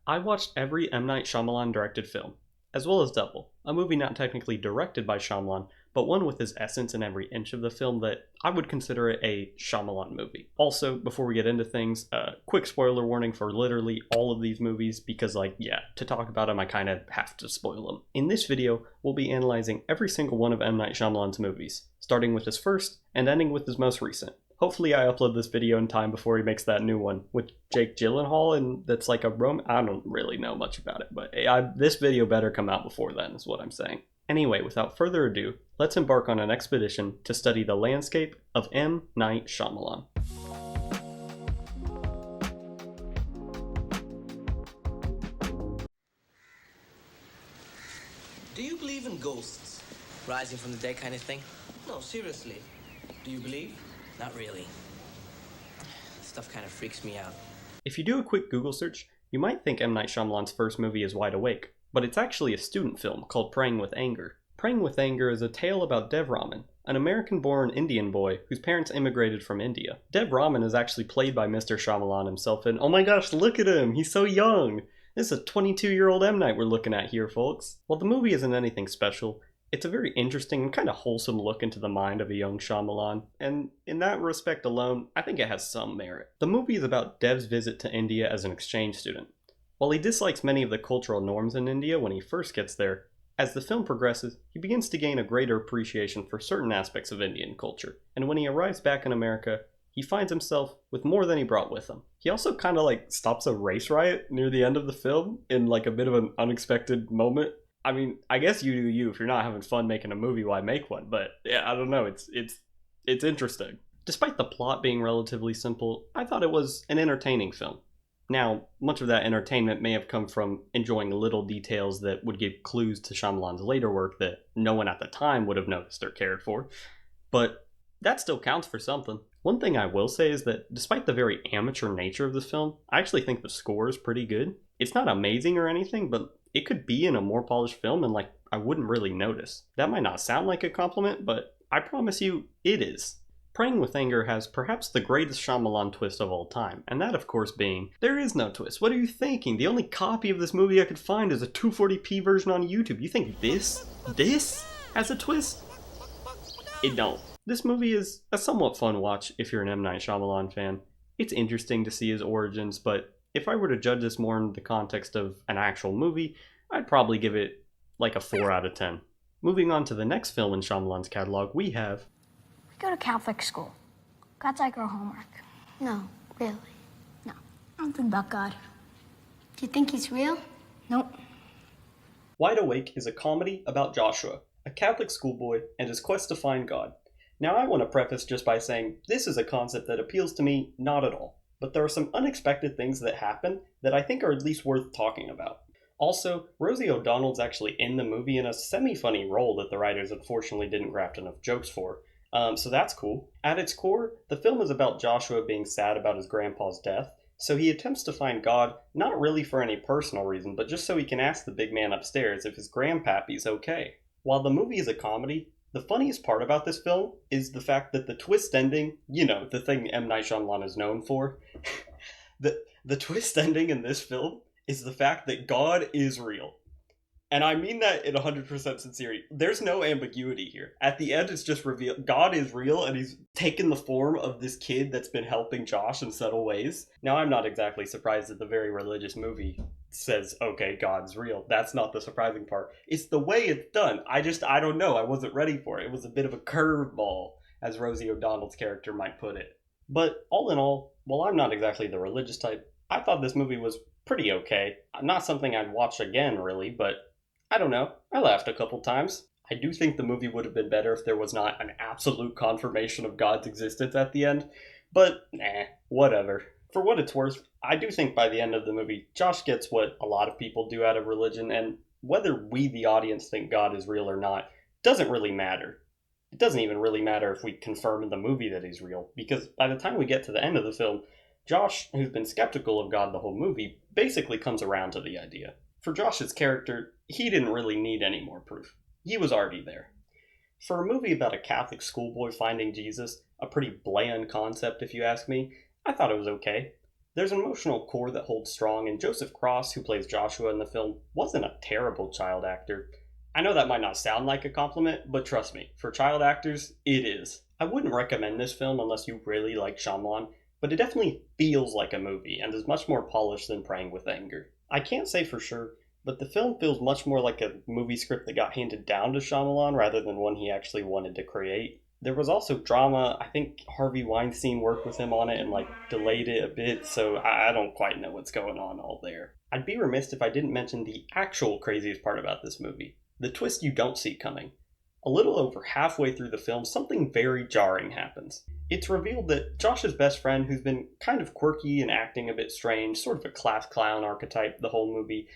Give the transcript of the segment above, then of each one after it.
I watched every M Night Shymalan directed film, as well as Double, a movie not technically directed by Shyamalan, but one with his essence in every inch of the film that I would consider it a Shyamalan movie. Also, before we get into things, quick spoiler warning for literally all of these movies because, to talk about them, I kind of have to spoil them. In this video, we'll be analyzing every single one of M Night Shyamalan's movies, starting with his first and ending with his most recent. Hopefully I upload this video in time before he makes that new one with Jake Gyllenhaal, and that's like a I don't really know much about it, but this video better come out before then is what I'm saying. Anyway, without further ado, let's embark on an expedition to study the landscape of M. Night Shyamalan. Do you believe in ghosts? Rising from the dead kind of thing? No, seriously. Do you believe? Not really. Stuff kind of freaks me out. If you do a quick Google search, you might think M. Night Shyamalan's first movie is Wide Awake, but it's actually a student film called Praying with Anger. Praying with Anger is a tale about Dev Raman, an American-born Indian boy whose parents immigrated from India. Dev Raman is actually played by Mr. Shyamalan himself, and oh my gosh, look at him! He's so young! This is a 22-year-old M. Night we're looking at here, folks. While the movie isn't anything special, it's a very interesting and kind of wholesome look into the mind of a young Shyamalan, and in that respect alone, I think it has some merit. The movie is about Dev's visit to India as an exchange student. While he dislikes many of the cultural norms in India when he first gets there, as the film progresses, he begins to gain a greater appreciation for certain aspects of Indian culture, and when he arrives back in America, he finds himself with more than he brought with him. He also kind of stops a race riot near the end of the film in a bit of an unexpected moment. I mean, I guess you do you. If you're not having fun making a movie, why make one? But yeah, I don't know. It's interesting. Despite the plot being relatively simple, I thought it was an entertaining film. Now, much of that entertainment may have come from enjoying little details that would give clues to Shyamalan's later work that no one at the time would have noticed or cared for, but that still counts for something. One thing I will say is that despite the very amateur nature of this film, I actually think the score is pretty good. It's not amazing or anything, but it could be in a more polished film and I wouldn't really notice. That might not sound like a compliment, but I promise you, it is. Praying with Anger has perhaps the greatest Shyamalan twist of all time, and that of course being, there is no twist. What are you thinking? The only copy of this movie I could find is a 240p version on YouTube. You think this has a twist? It don't. This movie is a somewhat fun watch if you're an M. Night Shyamalan fan. It's interesting to see his origins, but if I were to judge this more in the context of an actual movie, I'd probably give it a 4 out of 10. Moving on to the next film in Shyamalan's catalog, we have... We go to Catholic school. God's like our homework. No, really. No, I don't think about God. Do you think he's real? Nope. Wide Awake is a comedy about Joshua, a Catholic schoolboy, and his quest to find God. Now I want to preface just by saying this is a concept that appeals to me not at all. But there are some unexpected things that happen that I think are at least worth talking about. Also, Rosie O'Donnell's actually in the movie in a semi-funny role that the writers unfortunately didn't craft enough jokes for, so that's cool. At its core, the film is about Joshua being sad about his grandpa's death, so he attempts to find God not really for any personal reason, but just so he can ask the big man upstairs if his grandpappy's okay. While the movie is a comedy, the funniest part about this film is the fact that the twist ending, the thing M. Night Shyamalan is known for, the twist ending in this film is the fact that God is real. And I mean that in 100% sincerity. There's no ambiguity here. At the end, it's just revealed God is real, and he's taken the form of this kid that's been helping Josh in subtle ways. Now, I'm not exactly surprised that the very religious movie says, okay, God's real. That's not the surprising part. It's the way it's done. I don't know. I wasn't ready for it. It was a bit of a curveball, as Rosie O'Donnell's character might put it. But all in all, while I'm not exactly the religious type, I thought this movie was pretty okay. Not something I'd watch again, really, but I don't know. I laughed a couple times. I do think the movie would have been better if there was not an absolute confirmation of God's existence at the end, but whatever. For what it's worth, I do think by the end of the movie, Josh gets what a lot of people do out of religion, and whether we, the audience, think God is real or not, doesn't really matter. It doesn't even really matter if we confirm in the movie that he's real, because by the time we get to the end of the film, Josh, who's been skeptical of God the whole movie, basically comes around to the idea. For Josh's character, he didn't really need any more proof. He was already there. For a movie about a Catholic schoolboy finding Jesus, a pretty bland concept if you ask me, I thought it was okay. There's an emotional core that holds strong, and Joseph Cross, who plays Joshua in the film, wasn't a terrible child actor. I know that might not sound like a compliment, but trust me, for child actors, it is. I wouldn't recommend this film unless you really like Shyamalan, but it definitely feels like a movie and is much more polished than Praying with Anger. I can't say for sure, but the film feels much more like a movie script that got handed down to Shyamalan rather than one he actually wanted to create. There was also drama. I think Harvey Weinstein worked with him on it and delayed it a bit, so I don't quite know what's going on all there. I'd be remiss if I didn't mention the actual craziest part about this movie, the twist you don't see coming. A little over halfway through the film, something very jarring happens. It's revealed that Josh's best friend, who's been kind of quirky and acting a bit strange, sort of a class clown archetype the whole movie,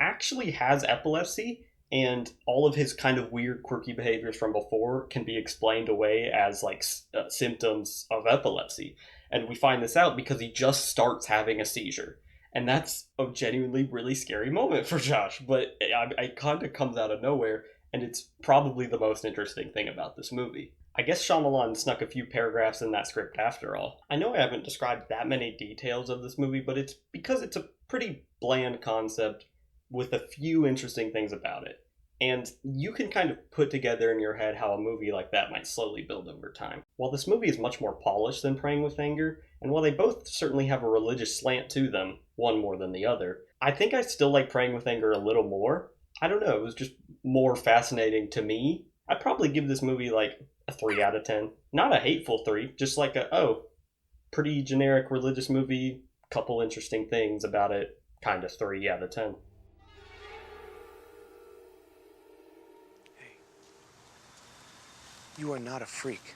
actually has epilepsy, and all of his kind of weird, quirky behaviors from before can be explained away as symptoms of epilepsy. And we find this out because he just starts having a seizure. And that's a genuinely really scary moment for Josh, but it kind of comes out of nowhere, and it's probably the most interesting thing about this movie. I guess Shyamalan snuck a few paragraphs in that script after all. I know I haven't described that many details of this movie, but it's because it's a pretty bland concept with a few interesting things about it. And you can kind of put together in your head how a movie like that might slowly build over time. While this movie is much more polished than Praying with Anger, and while they both certainly have a religious slant to them, one more than the other, I think I still like Praying with Anger a little more. I don't know, it was just more fascinating to me. I'd probably give this movie a 3 out of 10. Not a hateful 3, just pretty generic religious movie, couple interesting things about it, kind of 3 out of 10. You are not a freak,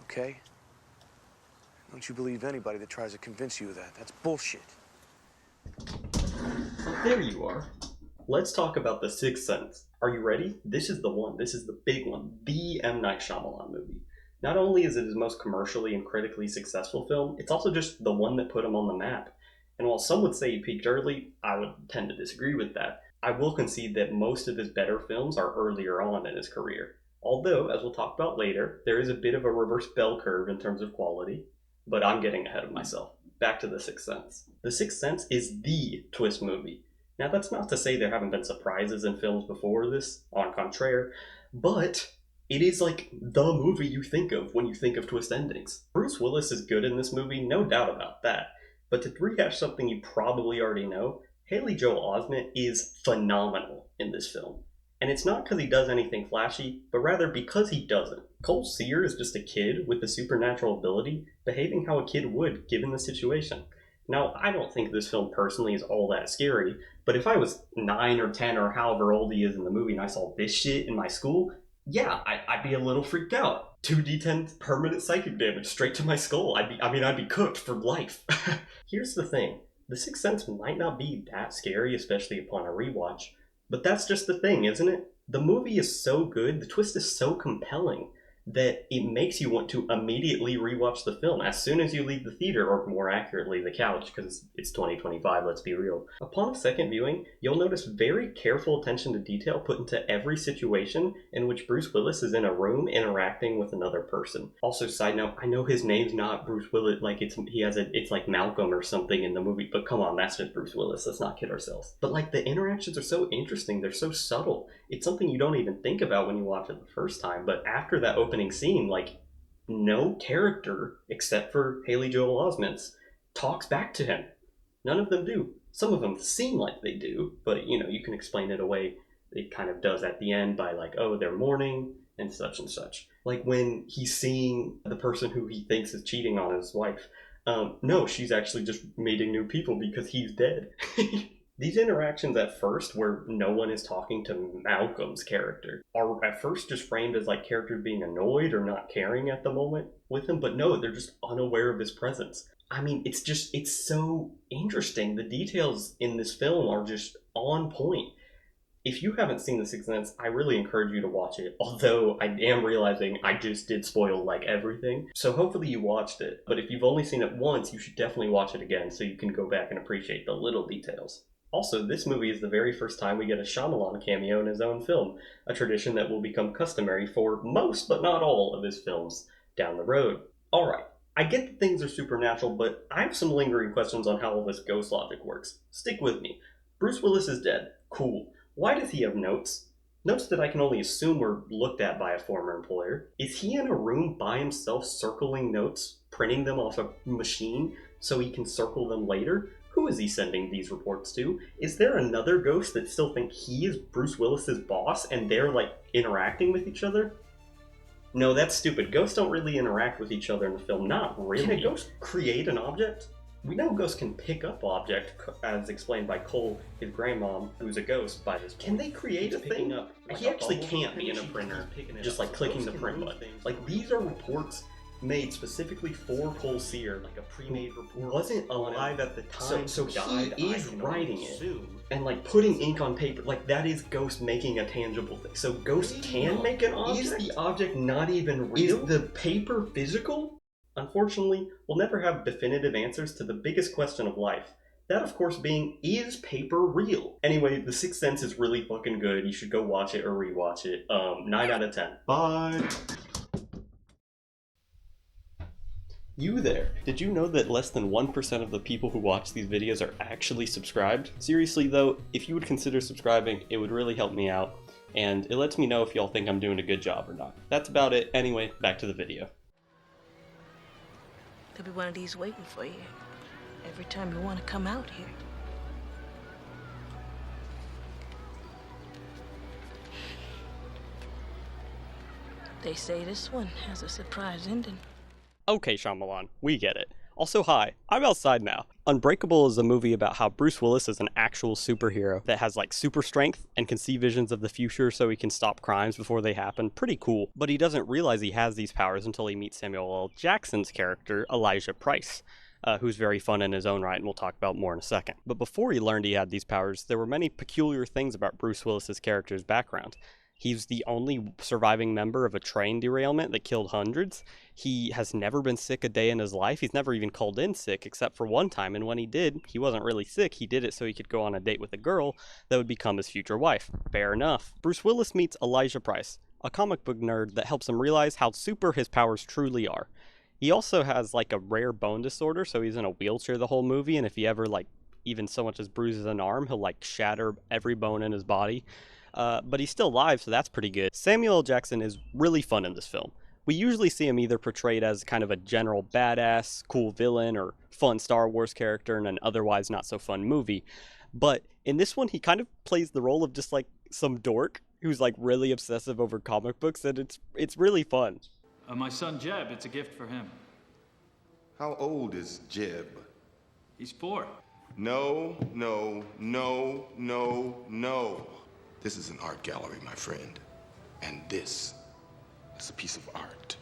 okay? Don't you believe anybody that tries to convince you of that. That's bullshit. There you are. Let's talk about The Sixth Sense. Are you ready? This is the one. This is the big one. The M Night Shyamalan movie. Not only is it his most commercially and critically successful film, it's also just the one that put him on the map. And while some would say he peaked early, I would tend to disagree with that. I will concede that most of his better films are earlier on in his career. Although, as we'll talk about later, there is a bit of a reverse bell curve in terms of quality, but I'm getting ahead of myself. Back to The Sixth Sense. The Sixth Sense is the twist movie. Now, that's not to say there haven't been surprises in films before this, en contraire, but it is the movie you think of when you think of twist endings. Bruce Willis is good in this movie, no doubt about that, but to rehash something you probably already know, Haley Joel Osment is phenomenal in this film. And it's not because he does anything flashy, but rather because he doesn't. Cole Sear is just a kid with a supernatural ability, behaving how a kid would given the situation. Now, I don't think this film personally is all that scary, but if I was 9 or 10 or however old he is in the movie and I saw this shit in my school, yeah, I'd be a little freaked out. 2d10 permanent psychic damage straight to my skull. I'd be cooked for life. Here's the thing. The Sixth Sense might not be that scary, especially upon a rewatch, but that's just the thing, isn't it? The movie is so good, the twist is so compelling, that it makes you want to immediately rewatch the film as soon as you leave the theater, or more accurately, the couch, because it's 2025, let's be real. Upon a second viewing, you'll notice very careful attention to detail put into every situation in which Bruce Willis is in a room interacting with another person. Also, side note, I know his name's not Bruce Willis, it's like Malcolm or something in the movie, but come on, that's just Bruce Willis, let's not kid ourselves. But the interactions are so interesting, they're so subtle, it's something you don't even think about when you watch it the first time, but after that opening scene, no character, except for Haley Joel Osment's, talks back to him. None of them do. Some of them seem like they do, but you can explain it away. It kind of does at the end by oh, they're mourning and such and such. Like when he's seeing the person who he thinks is cheating on his wife. No, she's actually just meeting new people because he's dead. These interactions at first, where no one is talking to Malcolm's character, are at first just framed as characters being annoyed or not caring at the moment with him, but no, they're just unaware of his presence. I mean, it's so interesting. The details in this film are just on point. If you haven't seen The Sixth Sense, I really encourage you to watch it, although I am realizing I just did spoil everything. So hopefully you watched it, but if you've only seen it once, you should definitely watch it again so you can go back and appreciate the little details. Also, this movie is the very first time we get a Shyamalan cameo in his own film, a tradition that will become customary for most, but not all, of his films down the road. Alright, I get that things are supernatural, but I have some lingering questions on how all this ghost logic works. Stick with me. Bruce Willis is dead. Cool. Why does he have notes? Notes that I can only assume were looked at by a former employer. Is he in a room by himself circling notes, printing them off a machine so he can circle them later? Who is he sending these reports to? Is there another ghost that still think he is Bruce Willis's boss and they're like interacting with each other? No, that's stupid. Ghosts don't really interact with each other in the film. Not really. Can a ghost create an object? We know ghosts can pick up object, as explained by Cole, his grandmom, who's a ghost by this point. Can they create a thing? He actually can't be in a printer, just like clicking the print button. Like, these are reports made specifically for Cole Sear, like a pre-made report. Wasn't alive at the time, so died. He is writing it and like putting ink on paper. Like, that is Ghost making a tangible thing. So Ghost can make an object. Is the object not even real? Is the paper physical? Unfortunately, we'll never have definitive answers to the biggest question of life. That, of course, being, is paper real? Anyway, The Sixth Sense is really fucking good. You should go watch it or rewatch it. 9 out of 10. Bye! You there! Did you know that less than 1% of the people who watch these videos are actually subscribed? Seriously though, if you would consider subscribing, it would really help me out, and it lets me know if y'all think I'm doing a good job or not. That's about it. Anyway, back to the video. There'll be one of these waiting for you every time you want to come out here. They say this one has a surprise ending. Okay, Shyamalan, we get it. Also, hi, I'm outside now. Unbreakable is a movie about how Bruce Willis is an actual superhero that has like super strength and can see visions of the future so he can stop crimes before they happen. Pretty cool. But he doesn't realize he has these powers until he meets Samuel L. Jackson's character, Elijah Price, who's very fun in his own right, and we'll talk about more in a second. But before he learned he had these powers, there were many peculiar things about Bruce Willis's character's background. He's the only surviving member of a train derailment that killed hundreds. He has never been sick a day in his life. He's never even called in sick except for one time, and when he did, he wasn't really sick. He did it so he could go on a date with a girl that would become his future wife. Fair enough. Bruce Willis meets Elijah Price, a comic book nerd that helps him realize how super his powers truly are. He also has like a rare bone disorder, so he's in a wheelchair the whole movie, and if he ever like even so much as bruises an arm, he'll like shatter every bone in his body. But he's still alive, so that's pretty good. Samuel L. Jackson is really fun in this film. We usually see him either portrayed as kind of a general badass, cool villain, or fun Star Wars character in an otherwise not so fun movie. But in this one, he kind of plays the role of just like some dork who's like really obsessive over comic books, and it's really fun. My son Jeb, it's a gift for him. How old is Jeb? He's 4. No, no, no, no, no. This is an art gallery, my friend. And this is a piece of art.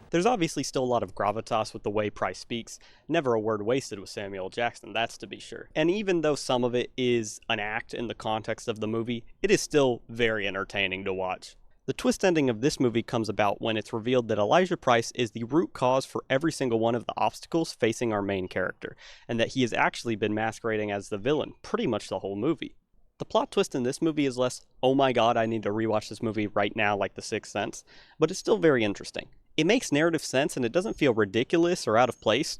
There's obviously still a lot of gravitas with the way Price speaks. Never a word wasted with Samuel L. Jackson, that's to be sure. And even though some of it is an act in the context of the movie, it is still very entertaining to watch. The twist ending of this movie comes about when it's revealed that Elijah Price is the root cause for every single one of the obstacles facing our main character, and that he has actually been masquerading as the villain pretty much the whole movie. The plot twist in this movie is less, oh my god, I need to rewatch this movie right now like The Sixth Sense, but it's still very interesting. It makes narrative sense and it doesn't feel ridiculous or out of place.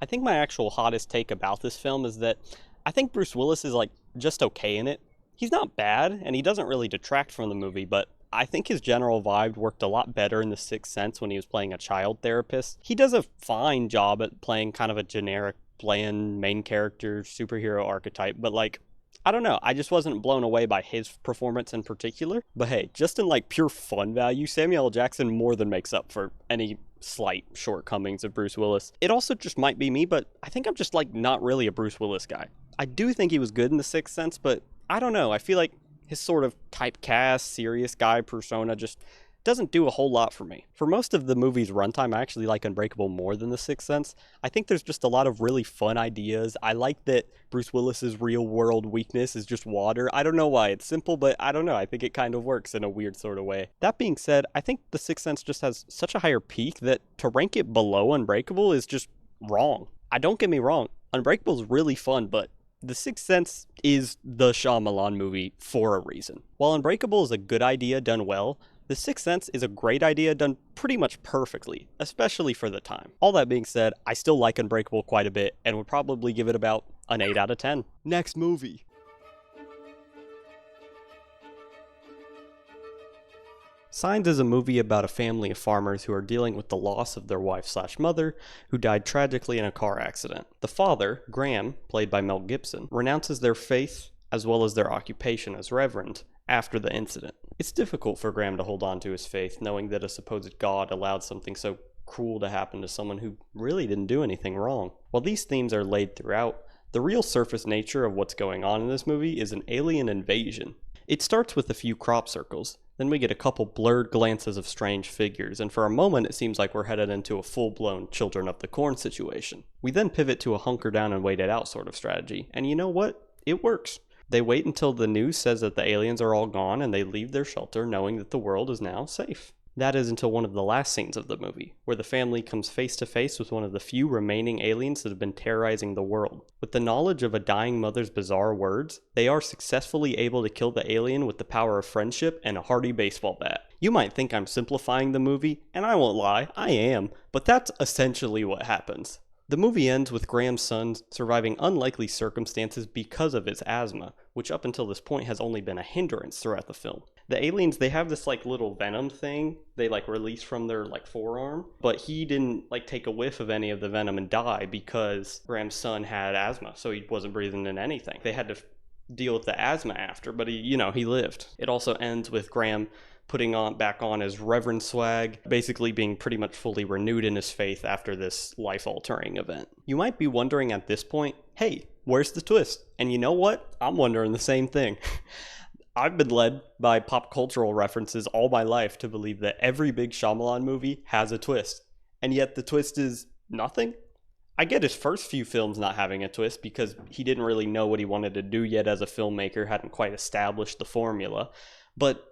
I think my actual hottest take about this film is that I think Bruce Willis is like just okay in it. He's not bad and he doesn't really detract from the movie, but I think his general vibe worked a lot better in The Sixth Sense when he was playing a child therapist. He does a fine job at playing kind of a generic, bland main character superhero archetype, but like, I don't know, I just wasn't blown away by his performance in particular. But hey, just in like pure fun value, Samuel L. Jackson more than makes up for any slight shortcomings of Bruce Willis. It also just might be me, but I think I'm just like not really a Bruce Willis guy. I do think he was good in The Sixth Sense, but I don't know, I feel like his sort of typecast, serious guy persona just doesn't do a whole lot for me. For most of the movie's runtime, I actually like Unbreakable more than The Sixth Sense. I think there's just a lot of really fun ideas. I like that Bruce Willis's real world weakness is just water. I don't know why. It's simple, but I don't know. I think it kind of works in a weird sort of way. That being said, I think The Sixth Sense just has such a higher peak that to rank it below Unbreakable is just wrong. Don't get me wrong. Unbreakable is really fun, but The Sixth Sense is the Shyamalan movie for a reason. While Unbreakable is a good idea done well, The Sixth Sense is a great idea done pretty much perfectly, especially for the time. All that being said, I still like Unbreakable quite a bit and would probably give it about an 8 out of 10. Next movie. Signs is a movie about a family of farmers who are dealing with the loss of their wife/mother, who died tragically in a car accident. The father, Graham, played by Mel Gibson, renounces their faith as well as their occupation as reverend after the incident. It's difficult for Graham to hold on to his faith, knowing that a supposed God allowed something so cruel to happen to someone who really didn't do anything wrong. While these themes are laid throughout, the real surface nature of what's going on in this movie is an alien invasion. It starts with a few crop circles, then we get a couple blurred glances of strange figures, and for a moment it seems like we're headed into a full-blown Children of the Corn situation. We then pivot to a hunker down and wait it out sort of strategy, and you know what? It works. They wait until the news says that the aliens are all gone and they leave their shelter knowing that the world is now safe. That is until one of the last scenes of the movie, where the family comes face to face with one of the few remaining aliens that have been terrorizing the world. With the knowledge of a dying mother's bizarre words, they are successfully able to kill the alien with the power of friendship and a hearty baseball bat. You might think I'm simplifying the movie, and I won't lie, I am, but that's essentially what happens. The movie ends with Graham's son surviving unlikely circumstances because of his asthma, which up until this point has only been a hindrance throughout the film. The aliens, they have this little venom thing they release from their forearm, but he didn't take a whiff of any of the venom and die because Graham's son had asthma, so he wasn't breathing in anything. They had to deal with the asthma after, but he lived. It also ends with Graham putting back on his reverend swag, basically being pretty much fully renewed in his faith after this life-altering event. You might be wondering at this point, hey, where's the twist? And you know what? I'm wondering the same thing. I've been led by pop cultural references all my life to believe that every big Shyamalan movie has a twist, and yet the twist is nothing. I get his first few films not having a twist because he didn't really know what he wanted to do yet as a filmmaker, hadn't quite established the formula, but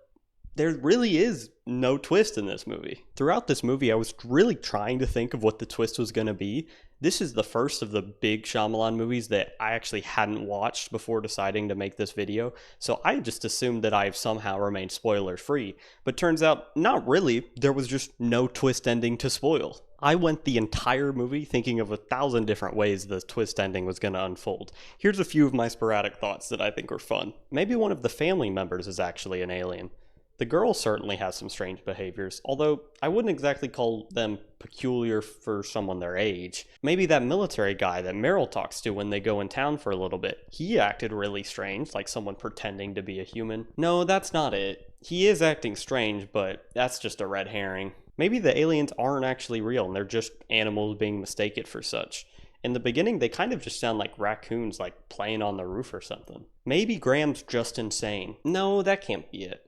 there really is no twist in this movie. Throughout this movie, I was really trying to think of what the twist was going to be. This is the first of the big Shyamalan movies that I actually hadn't watched before deciding to make this video, so I just assumed that I've somehow remained spoiler-free. But turns out, not really. There was just no twist ending to spoil. I went the entire movie thinking of 1,000 different ways the twist ending was going to unfold. Here's a few of my sporadic thoughts that I think are fun. Maybe one of the family members is actually an alien. The girl certainly has some strange behaviors, although I wouldn't exactly call them peculiar for someone their age. Maybe that military guy that Meryl talks to when they go in town for a little bit. He acted really strange, like someone pretending to be a human. No, that's not it. He is acting strange, but that's just a red herring. Maybe the aliens aren't actually real and they're just animals being mistaken for such. In the beginning, they kind of just sound like raccoons, playing on the roof or something. Maybe Graham's just insane. No, that can't be it.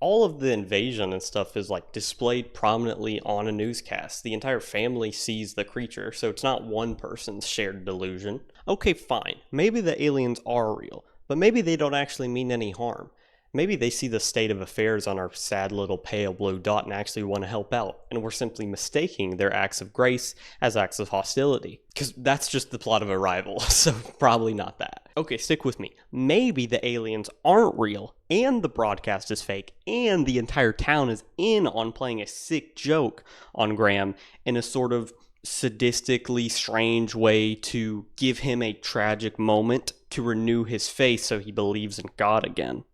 All of the invasion and stuff is displayed prominently on a newscast. The entire family sees the creature, so it's not one person's shared delusion. Okay, fine. Maybe the aliens are real, but maybe they don't actually mean any harm. Maybe they see the state of affairs on our sad little pale blue dot and actually want to help out, and we're simply mistaking their acts of grace as acts of hostility. Because that's just the plot of Arrival, so probably not that. Okay, stick with me. Maybe the aliens aren't real, and the broadcast is fake, and the entire town is in on playing a sick joke on Graham in a sort of sadistically strange way to give him a tragic moment to renew his faith so he believes in God again.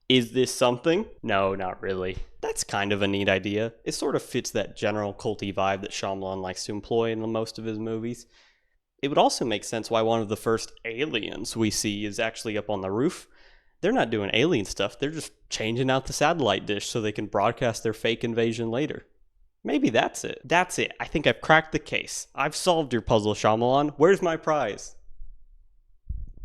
Is this something? No, not really. That's kind of a neat idea. It sort of fits that general culty vibe that Shyamalan likes to employ in most of his movies. It would also make sense why one of the first aliens we see is actually up on the roof. They're not doing alien stuff, they're just changing out the satellite dish so they can broadcast their fake invasion later. Maybe that's it. That's it. I think I've cracked the case. I've solved your puzzle, Shyamalan. Where's my prize?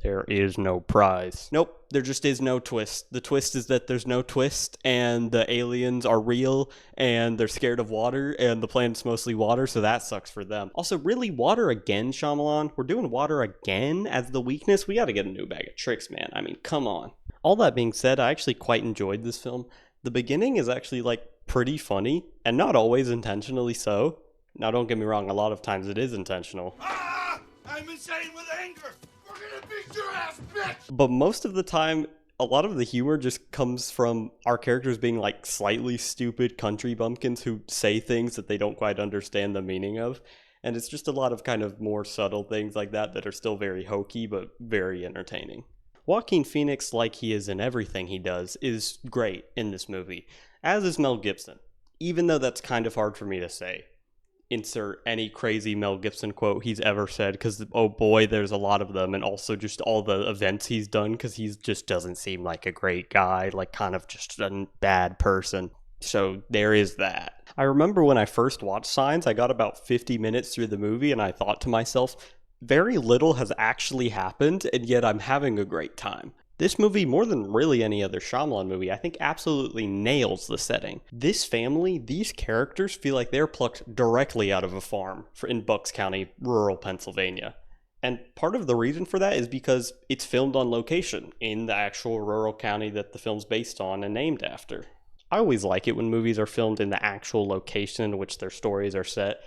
There is no prize. Nope, there just is no twist. The twist is that there's no twist, and the aliens are real, and they're scared of water, and the planet's mostly water, so that sucks for them. Also, really, water again, Shyamalan? We're doing water again as the weakness? We gotta get a new bag of tricks, man. I mean, come on. All that being said, I actually quite enjoyed this film. The beginning is actually, pretty funny, and not always intentionally so. Now, don't get me wrong, a lot of times it is intentional. I'm insane with anger! We're gonna beat your ass, bitch! But most of the time, a lot of the humor just comes from our characters being like slightly stupid country bumpkins who say things that they don't quite understand the meaning of. And it's just a lot of kind of more subtle things like that that are still very hokey but very entertaining. Joaquin Phoenix, like he is in everything he does, is great in this movie, as is Mel Gibson, even though that's kind of hard for me to say. Insert any crazy Mel Gibson quote he's ever said, because oh boy, there's a lot of them, and also just all the events he's done, because he just doesn't seem like a great guy, like kind of just a bad person. So there is that. I remember when I first watched Signs, I got about 50 minutes through the movie, and I thought to myself, very little has actually happened, and yet I'm having a great time. This movie, more than really any other Shyamalan movie, I think absolutely nails the setting. This family, these characters feel like they're plucked directly out of a farm in Bucks County, rural Pennsylvania. And part of the reason for that is because it's filmed on location in the actual rural county that the film's based on and named after. I always like it when movies are filmed in the actual location in which their stories are set.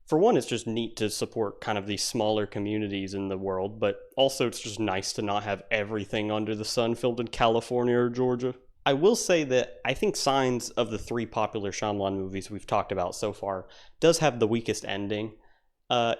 For one, it's just neat to support kind of these smaller communities in the world, but also it's just nice to not have everything under the sun filmed in California or Georgia. I will say that I think Signs, of the three popular Shyamalan movies we've talked about so far, does have the weakest ending.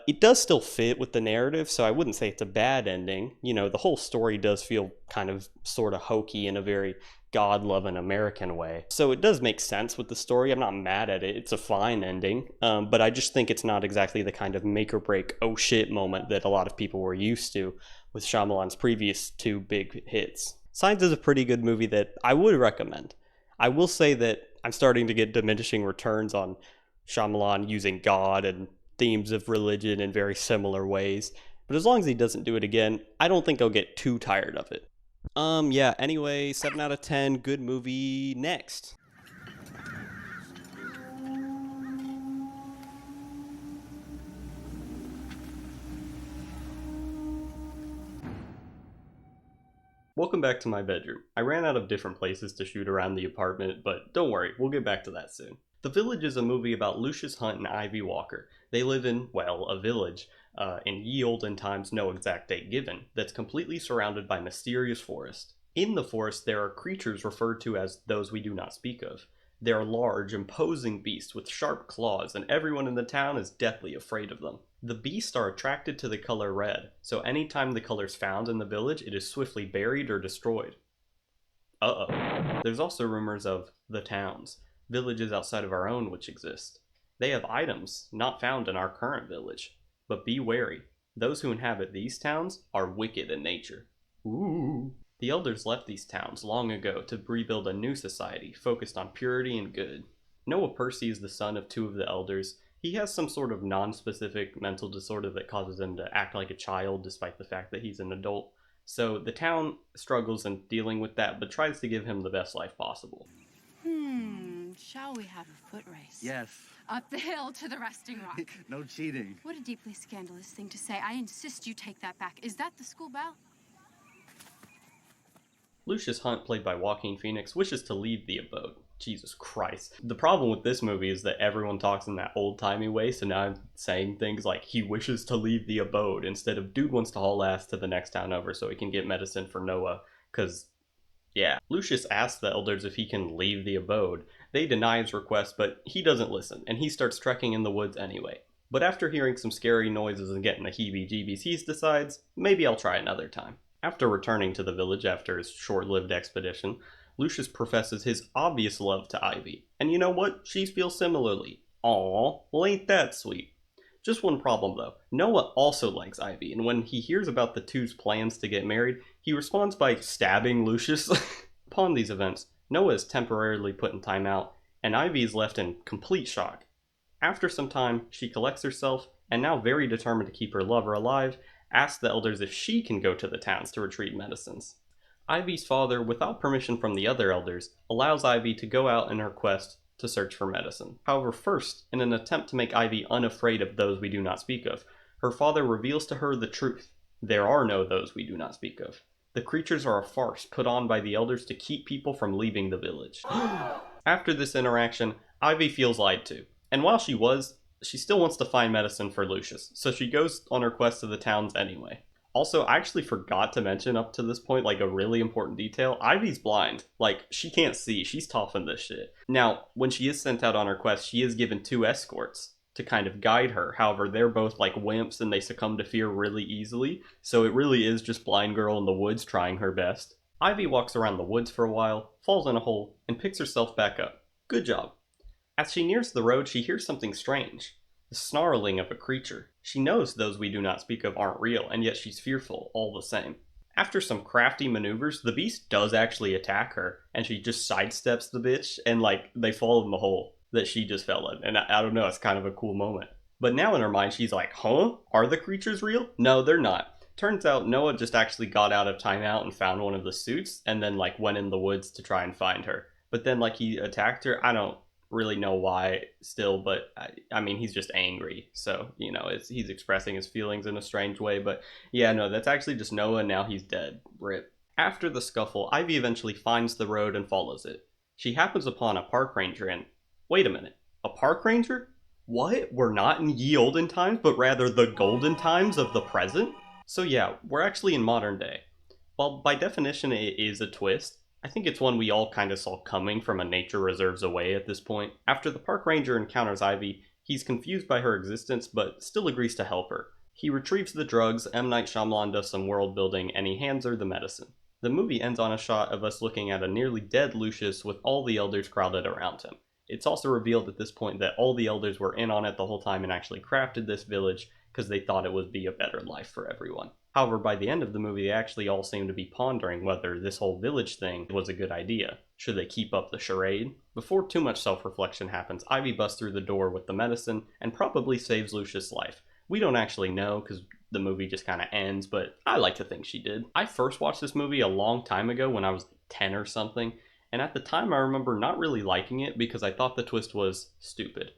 It does still fit with the narrative, so I wouldn't say it's a bad ending. You know, the whole story does feel kind of sort of hokey in a very God-loving American way. So it does make sense with the story. I'm not mad at it. It's a fine ending. But I just think it's not exactly the kind of make or break, oh shit moment that a lot of people were used to with Shyamalan's previous two big hits. Signs is a pretty good movie that I would recommend. I will say that I'm starting to get diminishing returns on Shyamalan using God and themes of religion in very similar ways. But as long as he doesn't do it again, I don't think I'll get too tired of it. Yeah, anyway, 7 out of 10, good movie. Next. Welcome back to my bedroom. I ran out of different places to shoot around the apartment, but don't worry, we'll get back to that soon. The Village is a movie about Lucius Hunt and Ivy Walker. They live in, well, a village, in ye olden times, no exact date given, that's completely surrounded by mysterious forest. In the forest, there are creatures referred to as those we do not speak of. They are large, imposing beasts with sharp claws, and everyone in the town is deathly afraid of them. The beasts are attracted to the color red, so anytime the color's found in the village, it is swiftly buried or destroyed. Uh-oh. There's also rumors of the towns, villages outside of our own which exist. They have items not found in our current village. But be wary, those who inhabit these towns are wicked in nature. Ooh. The elders left these towns long ago to rebuild a new society focused on purity and good. Noah Percy is the son of two of the elders. He has some sort of non-specific mental disorder that causes him to act like a child despite the fact that he's an adult. So the town struggles in dealing with that, but tries to give him the best life possible. Shall we have a foot race? Yes. Up the hill to the resting rock. No cheating. What a deeply scandalous thing to say. I insist you take that back. Is that the school bell? Lucius Hunt, played by Joaquin Phoenix, wishes to leave the abode. Jesus Christ. The problem with this movie is that everyone talks in that old-timey way, so now I'm saying things like he wishes to leave the abode instead of dude wants to haul ass to the next town over so he can get medicine for Noah, because, yeah. Lucius asks the elders if he can leave the abode. They deny his request, but he doesn't listen, and he starts trekking in the woods anyway. But after hearing some scary noises and getting the heebie-jeebies, he decides, maybe I'll try another time. After returning to the village after his short-lived expedition, Lucius professes his obvious love to Ivy. And you know what? She feels similarly. Aww, well ain't that sweet. Just one problem though. Noah also likes Ivy, and when he hears about the two's plans to get married, he responds by stabbing Lucius. Upon these events, Noah is temporarily put in timeout, and Ivy is left in complete shock. After some time, she collects herself, and now very determined to keep her lover alive, asks the elders if she can go to the towns to retrieve medicines. Ivy's father, without permission from the other elders, allows Ivy to go out in her quest to search for medicine. However, first, in an attempt to make Ivy unafraid of those we do not speak of, her father reveals to her the truth. There are no those we do not speak of. The creatures are a farce put on by the elders to keep people from leaving the village. After this interaction, Ivy feels lied to, and while she still wants to find medicine for Lucius, so she goes on her quest to the towns anyway. Also, I actually forgot to mention up to this point, like a really important detail. Ivy's blind. Like, she can't see. She's tough in this shit. Now, when she is sent out on her quest, she is given 2 escorts to kind of guide her. However, they're both like wimps and they succumb to fear really easily. So it really is just blind girl in the woods trying her best. Ivy walks around the woods for a while, falls in a hole, and picks herself back up. Good job. As she nears the road, she hears something strange. The snarling of a creature. She knows those we do not speak of aren't real, and yet she's fearful all the same. After some crafty maneuvers, the beast does actually attack her, and she just sidesteps the bitch, and like, they fall in the hole that she just fell in. And I don't know, it's kind of a cool moment. But now in her mind, she's like, huh? Are the creatures real? No, they're not. Turns out Noah just actually got out of timeout and found one of the suits, and then like went in the woods to try and find her. But then like he attacked her. I don't really know why still, but I mean, he's just angry, so you know, he's expressing his feelings in a strange way. But yeah, no, that's actually just Noah, and now he's dead. Rip. After the scuffle, Ivy eventually finds the road and follows it. She happens upon a park ranger, and wait a minute, a park ranger? What? We're not in ye olden times, but rather the golden times of the present? So yeah, we're actually in modern day. While by definition it is a twist, I think it's one we all kind of saw coming from a nature reserves away at this point. After the park ranger encounters Ivy, he's confused by her existence but still agrees to help her. He retrieves the drugs, M Night Shymalan does some world building, and he hands her the medicine. The movie ends on a shot of us looking at a nearly dead Lucius with all the elders crowded around him. It's also revealed at this point that all the elders were in on it the whole time and actually crafted this village because they thought it would be a better life for everyone. However, by the end of the movie, they actually all seem to be pondering whether this whole village thing was a good idea. Should they keep up the charade? Before too much self-reflection happens, Ivy busts through the door with the medicine and probably saves Lucius' life. We don't actually know because the movie just kind of ends, but I like to think she did. I first watched this movie a long time ago when I was 10 or something, and at the time I remember not really liking it because I thought the twist was stupid.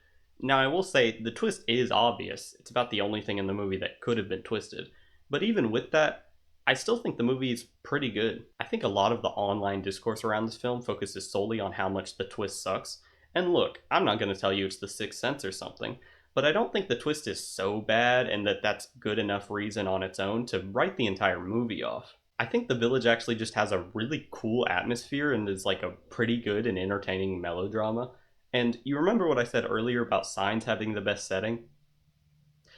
Now I will say, the twist is obvious. It's about the only thing in the movie that could have been twisted. But even with that, I still think the movie is pretty good. I think a lot of the online discourse around this film focuses solely on how much the twist sucks. And look, I'm not going to tell you it's The Sixth Sense or something, but I don't think the twist is so bad and that's good enough reason on its own to write the entire movie off. I think The Village actually just has a really cool atmosphere and is like a pretty good and entertaining melodrama. And you remember what I said earlier about Signs having the best setting?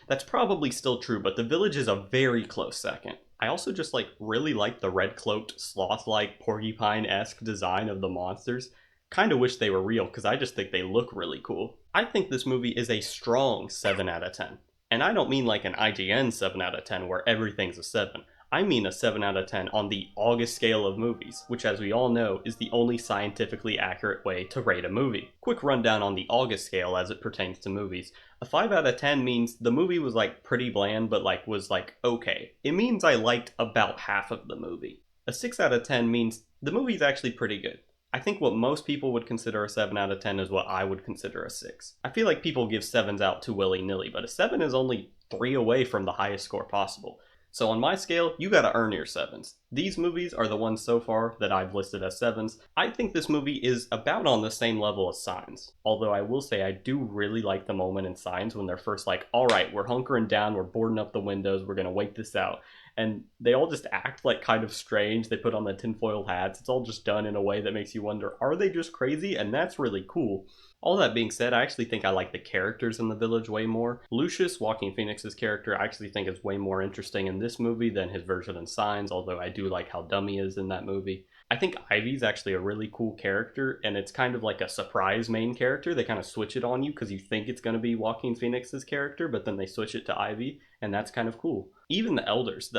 That's probably still true, but The Village is a very close second. I also just really like the red-cloaked, sloth-like, porcupine-esque design of the monsters. Kinda wish they were real, because I just think they look really cool. I think this movie is a strong 7 out of 10. And I don't mean like an IGN 7 out of 10 where everything's a 7. I mean a 7 out of 10 on the August scale of movies, which as we all know is the only scientifically accurate way to rate a movie. Quick rundown on the August scale as it pertains to movies. A 5 out of 10 means the movie was pretty bland but was okay. It means I liked about half of the movie. A 6 out of 10 means the movie's actually pretty good. I think what most people would consider a 7 out of 10 is what I would consider a 6. I feel like people give 7s out too willy-nilly, but a 7 is only 3 away from the highest score possible. So on my scale, you gotta earn your 7s. These movies are the ones so far that I've listed as 7s. I think this movie is about on the same level as Signs. Although I will say I do really like the moment in Signs when they're first alright, we're hunkering down, we're boarding up the windows, we're gonna wait this out. And they all just act kind of strange. They put on the tinfoil hats. It's all just done in a way that makes you wonder, are they just crazy? And that's really cool. All that being said, I actually think I like the characters in The Village way more. Lucius, Joaquin Phoenix's character, I actually think is way more interesting in this movie than his version in Signs, although I do like how dumb he is in that movie. I think Ivy's actually a really cool character, and it's kind of like a surprise main character. They kind of switch it on you because you think it's going to be Joaquin Phoenix's character, but then they switch it to Ivy, and that's kind of cool. Even the elders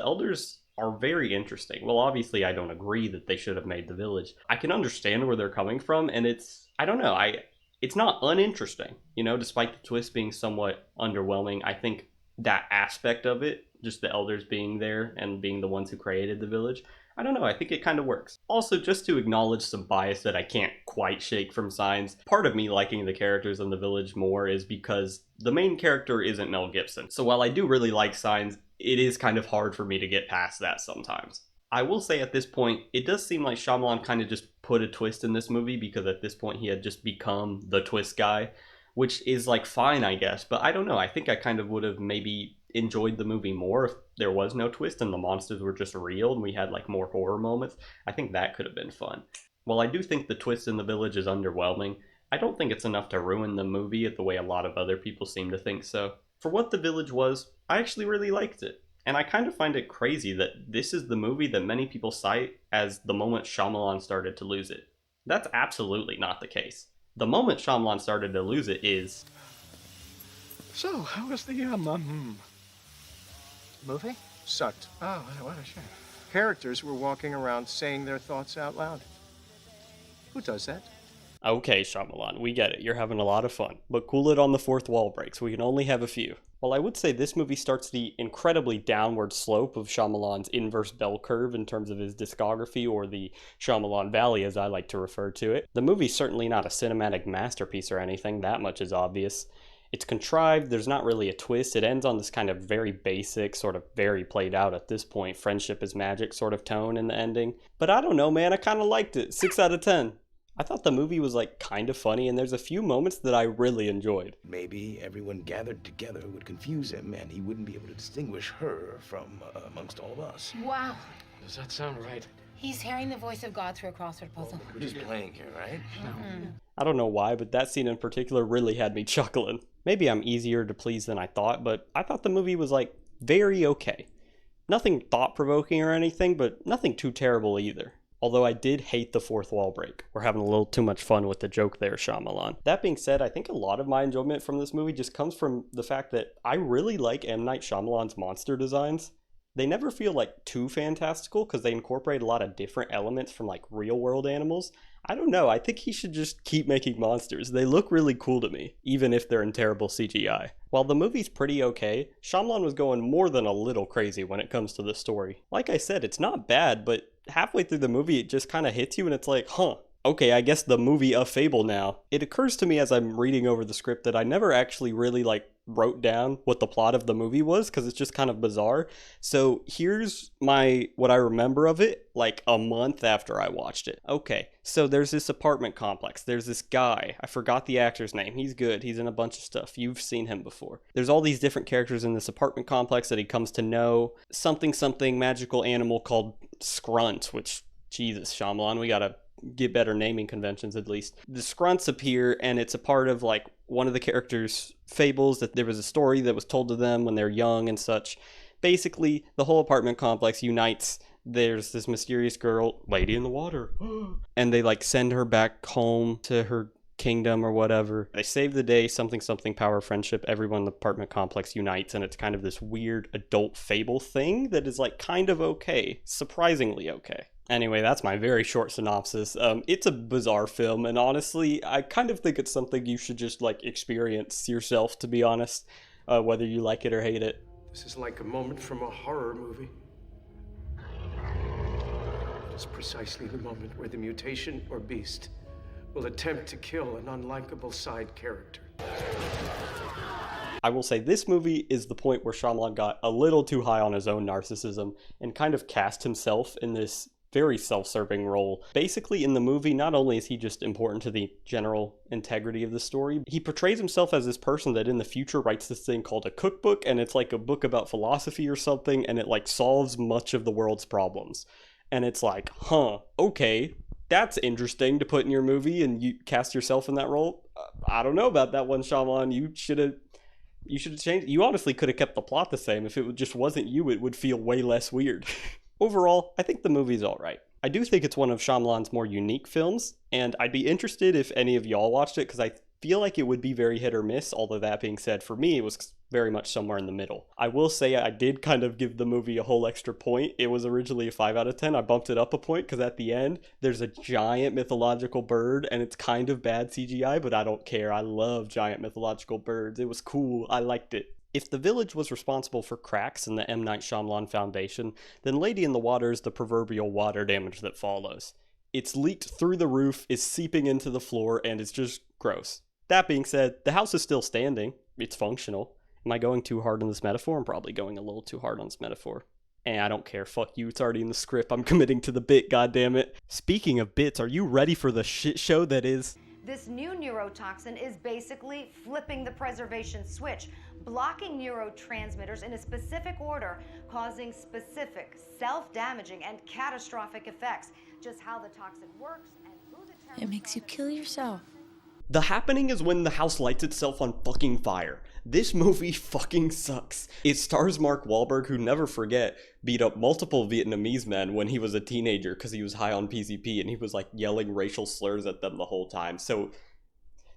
are very interesting. Well, obviously I don't agree that they should have made The Village. I can understand where they're coming from, and it's not uninteresting, despite the twist being somewhat underwhelming. I think that aspect of it, just the elders being there and being the ones who created the village, I don't know, I think it kind of works. Also, just to acknowledge some bias that I can't quite shake from Signs, part of me liking the characters in the village more is because the main character isn't Mel Gibson. So while I do really like Signs, it is kind of hard for me to get past that sometimes. I will say at this point, it does seem like Shyamalan kind of just put a twist in this movie because at this point he had just become the twist guy, which is fine, I guess, but I don't know. I think I kind of would have maybe enjoyed the movie more if there was no twist and the monsters were just real and we had like more horror moments. I think that could have been fun. While I do think the twist in the village is underwhelming, I don't think it's enough to ruin the movie the way a lot of other people seem to think so. For what the village was, I actually really liked it. And I kind of find it crazy that this is the movie that many people cite as the moment Shyamalan started to lose it. That's absolutely not the case. The moment Shyamalan started to lose it is... So, how was the, movie? Sucked. Oh, what a shame. Characters were walking around saying their thoughts out loud. Who does that? Okay, Shyamalan, we get it. You're having a lot of fun. But cool it on the fourth wall breaks. We can only have a few. While I would say this movie starts the incredibly downward slope of Shyamalan's inverse bell curve in terms of his discography, or the Shyamalan Valley as I like to refer to it, the movie's certainly not a cinematic masterpiece or anything, that much is obvious. It's contrived, there's not really a twist, it ends on this kind of very basic, sort of very played out at this point, friendship is magic sort of tone in the ending. But I don't know, man, I kind of liked it. 6 out of 10. I thought the movie was like kind of funny, and there's a few moments that I really enjoyed. Maybe everyone gathered together would confuse him, and he wouldn't be able to distinguish her from amongst all of us. Wow. Does that sound right? He's hearing the voice of God through a crossword puzzle. We're just playing here, right? Mm-hmm. I don't know why, but that scene in particular really had me chuckling. Maybe I'm easier to please than I thought, but I thought the movie was like very okay. Nothing thought-provoking or anything, but nothing too terrible either. Although I did hate the fourth wall break. We're having a little too much fun with the joke there, Shyamalan. That being said, I think a lot of my enjoyment from this movie just comes from the fact that I really like M Night Shyamalan's monster designs. They never feel like too fantastical because they incorporate a lot of different elements from like real world animals. I don't know, I think he should just keep making monsters. They look really cool to me, even if they're in terrible CGI. While the movie's pretty okay, Shyamalan was going more than a little crazy when it comes to the story. Like I said, it's not bad, but halfway through the movie it just kind of hits you and it's like, huh, okay, I guess the movie a fable now. It occurs to me as I'm reading over the script that I never actually really like wrote down what the plot of the movie was because it's just kind of bizarre. So here's what I remember of it like a month after I watched it. Okay, so there's this apartment complex. There's this guy. I forgot the actor's name. He's good. He's in a bunch of stuff. You've seen him before. There's all these different characters in this apartment complex that he comes to know. Something magical animal called Scrunt, which, Jesus, Shyamalan, we gotta get better naming conventions at least. The Scrunts appear and it's a part of like one of the characters' fables that there was a story that was told to them when they're young and such. Basically, the whole apartment complex unites. There's this mysterious girl, lady in the water, and they like send her back home to her kingdom or whatever. They save the day, something power friendship, everyone in the apartment complex unites, and it's kind of this weird adult fable thing that is like kind of okay, surprisingly okay. Anyway, that's my very short synopsis. It's a bizarre film, and honestly, I kind of think it's something you should just like experience yourself, to be honest, whether you like it or hate it. This is like a moment from a horror movie. It is precisely the moment where the mutation or beast will attempt to kill an unlikable side character. I will say this movie is the point where Shyamalan got a little too high on his own narcissism and kind of cast himself in this very self-serving role. Basically, in the movie, not only is he just important to the general integrity of the story, he portrays himself as this person that in the future writes this thing called a cookbook, and it's like a book about philosophy or something, and it like solves much of the world's problems. And it's like, huh, okay, that's interesting to put in your movie, and you cast yourself in that role. I don't know about that one, Shyamalan. You should have changed. You honestly could have kept the plot the same. If it just wasn't you, it would feel way less weird. Overall, I think the movie's alright. I do think it's one of Shyamalan's more unique films, and I'd be interested if any of y'all watched it, because I feel like it would be very hit or miss, although that being said, for me, it was very much somewhere in the middle. I will say I did kind of give the movie a whole extra point. It was originally a 5 out of 10. I bumped it up a point, because at the end, there's a giant mythological bird, and it's kind of bad CGI, but I don't care. I love giant mythological birds. It was cool. I liked it. If the village was responsible for cracks in the M Night Shyamalan foundation, then Lady in the Water is the proverbial water damage that follows. It's leaked through the roof, is seeping into the floor, and it's just gross. That being said, the house is still standing. It's functional. Am I going too hard on this metaphor? I'm probably going a little too hard on this metaphor. I don't care. Fuck you. It's already in the script. I'm committing to the bit, goddammit. Speaking of bits, are you ready for the shit show that is... This new neurotoxin is basically flipping the preservation switch. blocking neurotransmitters in a specific order, causing specific self-damaging and catastrophic effects. Just how the toxin works and who the It makes you kill yourself. The happening is when the house lights itself on fucking fire. This movie fucking sucks. It stars Mark Wahlberg, who, never forget, beat up multiple Vietnamese men when he was a teenager because he was high on PCP and he was like yelling racial slurs at them the whole time. So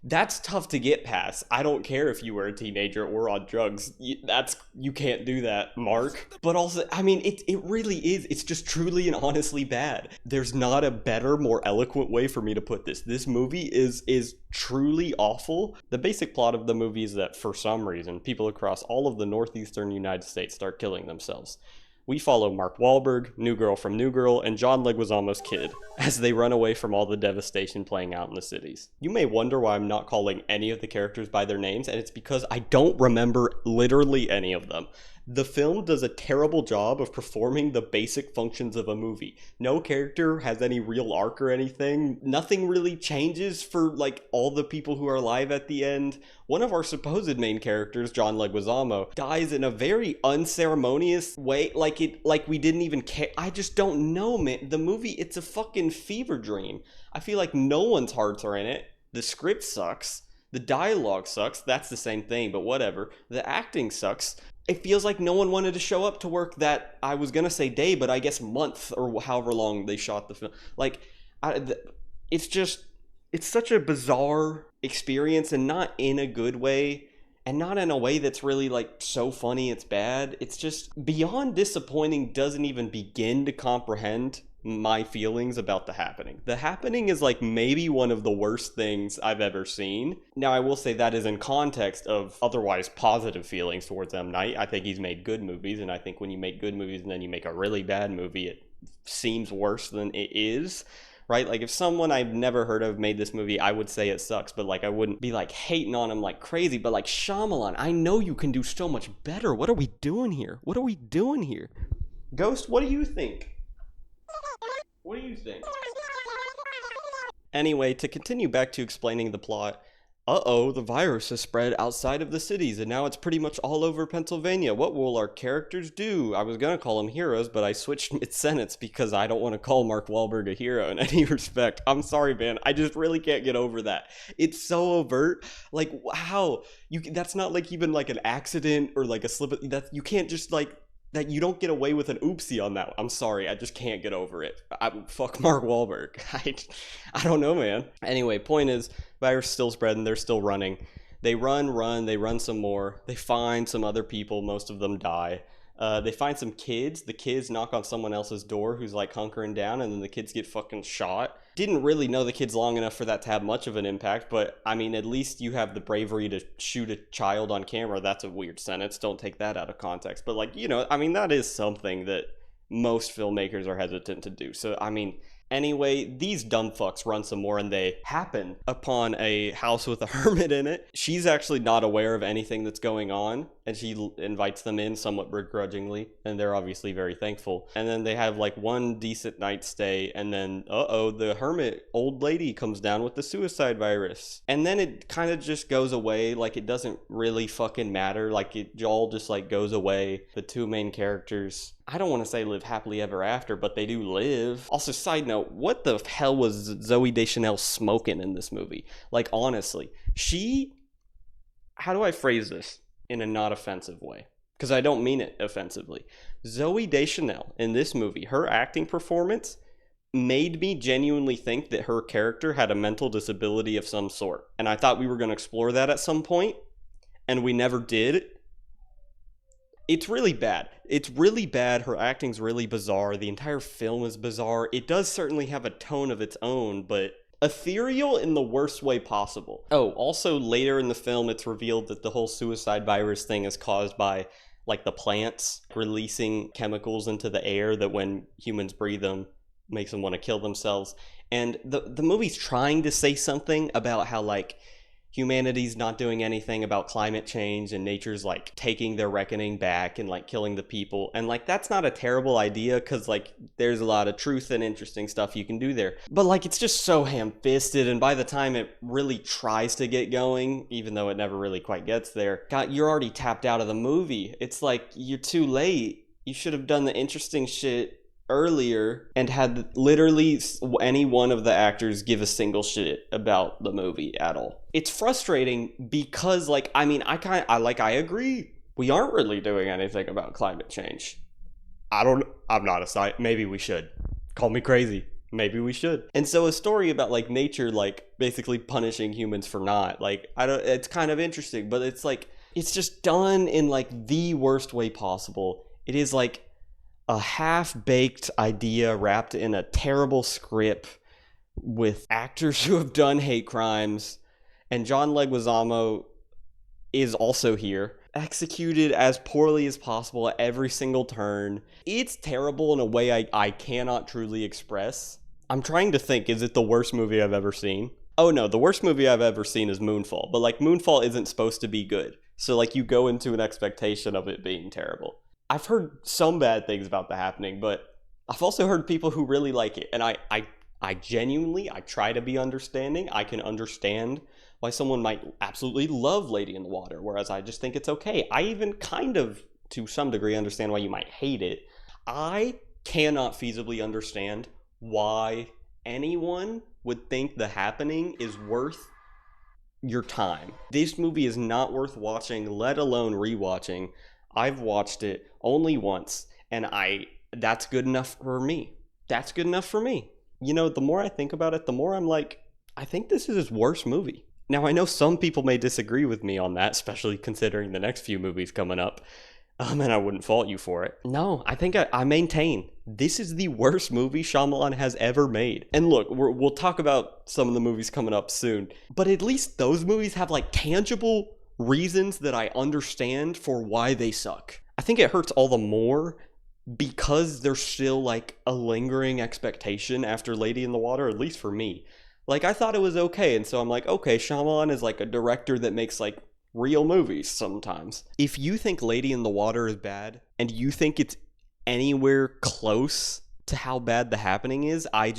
that's tough to get past. I don't care if you were a teenager or on drugs. You can't do that, Mark. But also, I mean, it really is. It's just truly and honestly bad. There's not a better, more eloquent way for me to put this. This movie is truly awful. The basic plot of the movie is that for some reason, people across all of the northeastern United States start killing themselves. We follow Mark Wahlberg, New Girl from New Girl, and John Leguizamo's kid as they run away from all the devastation playing out in the cities. You may wonder why I'm not calling any of the characters by their names, and it's because I don't remember literally any of them. The film does a terrible job of performing the basic functions of a movie. No character has any real arc or anything. Nothing really changes for like all the people who are alive at the end. One of our supposed main characters, John Leguizamo, dies in a very unceremonious way, like we didn't even care. I just don't know, man. The movie, it's a fucking fever dream. I feel like no one's hearts are in it. The script sucks. The dialogue sucks. That's the same thing, but whatever. The acting sucks. It feels like no one wanted to show up to work that, I was gonna say day, but I guess month or however long they shot the film. Like, it's such a bizarre experience, and not in a good way, and not in a way that's really like so funny it's bad. It's just beyond disappointing. Doesn't even begin to comprehend my feelings about The Happening. The Happening is like maybe one of the worst things I've ever seen. Now, I will say that is in context of otherwise positive feelings towards M. Night. I think he's made good movies, and I think when you make good movies and then you make a really bad movie, it seems worse than it is, right? Like, if someone I've never heard of made this movie, I would say it sucks, but like I wouldn't be like hating on him like crazy. But like, Shyamalan, I know you can do so much better. What are we doing here? What are we doing here? Ghost, what do you think? What do you think? Anyway, to continue back to explaining the plot, the virus has spread outside of the cities, and now it's pretty much all over Pennsylvania. What will our characters do? I was gonna call them heroes, but I switched mid-sentence because I don't want to call Mark Wahlberg a hero in any respect. I'm sorry, man. I just really can't get over that. It's so overt. Like, how? That's not like even like an accident or like a slip. You can't just like... that you don't get away with an oopsie on that. I'm sorry, I just can't get over it. Fuck Mark Wahlberg. I don't know, man. Anyway, point is, virus still spreading, they're still running. They run some more. They find some other people, most of them die. They find some kids. The kids knock on someone else's door who's like hunkering down, and then the kids get fucking shot. Didn't really know the kids long enough for that to have much of an impact, but I mean, at least you have the bravery to shoot a child on camera. That's a weird sentence. Don't take that out of context. But like, you know, I mean, that is something that most filmmakers are hesitant to do. So, I mean, anyway, these dumb fucks run some more, and they happen upon a house with a hermit in it. She's actually not aware of anything that's going on, and she invites them in somewhat begrudgingly, and they're obviously very thankful. And then they have like one decent night stay, and then the hermit old lady comes down with the suicide virus, and then it kind of just goes away. Like, it doesn't really fucking matter. Like, it all just like goes away. The two main characters, I don't want to say live happily ever after, but they do live. Also, side note, what the hell was Zooey Deschanel smoking in this movie? Like, honestly, how do I phrase this in a not offensive way? Because I don't mean it offensively. Zooey Deschanel in this movie, her acting performance made me genuinely think that her character had a mental disability of some sort. And I thought we were going to explore that at some point, and we never did. It's really bad. It's really bad. Her acting's really bizarre. The entire film is bizarre. It does certainly have a tone of its own, but ethereal in the worst way possible. Oh, also later in the film, it's revealed that the whole suicide virus thing is caused by like the plants releasing chemicals into the air that when humans breathe them, makes them want to kill themselves. And the movie's trying to say something about how like humanity's not doing anything about climate change and nature's like taking their reckoning back and like killing the people. And like that's not a terrible idea because like there's a lot of truth and interesting stuff you can do there. But like it's just so ham-fisted, and by the time it really tries to get going, even though it never really quite gets there, God, you're already tapped out of the movie. It's like you're too late. You should have done the interesting shit earlier and had literally any one of the actors give a single shit about the movie at all. It's frustrating because like I agree we aren't really doing anything about climate change. I'm not a scientist. Maybe we should. Call me crazy. Maybe we should. And so a story about like nature like basically punishing humans for not like it's kind of interesting, but it's like it's just done in like the worst way possible. It is like a half-baked idea wrapped in a terrible script with actors who have done hate crimes, and John Leguizamo is also here, executed as poorly as possible at every single turn. It's terrible in a way I cannot truly express. I'm trying to think, is it the worst movie I've ever seen? Oh no, the worst movie I've ever seen is Moonfall, but like Moonfall isn't supposed to be good. So like you go into an expectation of it being terrible. I've heard some bad things about The Happening, but I've also heard people who really like it. And I genuinely try to be understanding. I can understand why someone might absolutely love Lady in the Water, whereas I just think it's okay. I even kind of, to some degree, understand why you might hate it. I cannot feasibly understand why anyone would think The Happening is worth your time. This movie is not worth watching, let alone rewatching. I've watched it only once, and that's good enough for me. That's good enough for me. You know, the more I think about it, the more I'm like, I think this is his worst movie. Now, I know some people may disagree with me on that, especially considering the next few movies coming up, and I wouldn't fault you for it. No, I think I maintain this is the worst movie Shyamalan has ever made. And look, we'll talk about some of the movies coming up soon, but at least those movies have like tangible reasons that I understand for why they suck. I think it hurts all the more because there's still like a lingering expectation after Lady in the Water, at least for me. Like I thought it was okay, and so I'm like, okay, Shyamalan is like a director that makes like real movies sometimes. If you think Lady in the Water is bad and you think it's anywhere close to how bad The Happening is, I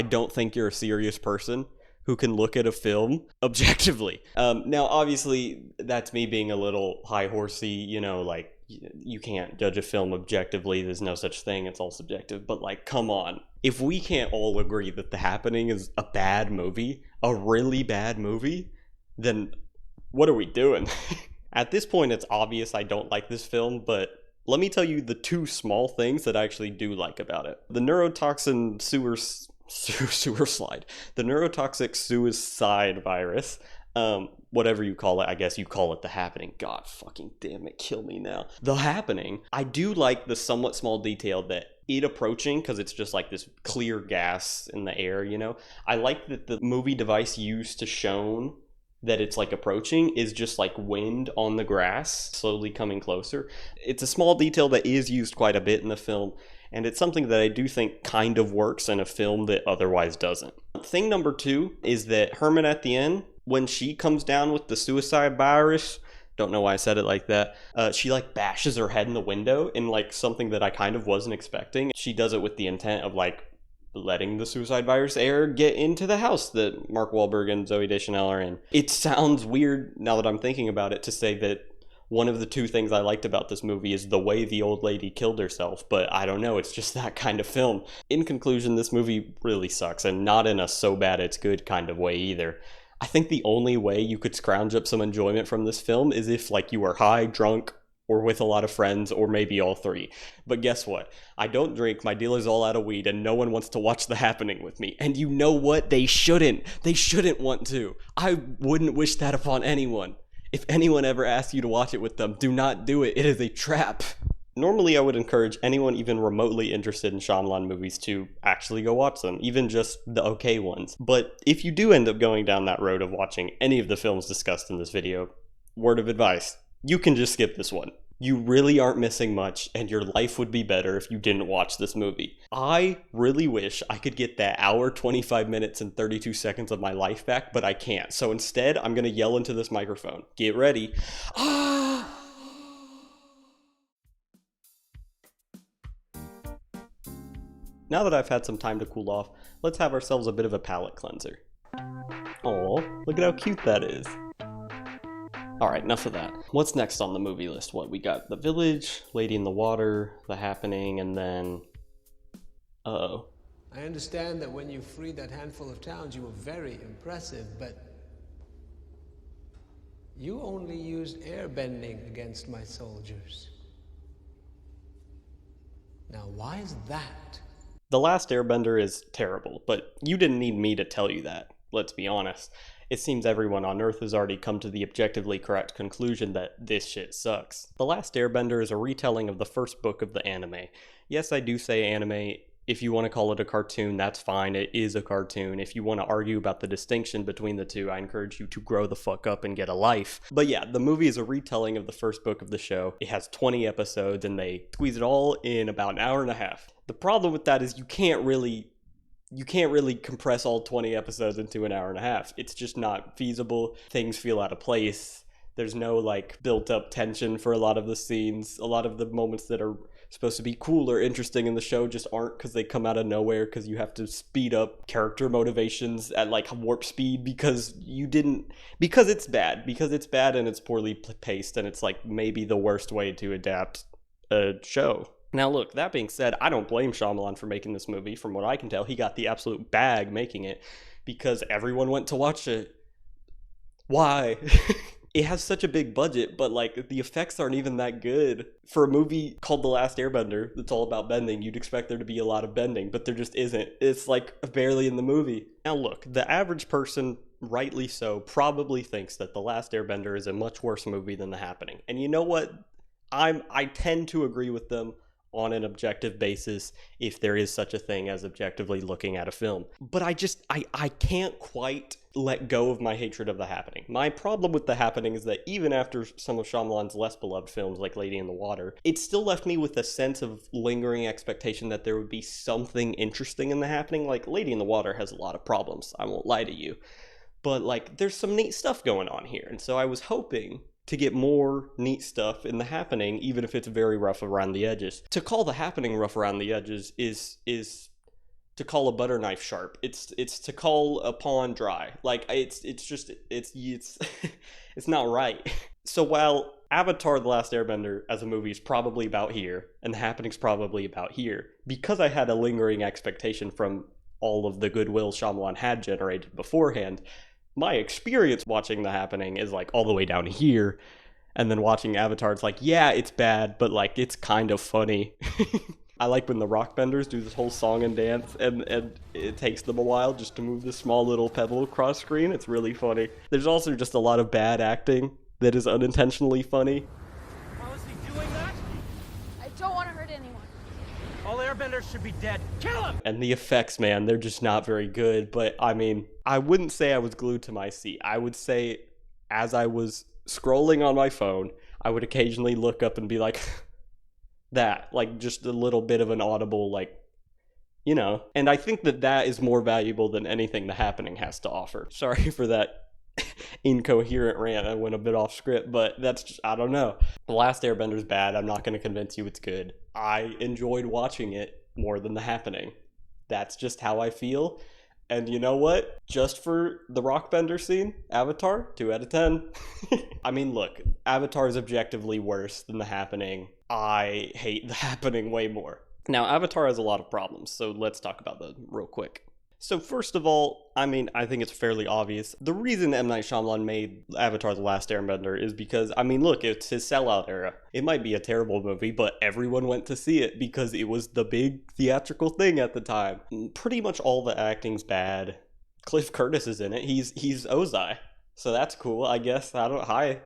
don't think you're a serious person who can look at a film objectively. Now, obviously, that's me being a little high-horsey, you know, like, you can't judge a film objectively, there's no such thing, it's all subjective, but like, come on. If we can't all agree that The Happening is a bad movie, a really bad movie, then what are we doing? At this point, it's obvious I don't like this film, but let me tell you the two small things that I actually do like about it. The neurotoxin sewer slide. The neurotoxic suicide virus, whatever you call it, I guess you call it The Happening. God fucking damn it, kill me now. The Happening, I do like the somewhat small detail that it approaching, because it's just like this clear gas in the air, you know? I like that the movie device used to show that it's like approaching is just like wind on the grass slowly coming closer. It's a small detail that is used quite a bit in the film, and it's something that I do think kind of works in a film that otherwise doesn't. Thing number two is that Herman at the end, when she comes down with the suicide virus, don't know why I said it like that, she like bashes her head in the window in like something that I kind of wasn't expecting. She does it with the intent of like letting the suicide virus air get into the house that Mark Wahlberg and Zooey Deschanel are in. It sounds weird now that I'm thinking about it to say that one of the two things I liked about this movie is the way the old lady killed herself, but I don't know, it's just that kind of film. In conclusion, this movie really sucks, and not in a so bad it's good kind of way either. I think the only way you could scrounge up some enjoyment from this film is if like you were high, drunk, or with a lot of friends, or maybe all three. But guess what? I don't drink, my dealer's all out of weed, and no one wants to watch The Happening with me. And you know what? They shouldn't. They shouldn't want to. I wouldn't wish that upon anyone. If anyone ever asks you to watch it with them, do not do it. It is a trap. Normally, I would encourage anyone even remotely interested in Shyamalan movies to actually go watch them, even just the okay ones. But if you do end up going down that road of watching any of the films discussed in this video, word of advice, you can just skip this one. You really aren't missing much, and your life would be better if you didn't watch this movie. I really wish I could get that hour, 25 minutes, and 32 seconds of my life back, but I can't. So instead, I'm gonna yell into this microphone. Get ready. Ah! Now that I've had some time to cool off, let's have ourselves a bit of a palate cleanser. Aw, look at how cute that is. Alright, enough of that. What's next on the movie list? What, we got The Village, Lady in the Water, The Happening, and then... Uh-oh. I understand that when you freed that handful of towns, you were very impressive, but... you only used airbending against my soldiers. Now, why is that? The Last Airbender is terrible, but you didn't need me to tell you that, let's be honest. It seems everyone on Earth has already come to the objectively correct conclusion that this shit sucks. The Last Airbender is a retelling of the first book of the anime. Yes, I do say anime. If you want to call it a cartoon, that's fine. It is a cartoon. If you want to argue about the distinction between the two, I encourage you to grow the fuck up and get a life. But yeah, the movie is a retelling of the first book of the show. It has 20 episodes, and they squeeze it all in about an hour and a half. The problem with that is you can't really compress all 20 episodes into an hour and a half. It's just not feasible. Things feel out of place. There's no like built up tension for a lot of the scenes. A lot of the moments that are supposed to be cool or interesting in the show just aren't, because they come out of nowhere, because you have to speed up character motivations at like warp speed because it's bad and it's poorly paced, and it's like maybe the worst way to adapt a show. Now look, that being said, I don't blame Shyamalan for making this movie. From what I can tell, he got the absolute bag making it because everyone went to watch it. Why? It has such a big budget, but like the effects aren't even that good. For a movie called The Last Airbender that's all about bending, you'd expect there to be a lot of bending, but there just isn't. It's like barely in the movie. Now look, the average person, rightly so, probably thinks that The Last Airbender is a much worse movie than The Happening. And you know what? I tend to agree with them on an objective basis, if there is such a thing as objectively looking at a film. But I can't quite let go of my hatred of The Happening. My problem with The Happening is that even after some of Shyamalan's less beloved films like Lady in the Water, it still left me with a sense of lingering expectation that there would be something interesting in The Happening. Like, Lady in the Water has a lot of problems, I won't lie to you. But like, there's some neat stuff going on here, and so I was hoping to get more neat stuff in The Happening, even if it's very rough around the edges. To call The Happening rough around the edges is to call a butter knife sharp. It's to call a pawn dry. Like, it's not right. So while Avatar: The Last Airbender as a movie is probably about here, and The Happening's probably about here, because I had a lingering expectation from all of the goodwill Shyamalan had generated beforehand, my experience watching The Happening is like all the way down here, and then watching Avatar, it's like, yeah, it's bad, but like it's kind of funny. I like when the rockbenders do this whole song and dance, and it takes them a while just to move this small little pebble across screen. It's really funny. There's also just a lot of bad acting that is unintentionally funny. How is he doing that? I don't want to hurt anyone. All airbenders should be dead. Kill him! And the effects, man, they're just not very good. But I mean, I wouldn't say I was glued to my seat. I would say as I was scrolling on my phone, I would occasionally look up and be like, that, like just a little bit of an audible, like, you know. And I think that is more valuable than anything The Happening has to offer. Sorry for that incoherent rant. I went a bit off script, but that's just, I don't know. The Last Airbender's bad. I'm not going to convince you it's good. I enjoyed watching it more than The Happening. That's just how I feel. And you know what? Just for the rockbender scene, Avatar, 2 out of 10. I mean, look, Avatar is objectively worse than The Happening. I hate The Happening way more. Now, Avatar has a lot of problems, so let's talk about them real quick. So first of all, I mean, I think it's fairly obvious. The reason M Night Shyamalan made Avatar: The Last Airbender is because, I mean, look, it's his sellout era. It might be a terrible movie, but everyone went to see it because it was the big theatrical thing at the time. Pretty much all the acting's bad. Cliff Curtis is in it. He's Ozai. So that's cool, I guess. Not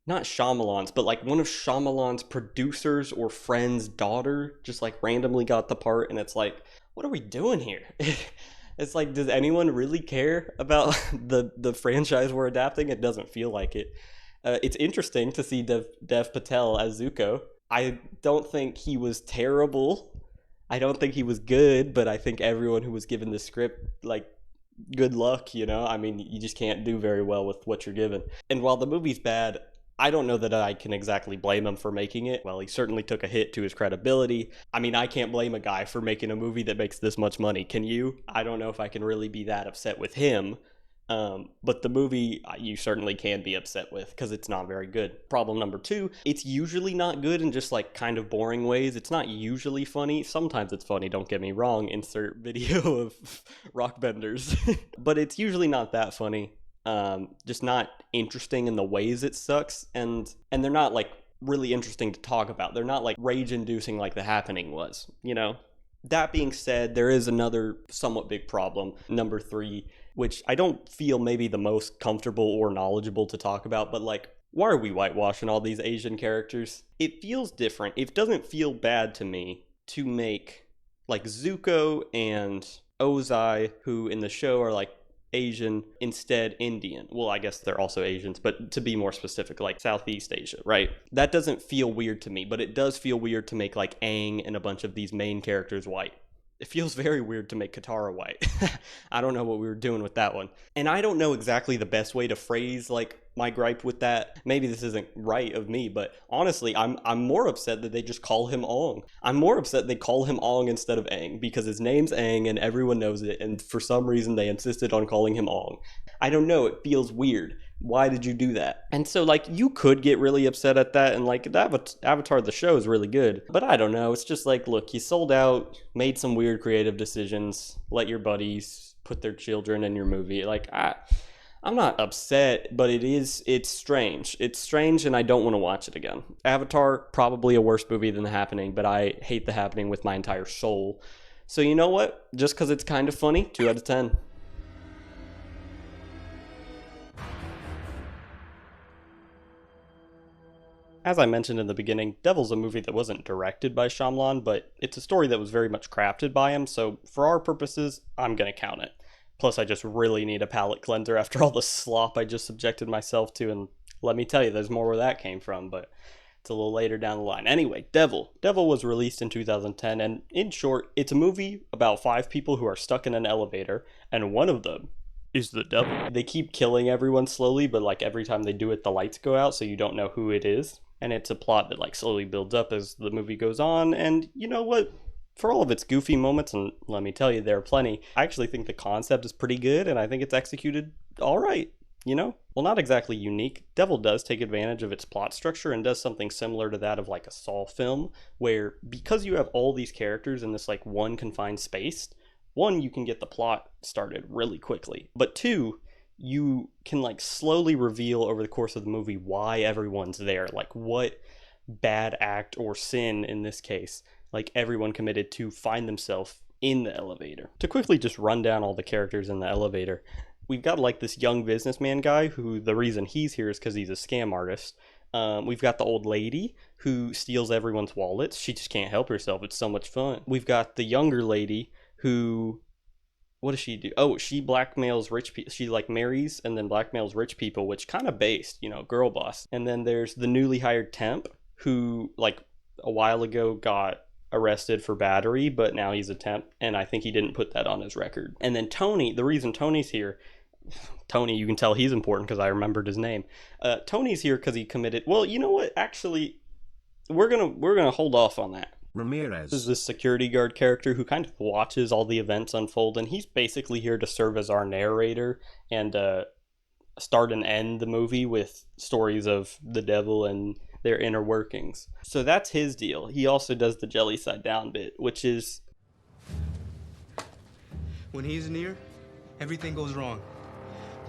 Shyamalan's, but like one of Shyamalan's producers or friend's daughter just like randomly got the part, and it's like, what are we doing here? It's like, does anyone really care about the franchise we're adapting? It doesn't feel like it. It's interesting to see Dev Patel as Zuko. I don't think he was terrible. I don't think he was good, but I think everyone who was given the script, like, good luck, you know? I mean, you just can't do very well with what you're given. And while the movie's bad, I don't know that I can exactly blame him for making it. Well, he certainly took a hit to his credibility. I mean, I can't blame a guy for making a movie that makes this much money. Can you? I don't know if I can really be that upset with him. But the movie, you certainly can be upset with because it's not very good. Problem number 2, it's usually not good in just like kind of boring ways. It's not usually funny. Sometimes it's funny, don't get me wrong. Insert video of rock benders. But it's usually not that funny. Just not interesting in the ways it sucks. And they're not like really interesting to talk about. They're not like rage inducing like The Happening was, you know? That being said, there is another somewhat big problem, number 3, which I don't feel maybe the most comfortable or knowledgeable to talk about, but like, why are we whitewashing all these Asian characters? It feels different. It doesn't feel bad to me to make like Zuko and Ozai, who in the show are like Asian, instead Indian. Well, I guess they're also Asians, but to be more specific, like Southeast Asia, right? That doesn't feel weird to me, but it does feel weird to make like Aang and a bunch of these main characters white. It feels very weird to make Katara white. I don't know what we were doing with that one. And I don't know exactly the best way to phrase like my gripe with that. Maybe this isn't right of me, but honestly, I'm more upset that they just call him Ong. I'm more upset they call him Ong instead of Aang because his name's Aang and everyone knows it, and for some reason they insisted on calling him Ong. I don't know, it feels weird. Why did you do that? And so, like, you could get really upset at that, and, like, Avatar, the show, is really good. But I don't know, it's just like, look, you sold out, made some weird creative decisions, let your buddies put their children in your movie. Like, I'm not upset, but it's strange. It's strange, and I don't want to watch it again. Avatar, probably a worse movie than The Happening, but I hate The Happening with my entire soul. So you know what? Just because it's kind of funny, 2 out of 10. As I mentioned in the beginning, Devil's a movie that wasn't directed by Shyamalan, but it's a story that was very much crafted by him, so for our purposes, I'm gonna count it. Plus, I just really need a palate cleanser after all the slop I just subjected myself to, and let me tell you, there's more where that came from, but it's a little later down the line. Anyway, Devil. Devil was released in 2010, and in short, it's a movie about 5 people who are stuck in an elevator, and one of them is the devil. They keep killing everyone slowly, but like every time they do it, the lights go out, so you don't know who it is. And it's a plot that like slowly builds up as the movie goes on, and you know what? For all of its goofy moments, and let me tell you, there are plenty, I actually think the concept is pretty good, and I think it's executed alright, you know? Well, not exactly unique. Devil does take advantage of its plot structure and does something similar to that of like a Saw film, where because you have all these characters in this like one confined space, 1, you can get the plot started really quickly, but 2, you can like slowly reveal over the course of the movie why everyone's there, like what bad act or sin in this case like everyone committed to find themselves in the elevator. To quickly just run down all the characters in the elevator, we've got like this young businessman guy who the reason he's here is because he's a scam artist. We've got the old lady who steals everyone's wallets. She just can't help herself. It's so much fun. We've got the younger lady who, what does she do? Oh, she blackmails rich people. She like marries and then blackmails rich people, which kind of based, you know, girl boss. And then there's the newly hired temp who like a while ago got arrested for battery, but now he's a temp, and I think he didn't put that on his record. And then Tony, the reason Tony's here, Tony, you can tell he's important because I remembered his name. Tony's here because he committed, well, you know what, actually, we're gonna hold off on that. Ramirez. This is this security guard character who kind of watches all the events unfold, and he's basically here to serve as our narrator and start and end the movie with stories of the devil and their inner workings. So that's his deal. He also does the jelly side down bit, which is... When he's near, everything goes wrong.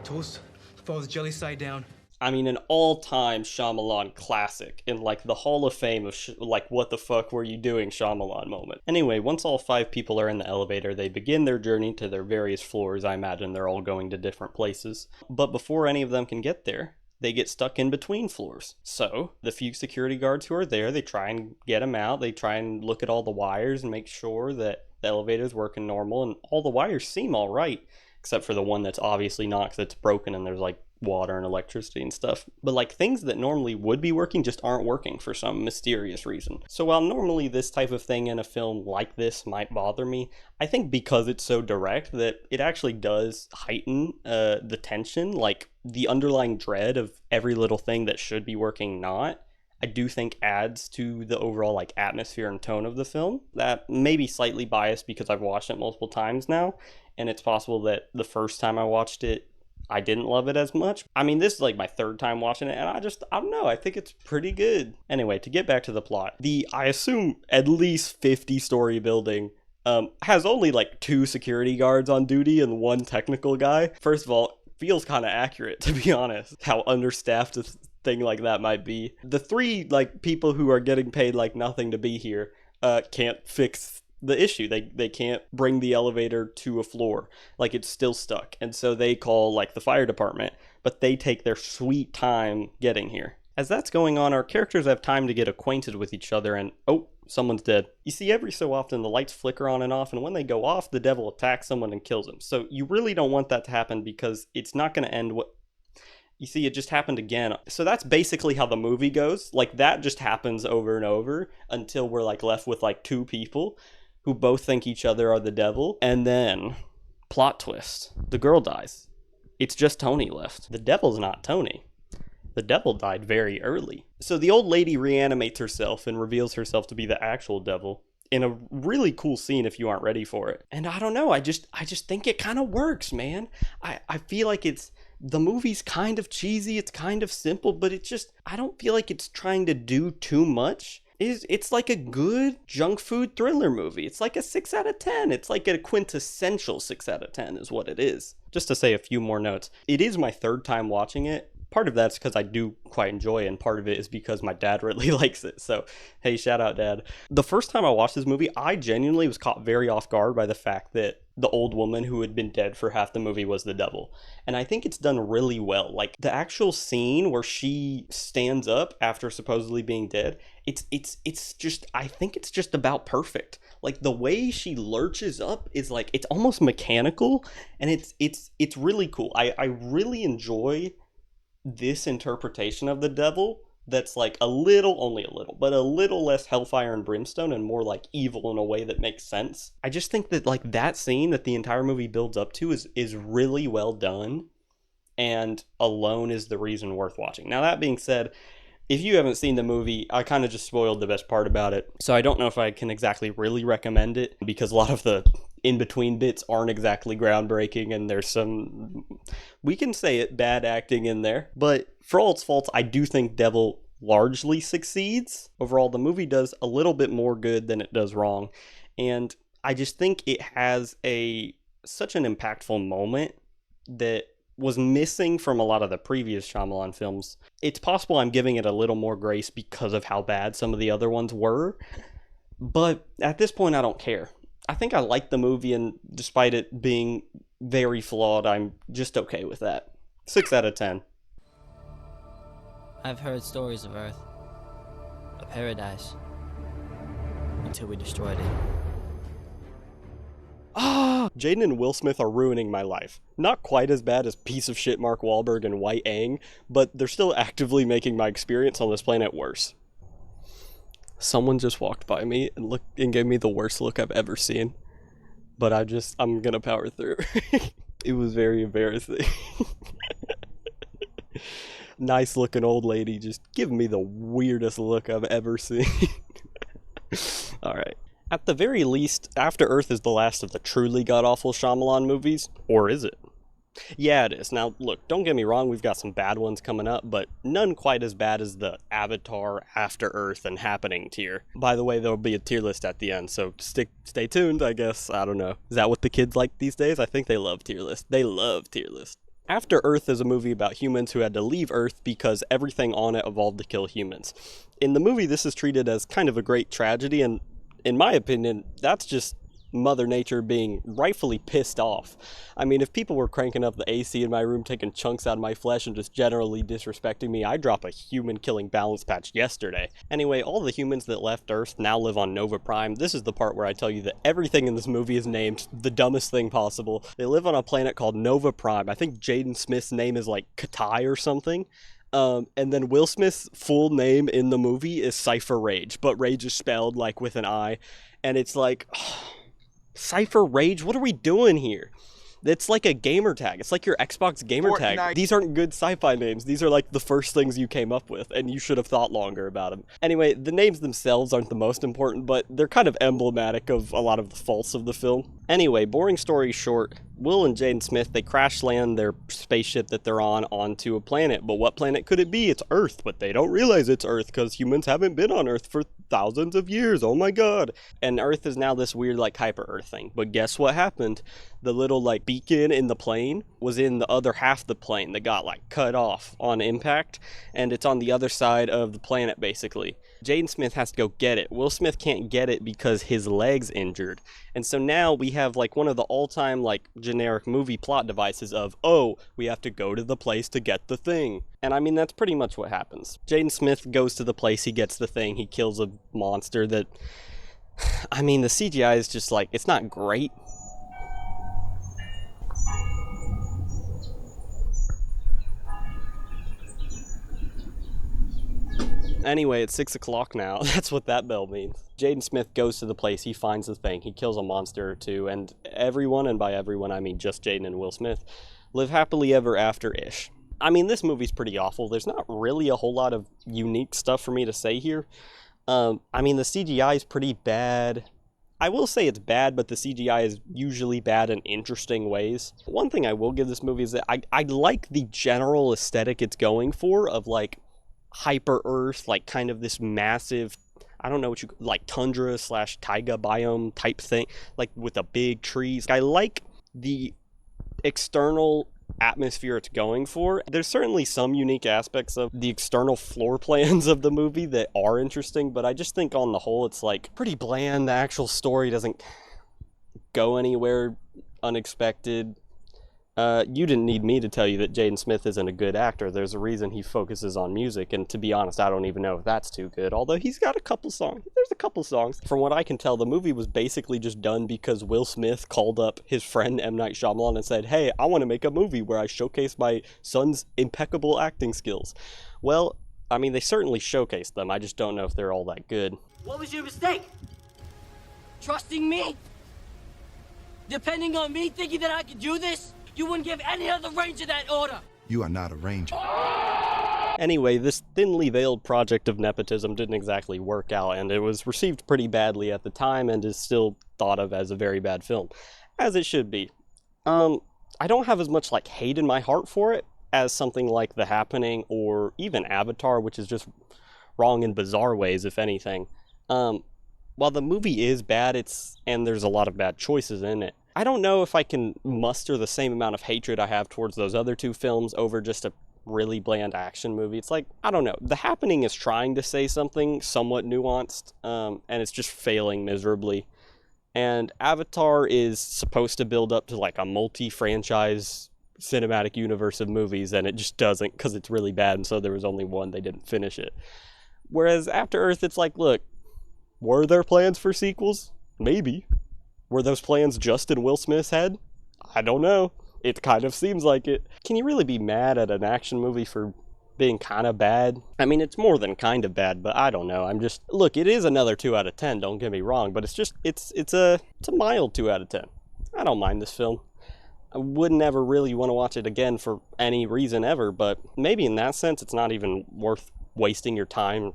Toast falls jelly side down. I mean, an all-time Shyamalan classic in like the Hall of Fame of like, what the fuck were you doing, Shyamalan moment. Anyway, once all 5 people are in the elevator, they begin their journey to their various floors. I imagine they're all going to different places. But before any of them can get there, they get stuck in between floors. So the few security guards who are there, they try and get them out. They try and look at all the wires and make sure that the elevator's working normal, and all the wires seem all right, except for the one that's obviously not because it's broken and there's like water and electricity and stuff. But like things that normally would be working just aren't working for some mysterious reason. So while normally this type of thing in a film like this might bother me, I think because it's so direct that it actually does heighten the tension, like the underlying dread of every little thing that should be working not. I do think adds to the overall like atmosphere and tone of the film. That may be slightly biased because I've watched it multiple times now, and it's possible that the first time I watched it, I didn't love it as much. I mean, this is like my third time watching it, and I don't know, I think it's pretty good. Anyway, to get back to the plot, I assume at least 50-story building has only like 2 security guards on duty and 1 technical guy. First of all, feels kind of accurate, to be honest, how understaffed a thing like that might be. The 3 like people who are getting paid like nothing to be here can't fix the issue. They can't bring the elevator to a floor, like it's still stuck, and so they call like the fire department, but they take their sweet time getting here. As that's going on, our characters have time to get acquainted with each other, and oh, someone's dead. You see, every so often the lights flicker on and off, and when they go off, the devil attacks someone and kills them. So you really don't want that to happen because it's not going to end what you see. It just happened again. So that's basically how the movie goes. Like that just happens over and over until we're like left with like 2 people who both think each other are the devil. And then, plot twist, the girl dies. It's just Tony left. The devil's not Tony. The devil died very early. So the old lady reanimates herself and reveals herself to be the actual devil in a really cool scene if you aren't ready for it. And I don't know, I just think it kind of works, man. I feel like the movie's kind of cheesy, it's kind of simple, but I don't feel like it's trying to do too much. It's like a good junk food thriller movie. It's like a 6 out of 10. It's like a quintessential 6 out of 10 is what it is. Just to say a few more notes. It is my 3rd time watching it. Part of that's because I do quite enjoy it, and part of it is because my dad really likes it. So, hey, shout out, Dad. The first time I watched this movie, I genuinely was caught very off guard by the fact that the old woman who had been dead for half the movie was the devil. And I think it's done really well. Like, the actual scene where she stands up after supposedly being dead, it's just, I think it's just about perfect. Like, the way she lurches up is like, it's almost mechanical, and it's really cool. I really enjoy this interpretation of the devil that's like only a little, but a little less hellfire and brimstone and more like evil in a way that makes sense. I just think that like that scene that the entire movie builds up to is really well done, and alone is the reason worth watching. Now, that being said, if you haven't seen the movie, I kind of just spoiled the best part about it, so I don't know if I can exactly really recommend it, because a lot of the in-between bits aren't exactly groundbreaking, and there's some, we can say it, bad acting in there. But for all its faults, I do think Devil largely succeeds. Overall, the movie does a little bit more good than it does wrong, and I just think it has such an impactful moment that was missing from a lot of the previous Shyamalan films. It's possible I'm giving it a little more grace because of how bad some of the other ones were, but at this point I don't care. I think I like the movie, and despite it being very flawed, I'm just okay with that. 6 out of 10. I've heard stories of Earth, a paradise, until we destroyed it. Jaden and Will Smith are ruining my life. Not quite as bad as piece of shit Mark Wahlberg and White Aang, but they're still actively making my experience on this planet worse. Someone just walked by me and gave me the worst look I've ever seen. But I'm gonna power through. It was very embarrassing. Nice looking old lady just giving me the weirdest look I've ever seen. Alright. At the very least, After Earth is the last of the truly god-awful Shyamalan movies. Or is it? Yeah, it is. Now, look, don't get me wrong, we've got some bad ones coming up, but none quite as bad as the Avatar, After Earth, and Happening tier. By the way, there'll be a tier list at the end, so stay tuned, I guess. I don't know. Is that what the kids like these days? I think they love tier lists. They love tier lists. After Earth is a movie about humans who had to leave Earth because everything on it evolved to kill humans. In the movie, this is treated as kind of a great tragedy, and in my opinion, that's just Mother Nature being rightfully pissed off. I mean, if people were cranking up the AC in my room, taking chunks out of my flesh and just generally disrespecting me, I'd drop a human-killing balance patch yesterday. Anyway, all the humans that left Earth now live on Nova Prime. This is the part where I tell you that everything in this movie is named the dumbest thing possible. They live on a planet called Nova Prime. I think Jaden Smith's name is like Katai or something. And then Will Smith's full name in the movie is Cypher Rage, but Rage is spelled like with an I, and it's like, Cypher Rage, what are we doing here? It's like a gamer tag. It's like your Xbox gamer tag. These aren't good sci-fi names. These are like the first things you came up with, and you should have thought longer about them. Anyway, the names themselves aren't the most important, but they're kind of emblematic of a lot of the faults of the film. Anyway, boring story short, Will and Jaden Smith, they crash land their spaceship that they're on onto a planet. But what planet could it be? It's Earth, but they don't realize it's Earth because humans haven't been on Earth for thousands of years. Oh my god. And Earth is now this weird like hyper-Earth thing. But guess what happened? The little like beacon in the plane was in the other half of the plane that got like cut off on impact, and it's on the other side of the planet basically. Jaden Smith has to go get it. Will Smith can't get it because his leg's injured. And so now we have like one of the all-time like generic movie plot devices of, oh, we have to go to the place to get the thing. And I mean, that's pretty much what happens. Jaden Smith goes to the place, he gets the thing, he kills a monster that, I mean, the CGI is just like, it's not great. Anyway, it's 6 o'clock now. That's what that bell means. Jaden Smith goes to the place, he finds the thing, he kills a monster or two, and everyone, and by everyone I mean just Jaden and Will Smith, live happily ever after-ish. I mean, this movie's pretty awful. There's not really a whole lot of unique stuff for me to say here. I mean, the CGI is pretty bad. I will say it's bad, but the CGI is usually bad in interesting ways. One thing I will give this movie is that I like the general aesthetic it's going for of, like, hyper-Earth, like kind of this massive, I don't know what you, like tundra / taiga biome type thing, like with the big trees. I like the external atmosphere it's going for. There's certainly some unique aspects of the external floor plans of the movie that are interesting, but I just think on the whole it's like pretty bland. The actual story doesn't go anywhere unexpected. You didn't need me to tell you that Jaden Smith isn't a good actor. There's a reason he focuses on music, and to be honest, I don't even know if that's too good, although he's got a couple songs. There's a couple songs. From what I can tell, the movie was basically just done because Will Smith called up his friend M Night Shymalan and said, hey, I want to make a movie where I showcase my son's impeccable acting skills. Well, I mean, they certainly showcased them. I just don't know if they're all that good. What was your mistake? Trusting me? Depending on me, thinking that I could do this? You wouldn't give any other ranger that order. You are not a ranger. Anyway, this thinly veiled project of nepotism didn't exactly work out, and it was received pretty badly at the time and is still thought of as a very bad film, as it should be. I don't have as much like hate in my heart for it as something like The Happening or even Avatar, which is just wrong in bizarre ways, if anything. While the movie is bad, and there's a lot of bad choices in it, I don't know if I can muster the same amount of hatred I have towards those other two films over just a really bland action movie. It's like, I don't know. The Happening is trying to say something somewhat nuanced, and it's just failing miserably. And Avatar is supposed to build up to like a multi-franchise cinematic universe of movies, and it just doesn't because it's really bad, and so there was only one, they didn't finish it. Whereas After Earth, it's like, look, were there plans for sequels? Maybe. Were those plans just in Will Smith's head? I don't know. It kind of seems like it. Can you really be mad at an action movie for being kind of bad? I mean, it's more than kind of bad, but I don't know. Look, it is another 2 out of 10, don't get me wrong, but it's a mild 2 out of 10. I don't mind this film. I wouldn't ever really want to watch it again for any reason ever, but maybe in that sense, it's not even worth wasting your time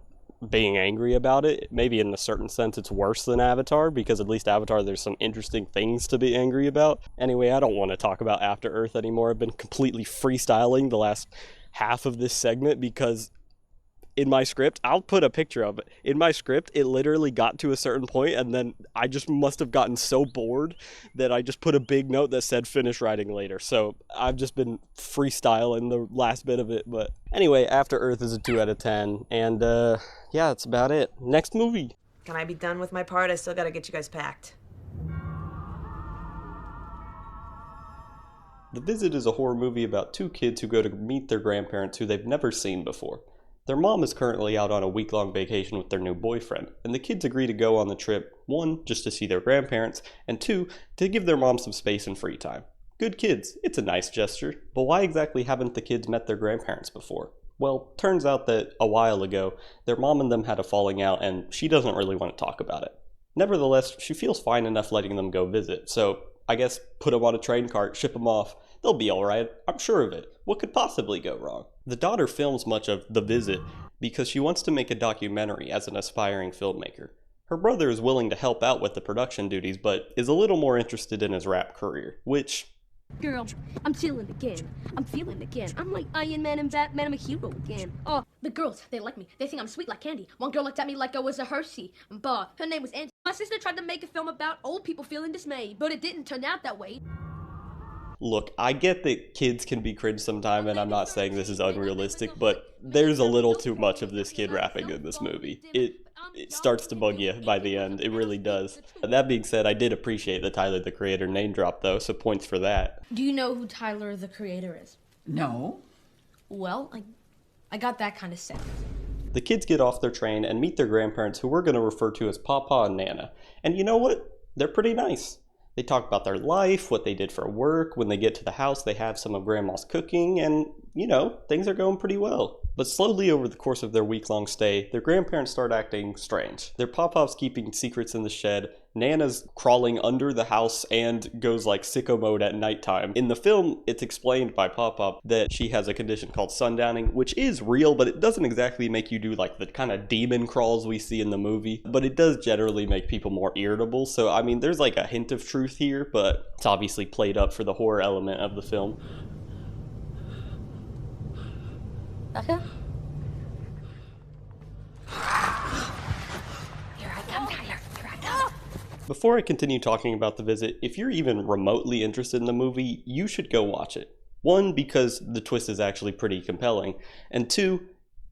being angry about it. Maybe in a certain sense it's worse than Avatar, because at least Avatar there's some interesting things to be angry about. Anyway, I don't want to talk about After Earth anymore. I've been completely freestyling the last half of this segment because in my script, I'll put a picture of it. In my script, it literally got to a certain point, and then I just must have gotten so bored that I just put a big note that said finish writing later. So I've just been freestyling the last bit of it. But anyway, After Earth is a 2 out of 10, and yeah, that's about it. Next movie. Can I be done with my part? I still gotta get you guys packed. The Visit is a horror movie about two kids who go to meet their grandparents who they've never seen before. Their mom is currently out on a week-long vacation with their new boyfriend, and the kids agree to go on the trip, 1, just to see their grandparents, and 2, to give their mom some space and free time. Good kids, it's a nice gesture, but why exactly haven't the kids met their grandparents before? Well, turns out that a while ago, their mom and them had a falling out, and she doesn't really want to talk about it. Nevertheless, she feels fine enough letting them go visit, so I guess put them on a train cart, ship them off. They'll be alright, I'm sure of it. What could possibly go wrong? The daughter films much of The Visit because she wants to make a documentary as an aspiring filmmaker. Her brother is willing to help out with the production duties, but is a little more interested in his rap career, which... Girl, I'm chilling again. I'm feeling again. I'm like Iron Man and Batman. I'm a hero again. Oh, the girls, they like me. They think I'm sweet like candy. One girl looked at me like I was a Hershey bar. Her name was Angie. My sister tried to make a film about old people feeling dismayed, but it didn't turn out that way. Look, I get that kids can be cringe sometime, and I'm not saying this is unrealistic, but there's a little too much of this kid rapping in this movie. It starts to bug you by the end, it really does. That being said, I did appreciate the Tyler the Creator name drop though, so points for that. Do you know who Tyler the Creator is? No. Well, I got that kind of sense. The kids get off their train and meet their grandparents, who we're going to refer to as Papa and Nana. And you know what? They're pretty nice. They talk about their life, what they did for work. When they get to the house, they have some of Grandma's cooking, and, you know, things are going pretty well. But slowly over the course of their week-long stay, their grandparents start acting strange. Their Pop-Pop's keeping secrets in the shed, Nana's crawling under the house and goes like sicko mode at nighttime. In the film, it's explained by Pop-Pop that she has a condition called sundowning, which is real, but it doesn't exactly make you do like the kind of demon crawls we see in the movie. But it does generally make people more irritable, so I mean, there's like a hint of truth here, but it's obviously played up for the horror element of the film. Becca? Here I come, Tyler. Here I come. Before I continue talking about The Visit, if you're even remotely interested in the movie, you should go watch it. 1, because the twist is actually pretty compelling, and 2,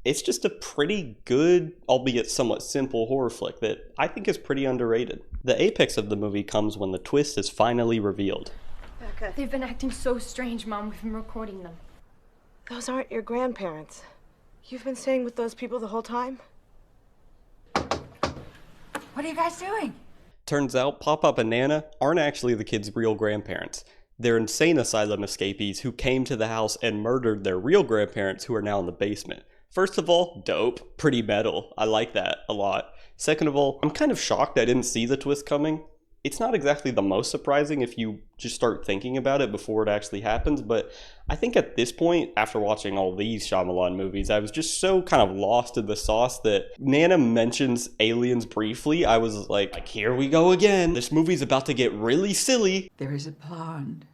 it's just a pretty good, albeit somewhat simple horror flick that I think is pretty underrated. The apex of the movie comes when the twist is finally revealed. Becca, they've been acting so strange, Mom. We've been recording them. Those aren't your grandparents. You've been staying with those people the whole time? What are you guys doing? Turns out Pop-Pop and Nana aren't actually the kids' real grandparents. They're insane asylum escapees who came to the house and murdered their real grandparents who are now in the basement. First of all, dope. Pretty metal. I like that a lot. Second of all, I'm kind of shocked I didn't see the twist coming. It's not exactly the most surprising if you just start thinking about it before it actually happens, but I think at this point, after watching all these Shyamalan movies, I was just so kind of lost in the sauce that Nana mentions aliens briefly. I was like, here we go again. This movie's about to get really silly. There is a pond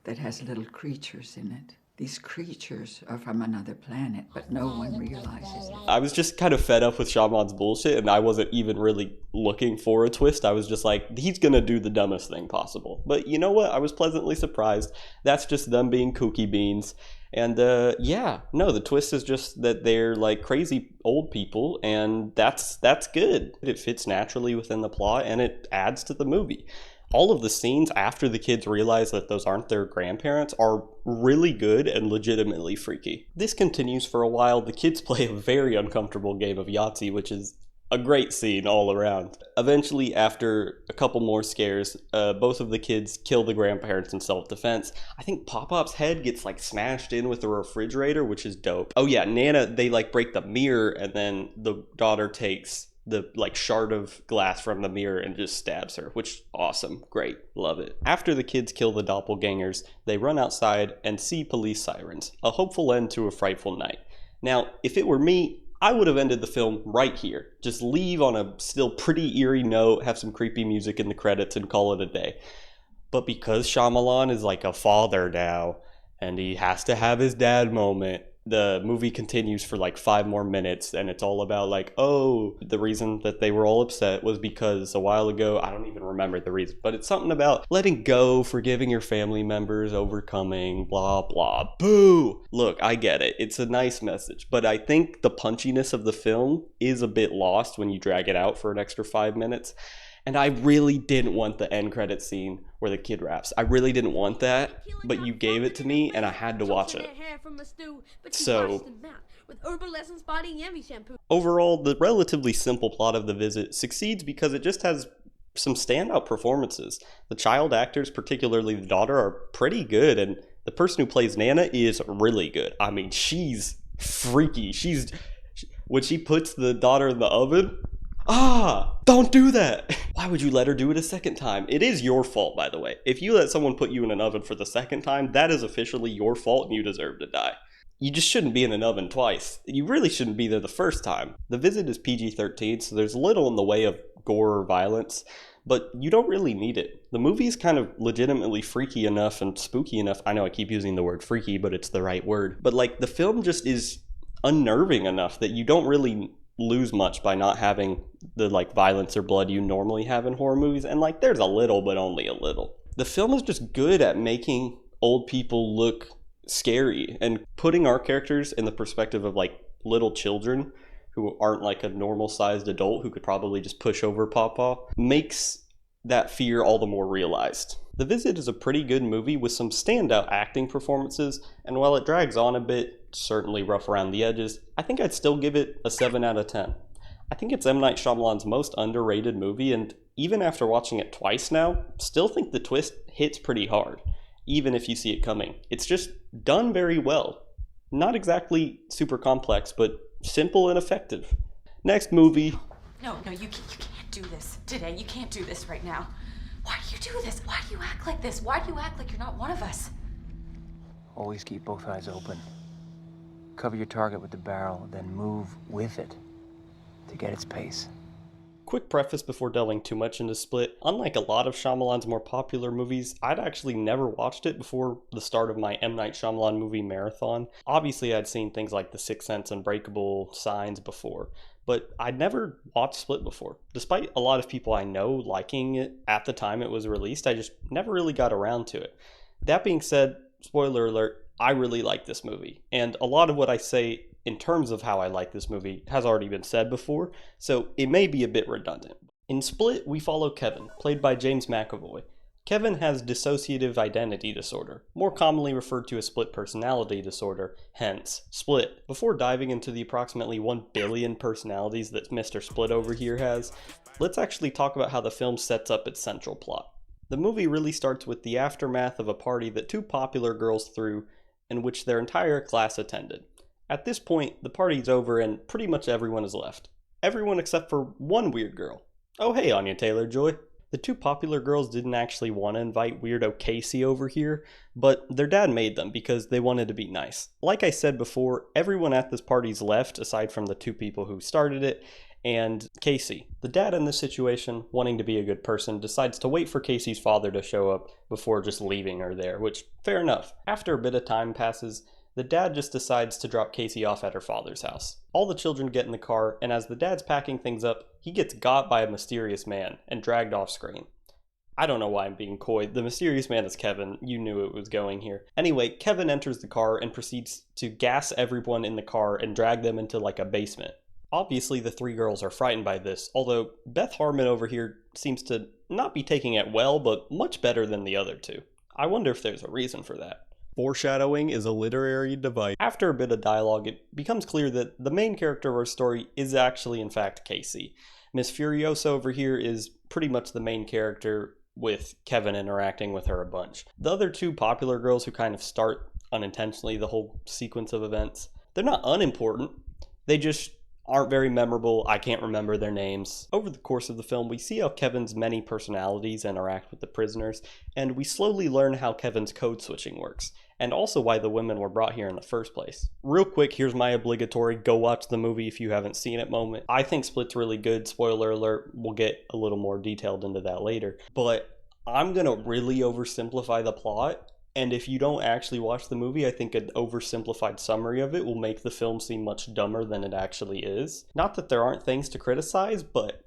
that has little creatures in it. These creatures are from another planet, but no one realizes it. I was just kind of fed up with Shyamalan's bullshit, and I wasn't even really looking for a twist. I was just like, he's gonna do the dumbest thing possible. But you know what? I was pleasantly surprised. That's just them being kooky beans. And yeah, no, the twist is just that they're like crazy old people, and that's good. It fits naturally within the plot, and it adds to the movie. All of the scenes after the kids realize that those aren't their grandparents are really good and legitimately freaky. This continues for a while. The kids play a very uncomfortable game of Yahtzee, which is a great scene all around. Eventually, after a couple more scares, both of the kids kill the grandparents in self-defense. I think Pop-Pop's head gets like smashed in with the refrigerator, which is dope. Oh yeah, Nana, they like break the mirror, and then the daughter takes the like shard of glass from the mirror and just stabs her, which awesome, great, love it. After the kids kill the doppelgangers, they run outside and see police sirens, a hopeful end to a frightful night. Now, if it were me, I would have ended the film right here. Just leave on a still pretty eerie note, have some creepy music in the credits, and call it a day. But because Shyamalan is like a father now, and he has to have his dad moment, the movie continues for like 5 more minutes, and it's all about like, oh, the reason that they were all upset was because a while ago, I don't even remember the reason, but it's something about letting go, forgiving your family members, overcoming, blah, blah, boo. Look, I get it. It's a nice message, but I think the punchiness of the film is a bit lost when you drag it out for an extra 5 minutes. And I really didn't want the end credit scene where the kid raps. I really didn't want that, but you gave it to me and I had to watch it. So, overall, the relatively simple plot of The Visit succeeds because it just has some standout performances. The child actors, particularly the daughter, are pretty good, and the person who plays Nana is really good. I mean, she's freaky. When she puts the daughter in the oven, don't do that. Why would you let her do it a second time? It is your fault, by the way. If you let someone put you in an oven for the second time, that is officially your fault and you deserve to die. You just shouldn't be in an oven twice. You really shouldn't be there the first time. The Visit is PG-13, so there's little in the way of gore or violence, but you don't really need it. The movie is kind of legitimately freaky enough and spooky enough. I know I keep using the word freaky, but it's the right word. But like, the film just is unnerving enough that you don't really lose much by not having the like violence or blood you normally have in horror movies, and like there's a little, but only a little. The film is just good at making old people look scary and putting our characters in the perspective of like little children who aren't like a normal sized adult who could probably just push over Pawpaw makes that fear all the more realized. The Visit is a pretty good movie with some standout acting performances, and while it drags on a bit, certainly rough around the edges, I think I'd still give it a 7 out of 10. I think it's M Night Shyamalan's most underrated movie, and even after watching it twice now, still think the twist hits pretty hard, even if you see it coming. It's just done very well. Not exactly super complex, but simple and effective. Next movie. No, you can't do this today. You can't do this right now. Why do you do this? Why do you act like this? Why do you act like you're not one of us? Always keep both eyes open. Cover your target with the barrel, then move with it to get its pace. Quick preface before delving too much into Split. Unlike a lot of Shyamalan's more popular movies, I'd actually never watched it before the start of my M Night Shyamalan movie marathon. Obviously, I'd seen things like The Sixth Sense, Unbreakable, Signs before, but I'd never watched Split before. Despite a lot of people I know liking it at the time it was released, I just never really got around to it. That being said, spoiler alert, I really like this movie, and a lot of what I say in terms of how I like this movie has already been said before, so it may be a bit redundant. In Split, we follow Kevin, played by James McAvoy. Kevin has dissociative identity disorder, more commonly referred to as split personality disorder, hence Split. Before diving into the approximately 1 billion personalities that Mr. Split over here has, let's actually talk about how the film sets up its central plot. The movie really starts with the aftermath of a party that 2 popular girls threw, in which their entire class attended. At this point, the party's over and pretty much everyone is left. Everyone except for one weird girl. Oh hey, Anya Taylor-Joy. The 2 popular girls didn't actually want to invite weirdo Casey over here, but their dad made them because they wanted to be nice. Like I said before, everyone at this party's left, aside from the 2 people who started it, and Casey. The dad in this situation, wanting to be a good person, decides to wait for Casey's father to show up before just leaving her there, which, fair enough. After a bit of time passes, the dad just decides to drop Casey off at her father's house. All the children get in the car, and as the dad's packing things up, he gets got by a mysterious man and dragged off screen. I don't know why I'm being coy. The mysterious man is Kevin. You knew it was going here. Anyway, Kevin enters the car and proceeds to gas everyone in the car and drag them into like a basement. Obviously, the 3 girls are frightened by this, although Beth Harmon over here seems to not be taking it well, but much better than the other 2. I wonder if there's a reason for that. Foreshadowing is a literary device. After a bit of dialogue, it becomes clear that the main character of our story is actually in fact Casey. Miss Furiosa over here is pretty much the main character, with Kevin interacting with her a bunch. The other 2 popular girls who kind of start unintentionally the whole sequence of events, they're not unimportant, they just aren't very memorable. I can't remember their names. Over the course of the film, we see how Kevin's many personalities interact with the prisoners, and we slowly learn how Kevin's code switching works, and also why the women were brought here in the first place. Real quick, here's my obligatory go watch the movie if you haven't seen it moment. I think Split's really good. Spoiler alert, we'll get a little more detailed into that later. But I'm gonna really oversimplify the plot, and if you don't actually watch the movie, I think an oversimplified summary of it will make the film seem much dumber than it actually is. Not that there aren't things to criticize, but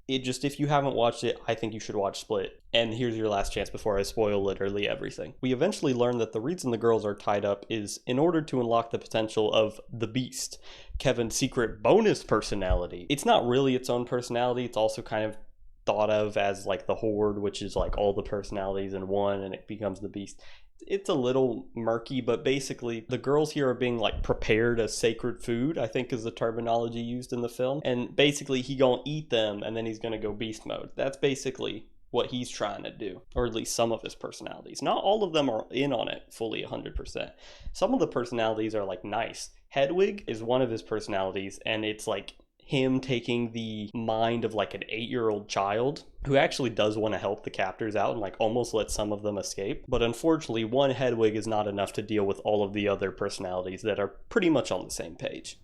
if you haven't watched it, I think you should watch Split. And here's your last chance before I spoil literally everything. We eventually learn that the reason the girls are tied up is in order to unlock the potential of the Beast, Kevin's secret bonus personality. It's not really its own personality, it's also kind of thought of as like the Horde, which is like all the personalities in one and it becomes the Beast. It's a little murky, but basically the girls here are being like prepared as sacred food, I think is the terminology used in the film. And basically he gonna eat them and then he's gonna go beast mode. That's basically what he's trying to do, or at least some of his personalities. Not all of them are in on it fully 100%. Some of the personalities are like nice. Hedwig is one of his personalities, and it's like him taking the mind of like an 8-year-old child who actually does want to help the captors out and like almost let some of them escape. But unfortunately, one Hedwig is not enough to deal with all of the other personalities that are pretty much on the same page.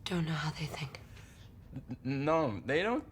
Don't know how they think. No, they don't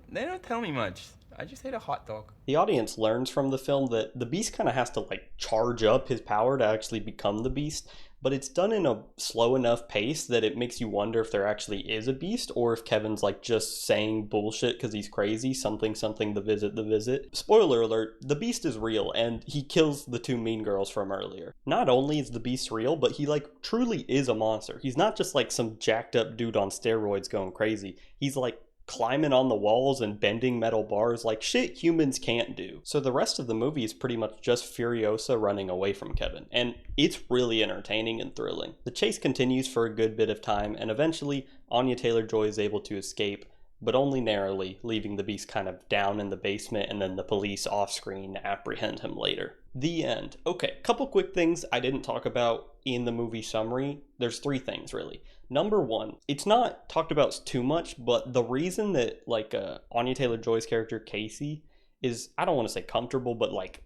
tell me much. I just ate a hot dog. The audience learns from the film that the Beast kind of has to like charge up his power to actually become the Beast, but it's done in a slow enough pace that it makes you wonder if there actually is a Beast or if Kevin's like just saying bullshit because he's crazy, something, the visit. Spoiler alert, the Beast is real and he kills the 2 mean girls from earlier. Not only is the Beast real, but he like truly is a monster. He's not just like some jacked up dude on steroids going crazy. He's like climbing on the walls and bending metal bars like shit humans can't do. So the rest of the movie is pretty much just Furiosa running away from Kevin, and it's really entertaining and thrilling. The chase continues for a good bit of time, and eventually Anya Taylor-Joy is able to escape, but only narrowly, leaving the Beast kind of down in the basement and then the police off-screen apprehend him later. The end. Okay, couple quick things I didn't talk about in the movie summary. There's 3 things really. Number 1, it's not talked about too much, but the reason that like Anya Taylor-Joy's character Casey is, I don't want to say comfortable, but like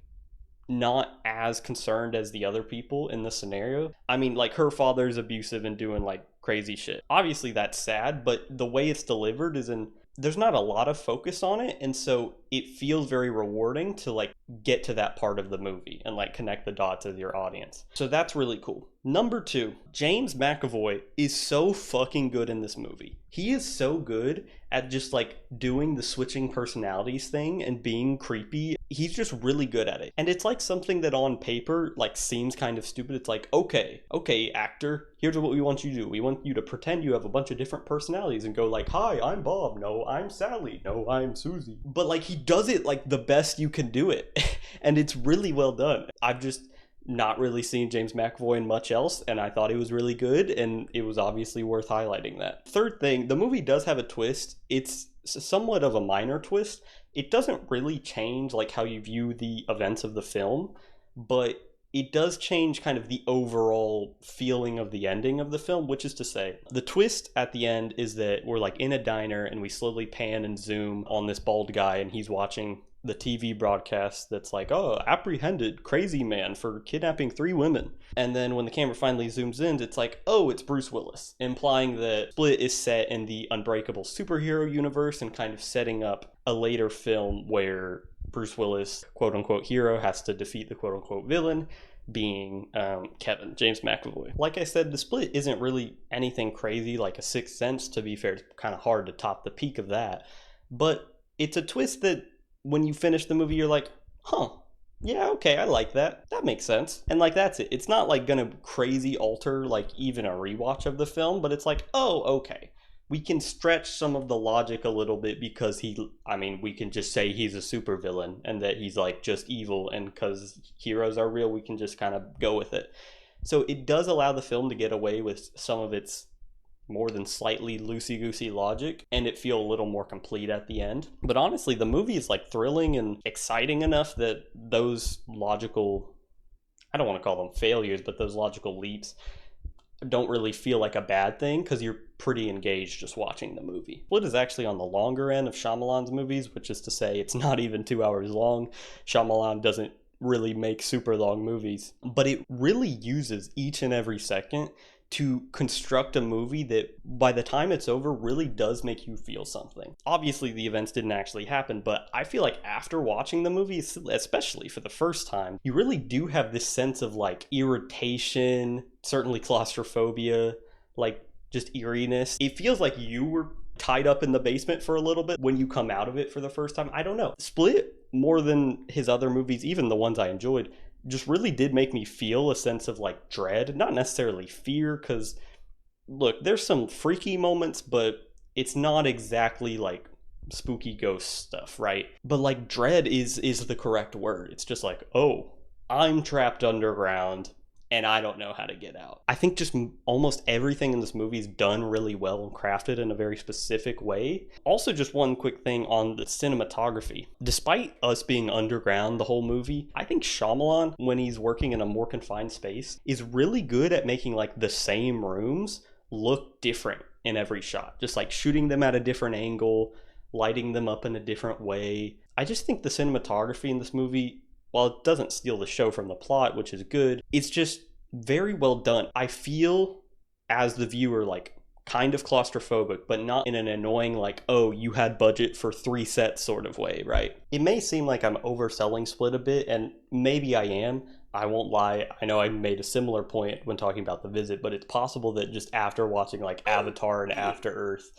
not as concerned as the other people in the scenario. I mean, like her father's abusive and doing like crazy shit. Obviously that's sad, but the way it's delivered is there's not a lot of focus on it, and so it feels very rewarding to like get to that part of the movie and like connect the dots with your audience. So that's really cool. Number 2, James McAvoy is so fucking good in this movie. He is so good at just like doing the switching personalities thing and being creepy. He's just really good at it. And it's like something that on paper like seems kind of stupid. It's like, okay, actor, here's what we want you to do. We want you to pretend you have a bunch of different personalities and go like, hi, I'm Bob. No, I'm Sally. No, I'm Susie. But like he does it like the best you can do it. And it's really well done. I've just not really seen James McAvoy in much else, and I thought it was really good, and it was obviously worth highlighting that. Third thing, the movie does have a twist. It's somewhat of a minor twist. It doesn't really change like how you view the events of the film, but it does change kind of the overall feeling of the ending of the film, which is to say, the twist at the end is that we're like in a diner and we slowly pan and zoom on this bald guy and he's watching the TV broadcast that's like, oh, apprehended crazy man for kidnapping 3 women. And then when the camera finally zooms in, it's like, oh, it's Bruce Willis, implying that Split is set in the Unbreakable superhero universe and kind of setting up a later film where Bruce Willis, quote unquote hero, has to defeat the quote unquote villain, being Kevin, James McAvoy. Like I said, the Split isn't really anything crazy like a Sixth Sense, to be fair. It's kind of hard to top the peak of that. But it's a twist that when you finish the movie, you're like, huh, yeah, okay, I like that. That makes sense. And like, that's it. It's not like gonna crazy alter like even a rewatch of the film, but it's like, oh, okay. We can stretch some of the logic a little bit because we can just say he's a supervillain and that he's like just evil, and because heroes are real, we can just kind of go with it. So it does allow the film to get away with some of its more than slightly loosey-goosey logic, and it feel a little more complete at the end. But honestly, the movie is like thrilling and exciting enough that those logical, I don't want to call them failures, but those logical leaps don't really feel like a bad thing because you're pretty engaged just watching the movie. Split is actually on the longer end of Shyamalan's movies, which is to say it's not even 2 hours long. Shyamalan doesn't really make super long movies, but it really uses each and every second to construct a movie that by the time it's over really does make you feel something. Obviously the events didn't actually happen, but I feel like after watching the movie, especially for the first time, you really do have this sense of like irritation, certainly claustrophobia, like just eeriness. It feels like you were tied up in the basement for a little bit when you come out of it for the first time. I don't know. Split, more than his other movies, even the ones I enjoyed, just really did make me feel a sense of like dread, not necessarily fear, because look, there's some freaky moments, but it's not exactly like spooky ghost stuff, right? But like dread is the correct word. It's just like, oh, I'm trapped underground and I don't know how to get out. I think just almost everything in this movie is done really well and crafted in a very specific way. Also, just one quick thing on the cinematography. Despite us being underground the whole movie, I think Shyamalan, when he's working in a more confined space, is really good at making like the same rooms look different in every shot. Just like shooting them at a different angle, lighting them up in a different way. I just think the cinematography in this movie, while it doesn't steal the show from the plot, which is good, it's just very well done. I feel, as the viewer, like kind of claustrophobic, but not in an annoying like, oh, you had budget for 3 sets sort of way, right? It may seem like I'm overselling Split a bit, and maybe I am. I won't lie, I know I made a similar point when talking about The Visit, but it's possible that just after watching like Avatar and After Earth,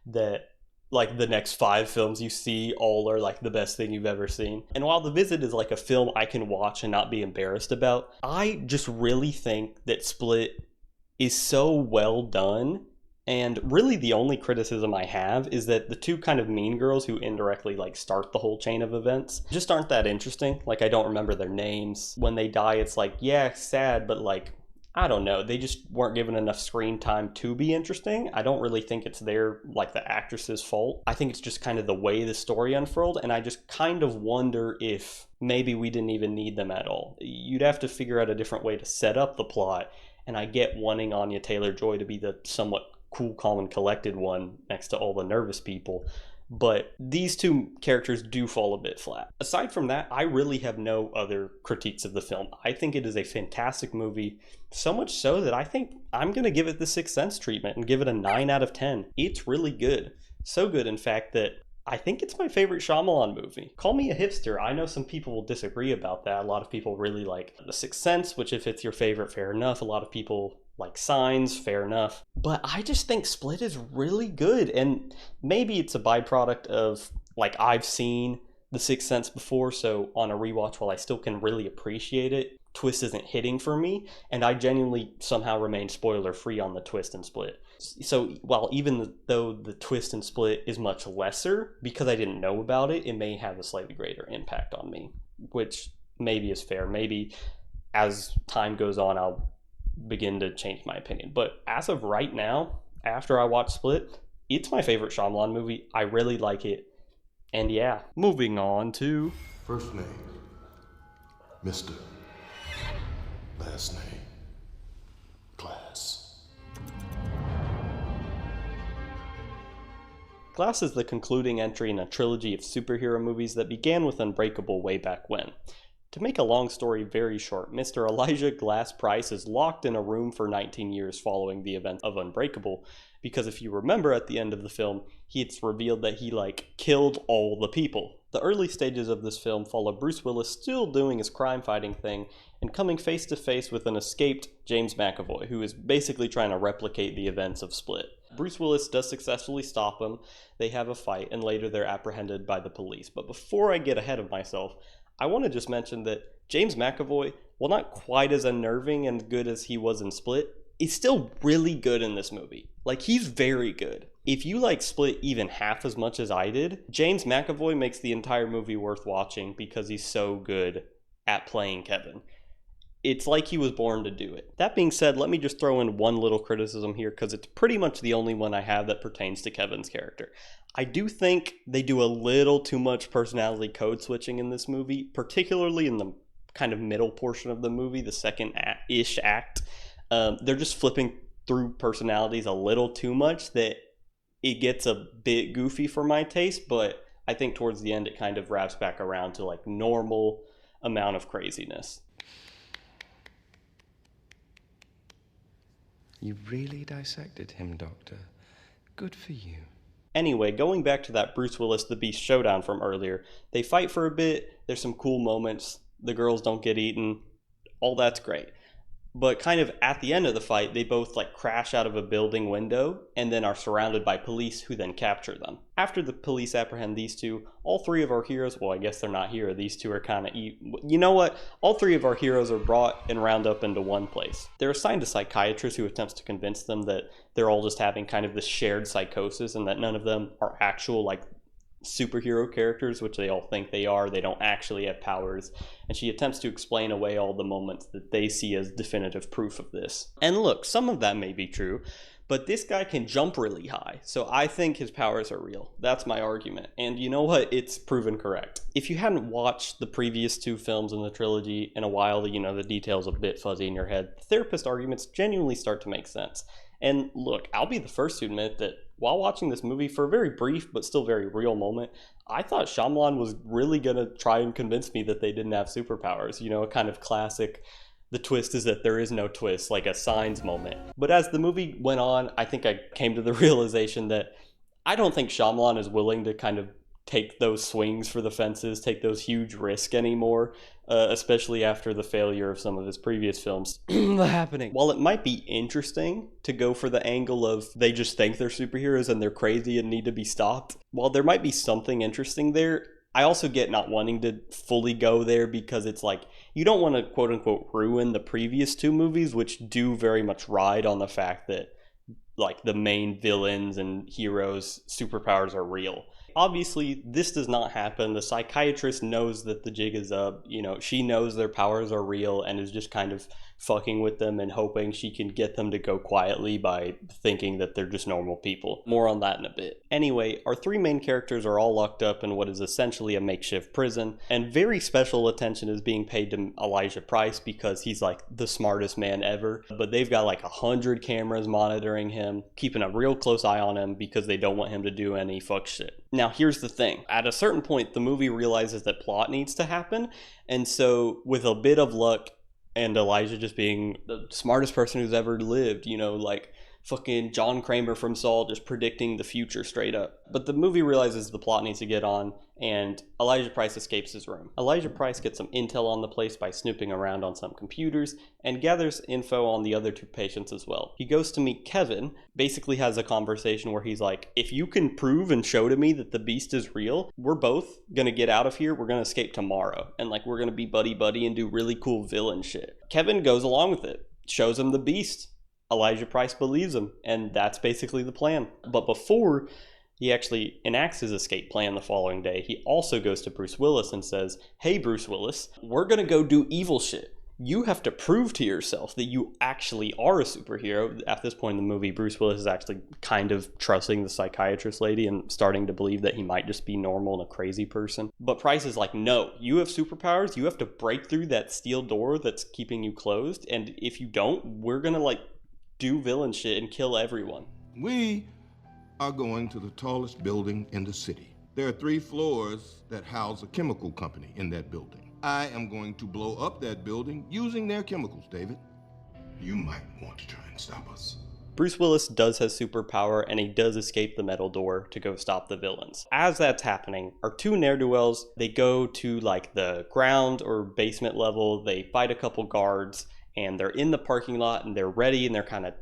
that like the next 5 films you see all are like the best thing you've ever seen. And while The Visit is like a film I can watch and not be embarrassed about, I just really think that Split is so well done. And really the only criticism I have is that the 2 kind of mean girls who indirectly like start the whole chain of events just aren't that interesting. Like, I don't remember their names. When they die, it's like, yeah, sad, but like, I don't know, they just weren't given enough screen time to be interesting. I don't really think it's their, like, the actress's fault. I think it's just kind of the way the story unfurled, and I just kind of wonder if maybe we didn't even need them at all. You'd have to figure out a different way to set up the plot, and I get wanting Anya Taylor-Joy to be the somewhat cool, calm, and collected one next to all the nervous people. But these 2 characters do fall a bit flat. Aside from that, I really have no other critiques of the film. I think it is a fantastic movie, so much so that I think I'm going to give it the Sixth Sense treatment and give it a 9 out of 10. It's really good. So good, in fact, that I think it's my favorite Shyamalan movie. Call me a hipster. I know some people will disagree about that. A lot of people really like The Sixth Sense, which if it's your favorite, fair enough. A lot of people like Signs, fair enough. But I just think Split is really good, and maybe it's a byproduct of, like, I've seen The Sixth Sense before, so on a rewatch, while I still can really appreciate it, twist isn't hitting for me, and I genuinely somehow remain spoiler-free on the twist in Split. So while even though the twist in Split is much lesser, because I didn't know about it, it may have a slightly greater impact on me, which maybe is fair. Maybe as time goes on, I'll begin to change my opinion. But as of right now, after I watch Split, it's my favorite Shyamalan movie. I really like it. And yeah, moving on to... First name, Mr. Last name, Glass. Glass is the concluding entry in a trilogy of superhero movies that began with Unbreakable way back when. To make a long story very short, Mr. Elijah Glass Price is locked in a room for 19 years following the events of Unbreakable, because if you remember at the end of the film, it's revealed that he, like, killed all the people. The early stages of this film follow Bruce Willis still doing his crime-fighting thing and coming face to face with an escaped James McAvoy, who is basically trying to replicate the events of Split. Bruce Willis does successfully stop him, they have a fight, and later they're apprehended by the police. But before I get ahead of myself, I want to just mention that James McAvoy, while not quite as unnerving and good as he was in Split, is still really good in this movie. Like, he's very good. If you like Split even half as much as I did, James McAvoy makes the entire movie worth watching because he's so good at playing Kevin. It's like he was born to do it. That being said, let me just throw in one little criticism here, because it's pretty much the only one I have that pertains to Kevin's character. I do think they do a little too much personality code switching in this movie, particularly in the kind of middle portion of the movie, the second-ish act. They're just flipping through personalities a little too much that it gets a bit goofy for my taste, but I think towards the end it kind of wraps back around to like normal amount of craziness. You really dissected him, Doctor. Good for you. Anyway, going back to that Bruce Willis the Beast showdown from earlier, they fight for a bit, there's some cool moments, the girls don't get eaten, all that's great. But kind of at the end of the fight, they both like crash out of a building window and then are surrounded by police who then capture them. After the police apprehend these two, all 3 of our heroes, well, I guess they're not here, these 2 are kind of, you know what? All 3 of our heroes are brought and round up into one place. They're assigned a psychiatrist who attempts to convince them that they're all just having kind of this shared psychosis and that none of them are actual like superhero characters, which they all think they are. They don't actually have powers. And she attempts to explain away all the moments that they see as definitive proof of this. And look, some of that may be true, but this guy can jump really high, so I think his powers are real. That's my argument. And you know what? It's proven correct. If you hadn't watched the previous 2 films in the trilogy in a while, you know, the details a bit fuzzy in your head, the therapist arguments genuinely start to make sense. And look, I'll be the first to admit that while watching this movie for a very brief but still very real moment, I thought Shyamalan was really gonna try and convince me that they didn't have superpowers. You know, a kind of classic, the twist is that there is no twist, like a Signs moment. But as the movie went on, I think I came to the realization that I don't think Shyamalan is willing to kind of take those swings for the fences, take those huge risks anymore, especially after the failure of some of his previous films. The Happening. While it might be interesting to go for the angle of they just think they're superheroes and they're crazy and need to be stopped, while there might be something interesting there, I also get not wanting to fully go there because it's like, you don't want to quote unquote ruin the previous 2 movies, which do very much ride on the fact that like the main villains and heroes' superpowers are real. Obviously, this does not happen. The psychiatrist knows that the jig is up. You know, she knows their powers are real and is just kind of fucking with them and hoping she can get them to go quietly by thinking that they're just normal people. More on that in a bit. Anyway, our 3 main characters are all locked up in what is essentially a makeshift prison, and very special attention is being paid to Elijah Price because he's like the smartest man ever, but they've got like 100 cameras monitoring him, keeping a real close eye on him because they don't want him to do any fuck shit. Now here's the thing, at a certain point the movie realizes that plot needs to happen, and so with a bit of luck and Elijah just being the smartest person who's ever lived, you know, like fucking John Kramer from Saul just predicting the future straight up. But the movie realizes the plot needs to get on, and Elijah Price escapes his room. Elijah Price gets some intel on the place by snooping around on some computers, and gathers info on the other 2 patients as well. He goes to meet Kevin, basically has a conversation where he's like, if you can prove and show to me that the beast is real, we're both gonna get out of here, we're gonna escape tomorrow, and like we're gonna be buddy-buddy and do really cool villain shit. Kevin goes along with it, shows him the beast. Elijah Price believes him, and that's basically the plan. But before he actually enacts his escape plan the following day, he also goes to Bruce Willis and says, hey Bruce Willis, we're gonna go do evil shit. You have to prove to yourself that you actually are a superhero. At this point in the movie, Bruce Willis is actually kind of trusting the psychiatrist lady and starting to believe that he might just be normal and a crazy person. But Price is like, no, you have superpowers. You have to break through that steel door that's keeping you closed. And if you don't, we're gonna like do villain shit and kill everyone. We are going to the tallest building in the city. There are 3 floors that house a chemical company in that building. I am going to blow up that building using their chemicals, David. You might want to try and stop us. Bruce Willis does have superpower, and he does escape the metal door to go stop the villains. As that's happening, our 2 ne'er-do-wells, they go to like the ground or basement level, they fight a couple guards, and they're in the parking lot and they're ready and they're kind of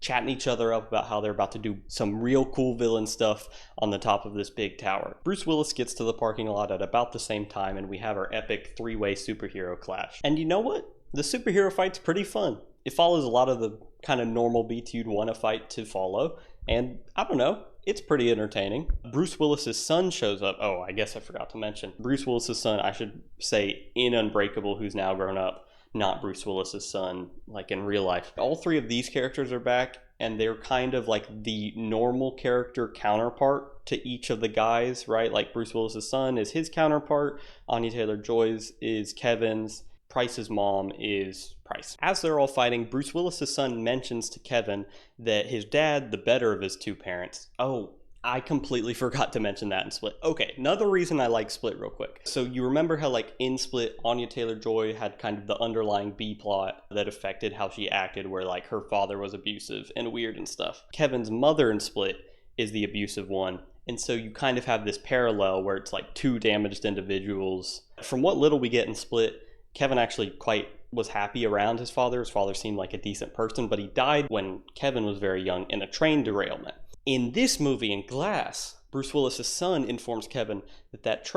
chatting each other up about how they're about to do some real cool villain stuff on the top of this big tower. Bruce Willis gets to the parking lot at about the same time, and we have our epic 3-way superhero clash. And you know what? The superhero fight's pretty fun. It follows a lot of the kind of normal beats you'd want a fight to follow, and I don't know, it's pretty entertaining. Bruce Willis's son shows up. Oh, I guess I forgot to mention. Bruce Willis's son, I should say in Unbreakable, who's now grown up, not Bruce Willis's son, like in real life. All 3 of these characters are back, and they're kind of like the normal character counterpart to each of the guys, right? Like Bruce Willis's son is his counterpart, Anya Taylor-Joy's is Kevin's, Price's mom is Price. As they're all fighting, Bruce Willis's son mentions to Kevin that his dad, the better of his 2 parents. Oh, I completely forgot to mention that in Split. Okay, another reason I like Split real quick. So you remember how like in Split, Anya Taylor-Joy had kind of the underlying B plot that affected how she acted, where like her father was abusive and weird and stuff. Kevin's mother in Split is the abusive one. And so you kind of have this parallel where it's like 2 damaged individuals. From what little we get in Split, Kevin actually quite was happy around his father. His father seemed like a decent person, but he died when Kevin was very young in a train derailment. In this movie, in Glass, Bruce Willis's son informs Kevin that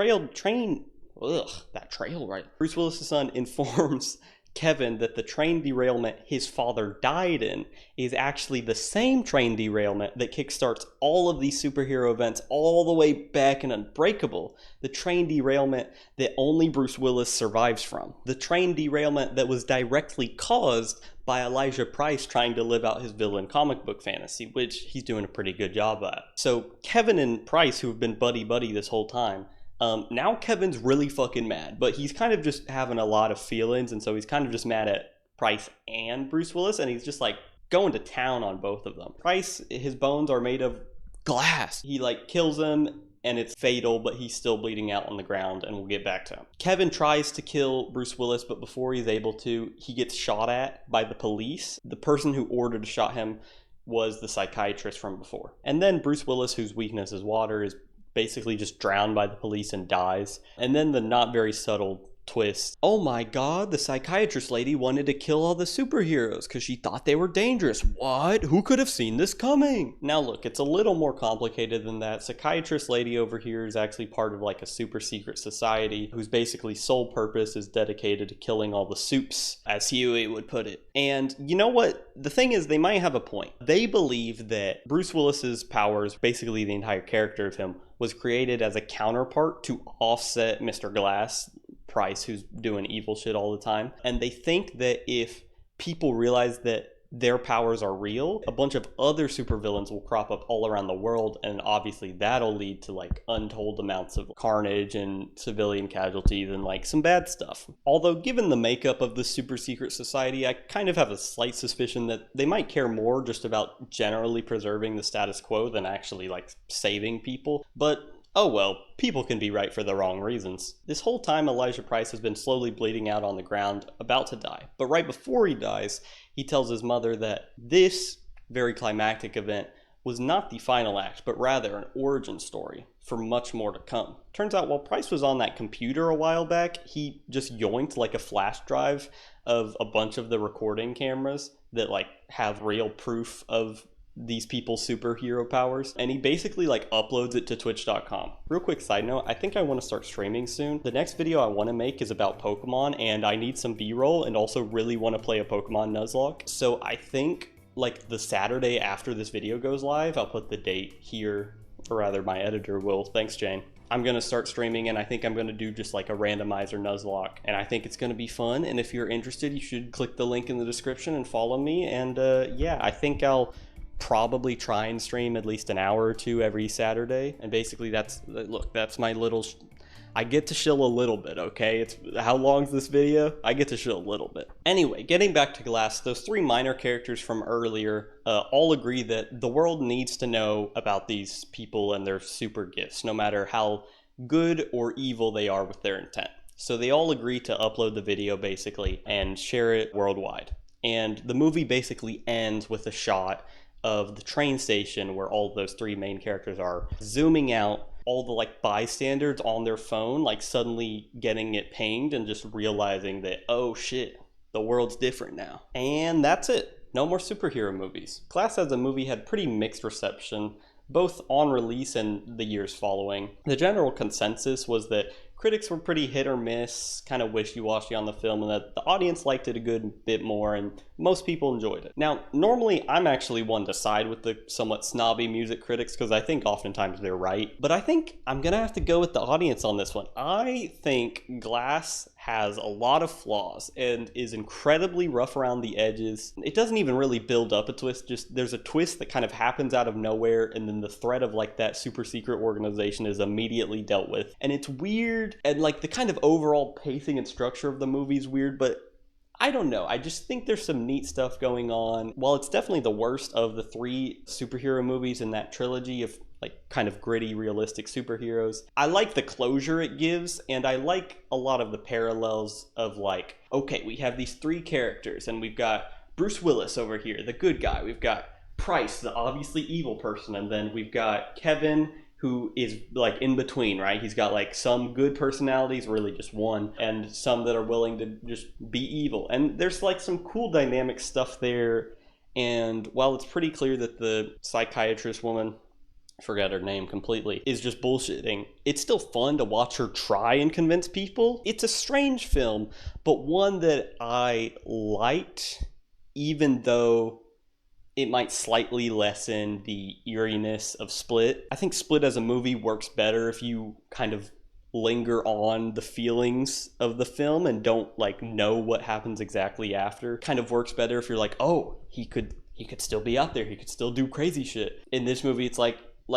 Bruce Willis's son informs Kevin that the train derailment his father died in is actually the same train derailment that kickstarts all of these superhero events all the way back in Unbreakable. The train derailment that only Bruce Willis survives from. The train derailment that was directly caused by Elijah Price trying to live out his villain comic book fantasy, which he's doing a pretty good job at. So Kevin and Price, who have been buddy-buddy this whole time, now Kevin's really fucking mad, but he's kind of just having a lot of feelings, and so he's kind of just mad at Price and Bruce Willis, and he's just like going to town on both of them. Price, his bones are made of glass. He like kills him, and it's fatal, but he's still bleeding out on the ground, and we'll get back to him. Kevin tries to kill Bruce Willis, but before he's able to, he gets shot at by the police. The person who ordered to shot him was the psychiatrist from before. And then Bruce Willis, whose weakness is water, is basically just drowned by the police and dies. And then the not very subtle twist. Oh my god, the psychiatrist lady wanted to kill all the superheroes because she thought they were dangerous. What? Who could have seen this coming? Now look, it's a little more complicated than that. Psychiatrist lady over here is actually part of like a super secret society whose basically sole purpose is dedicated to killing all the supes, as Huey would put it. And you know what? The thing is, they might have a point. They believe that Bruce Willis's powers, basically the entire character of him, was created as a counterpart to offset Mr. Glass, Price, who's doing evil shit all the time. And they think that if people realize that their powers are real, a bunch of other supervillains will crop up all around the world, and obviously that'll lead to like untold amounts of carnage and civilian casualties and like some bad stuff. Although given the makeup of the super secret society, I kind of have a slight suspicion that they might care more just about generally preserving the status quo than actually like saving people. But oh well, people can be right for the wrong reasons. This whole time Elijah Price has been slowly bleeding out on the ground, about to die. But right before he dies, he tells his mother that this very climactic event was not the final act, but rather an origin story for much more to come. Turns out while Price was on that computer a while back, he just yoinked like a flash drive of a bunch of the recording cameras that like have real proof of these people's superhero powers, and he basically like uploads it to twitch.com. Real quick side note, I think I want to start streaming soon. The next video I want to make is about Pokemon, and I need some b-roll and also really want to play a Pokemon Nuzlocke. So I think like the Saturday after this video goes live, I'll put the date here, or rather my editor will. Thanks, Jane. I'm going to start streaming, and I think I'm going to do just like a randomizer Nuzlocke, and I think it's going to be fun. And if you're interested, you should click the link in the description and follow me. And yeah, I think I'll probably try and stream at least an hour or two every Saturday. And basically that's, look, that's my little, I get to shill a little bit, okay? It's, how long's this video? I get to shill a little bit. Anyway, getting back to Glass, those three minor characters from earlier all agree that the world needs to know about these people and their super gifts, no matter how good or evil they are with their intent. So they all agree to upload the video basically and share it worldwide. And the movie basically ends with a shot of the train station where all of those three main characters are, zooming out, all the like bystanders on their phone like suddenly getting it pinged and just realizing that, oh shit, the world's different now. And that's it. No more superhero movies. Glass as a movie had pretty mixed reception, both on release and the years following. The general consensus was that critics were pretty hit or miss, kind of wishy-washy on the film, and that the audience liked it a good bit more, and most people enjoyed it. Now, normally I'm actually one to side with the somewhat snobby music critics, because I think oftentimes they're right, but I think I'm gonna have to go with the audience on this one. I think Glass has a lot of flaws and is incredibly rough around the edges. It doesn't even really build up a twist, just there's a twist that kind of happens out of nowhere, and then the threat of like that super secret organization is immediately dealt with. And it's weird, and like the kind of overall pacing and structure of the movie is weird, but I don't know. I just think there's some neat stuff going on. While it's definitely the worst of the three superhero movies in that trilogy of like kind of gritty, realistic superheroes, I like the closure it gives, and I like a lot of the parallels of like, okay, we have these three characters, and we've got Bruce Willis over here, the good guy. We've got Price, the obviously evil person, and then we've got Kevin, who is like in between, right? He's got like some good personalities, really just one, and some that are willing to just be evil. And there's like some cool dynamic stuff there. And while it's pretty clear that the psychiatrist woman forget her name completely, is just bullshitting. It's still fun to watch her try and convince people. It's a strange film, but one that I liked, even though it might slightly lessen the eeriness of Split. I think Split as a movie works better if you kind of linger on the feelings of the film and don't like know what happens exactly after. Kind of works better if you're like, oh, he could still be out there, he could still do crazy shit. In this movie, it's like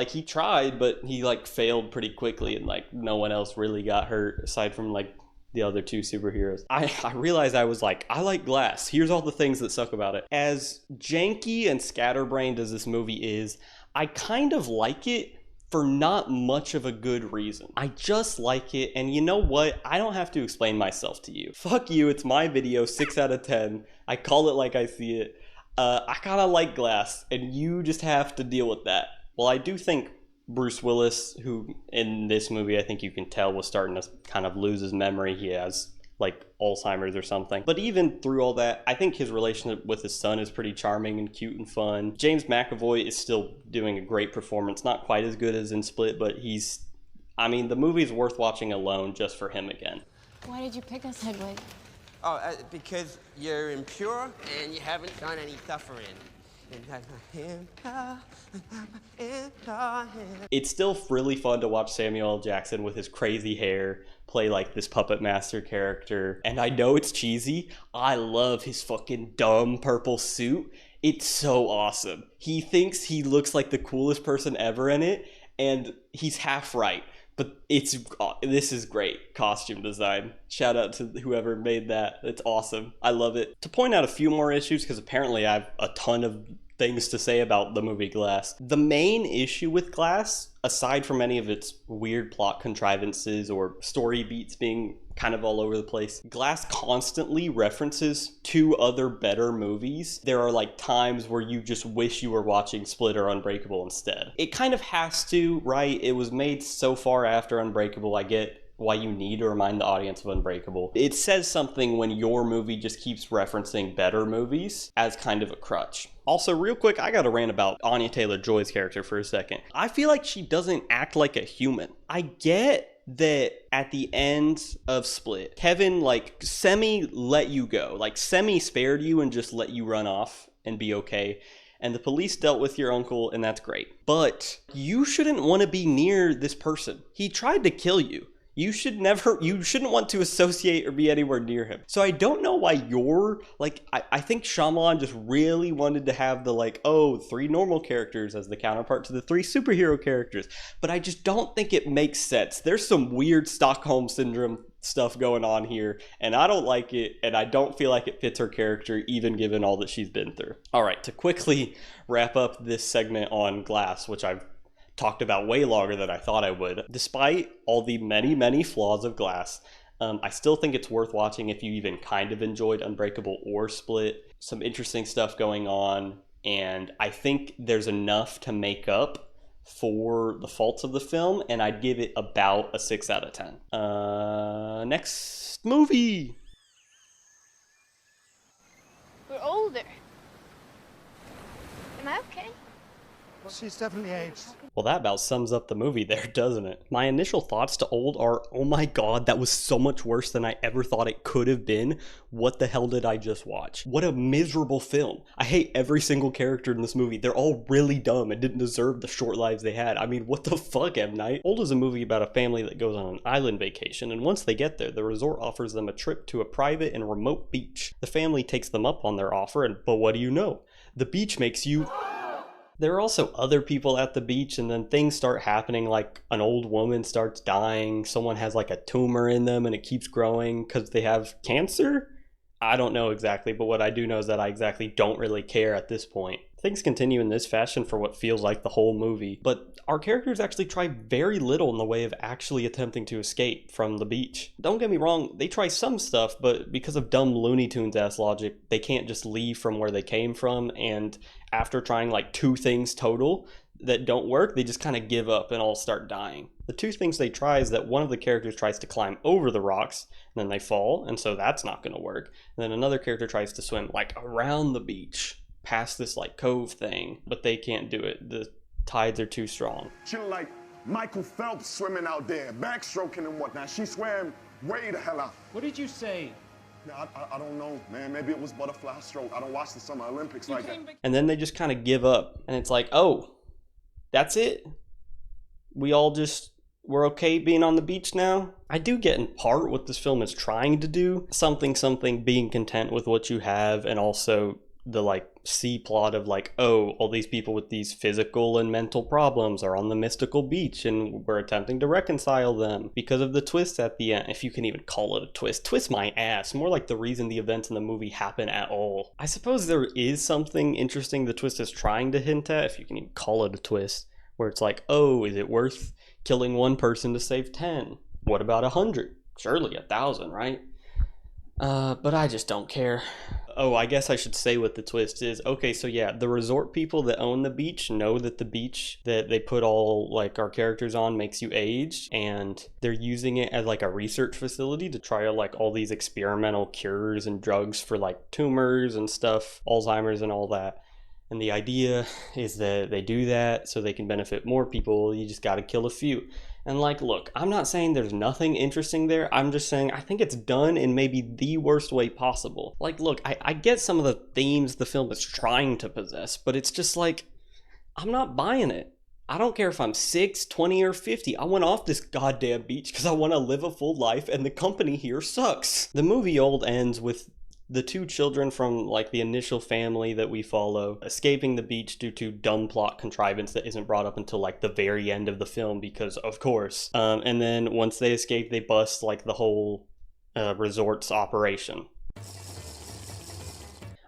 he tried, but he like failed pretty quickly, and like no one else really got hurt aside from like the other two superheroes. I realized I was like, I like Glass. Here's all the things that suck about it. As janky and scatterbrained as this movie is, I kind of like it for not much of a good reason. I just like it, and you know what? I don't have to explain myself to you. Fuck you, it's my video, 6 out of 10. I call it like I see it. I kind of like Glass, and you just have to deal with that. Well, I do think Bruce Willis, who in this movie I think you can tell was starting to kind of lose his memory. He has like Alzheimer's or something. But even through all that, I think his relationship with his son is pretty charming and cute and fun. James McAvoy is still doing a great performance. Not quite as good as in Split, but the movie's worth watching alone just for him again. Why did you pick us, Hedwig? Oh, because you're impure and you haven't done any suffering. It's still really fun to watch Samuel L. Jackson with his crazy hair play like this puppet master character. And I know it's cheesy. I love his fucking dumb purple suit. It's so awesome. He thinks he looks like the coolest person ever in it, and he's half right. But this is great costume design. Shout out to whoever made that. It's awesome. I love it. To point out a few more issues, because apparently I have a ton of things to say about the movie Glass. The main issue with Glass, aside from any of its weird plot contrivances or story beats being kind of all over the place, Glass constantly references 2 other better movies. There are like times where you just wish you were watching Split or Unbreakable instead. It kind of has to, right? It was made so far after Unbreakable. I get why you need to remind the audience of Unbreakable. It says something when your movie just keeps referencing better movies as kind of a crutch. Also, real quick, I gotta rant about Anya Taylor-Joy's character for a second. I feel like she doesn't act like a human. I get that at the end of Split, Kevin like semi let you go, like semi spared you and just let you run off and be okay. And the police dealt with your uncle, and that's great. But you shouldn't want to be near this person. He tried to kill you. You shouldn't want to associate or be anywhere near him. So I don't know why you're, like, I think Shyamalan just really wanted to have the, like, 3 normal characters as the counterpart to the 3 superhero characters. But I just don't think it makes sense. There's some weird Stockholm Syndrome stuff going on here, and I don't like it, and I don't feel like it fits her character, even given all that she's been through. All right, to quickly wrap up this segment on Glass, which I've talked about way longer than I thought I would. Despite all the many, many flaws of Glass, I still think it's worth watching if you even kind of enjoyed Unbreakable or Split. Some interesting stuff going on, and I think there's enough to make up for the faults of the film, and I'd give it about a 6 out of 10. Next movie. We're older. Am I okay? She's definitely aged. Well, that about sums up the movie there, doesn't it? My initial thoughts to Old are, oh my god, that was so much worse than I ever thought it could have been. What the hell did I just watch? What a miserable film. I hate every single character in this movie. They're all really dumb and didn't deserve the short lives they had. I mean, what the fuck, M. Night? Old is a movie about a family that goes on an island vacation, and once they get there, the resort offers them a trip to a private and remote beach. The family takes them up on their offer, but what do you know? The beach makes you... There are also other people at the beach, and then things start happening, like an old woman starts dying, someone has like a tumor in them and it keeps growing because they have cancer? I don't know exactly, but what I do know is that I exactly don't really care at this point. Things continue in this fashion for what feels like the whole movie, but our characters actually try very little in the way of actually attempting to escape from the beach. Don't get me wrong, they try some stuff, but because of dumb Looney Tunes ass logic, they can't just leave from where they came from, and after trying like 2 things total that don't work, they just kind of give up and all start dying. The 2 things they try is that one of the characters tries to climb over the rocks, and then they fall, and so that's not going to work. And then another character tries to swim like around the beach, past this like cove thing, but they can't do it. The tides are too strong. She looked like Michael Phelps swimming out there, backstroking and whatnot. She swam way the hell out. What did you say? I don't know, man. Maybe it was butterfly stroke. I don't watch the Summer Olympics like that. And then they just kind of give up. And it's like, oh, that's it? We're okay being on the beach now? I do get in part what this film is trying to do. Something, being content with what you have, and also the like C plot of like, oh, all these people with these physical and mental problems are on the mystical beach and we're attempting to reconcile them because of the twist at the end. If you can even call it a twist. Twist my ass. More like the reason the events in the movie happen at all. I suppose there is something interesting the twist is trying to hint at, if you can even call it a twist, where it's like, oh, is it worth killing one person to save 10? What about 100? Surely 1,000, right? But I just don't care. Oh, I guess I should say what the twist is. Okay, so yeah, the resort people that own the beach know that the beach that they put all like our characters on makes you age, and they're using it as like a research facility to try out like all these experimental cures and drugs for like tumors and stuff, Alzheimer's and all that. And the idea is that they do that so they can benefit more people. You just got to kill a few. And like, look, I'm not saying there's nothing interesting there. I'm just saying I think it's done in maybe the worst way possible. Like, look, I get some of the themes the film is trying to possess, but it's just like, I'm not buying it. I don't care if I'm 6, 20, or 50. I went off this goddamn beach because I want to live a full life, and the company here sucks. The movie ends with the two children from like the initial family that we follow escaping the beach due to dumb plot contrivance that isn't brought up until like the very end of the film, because of course. And then once they escape, they bust like the whole resort's operation.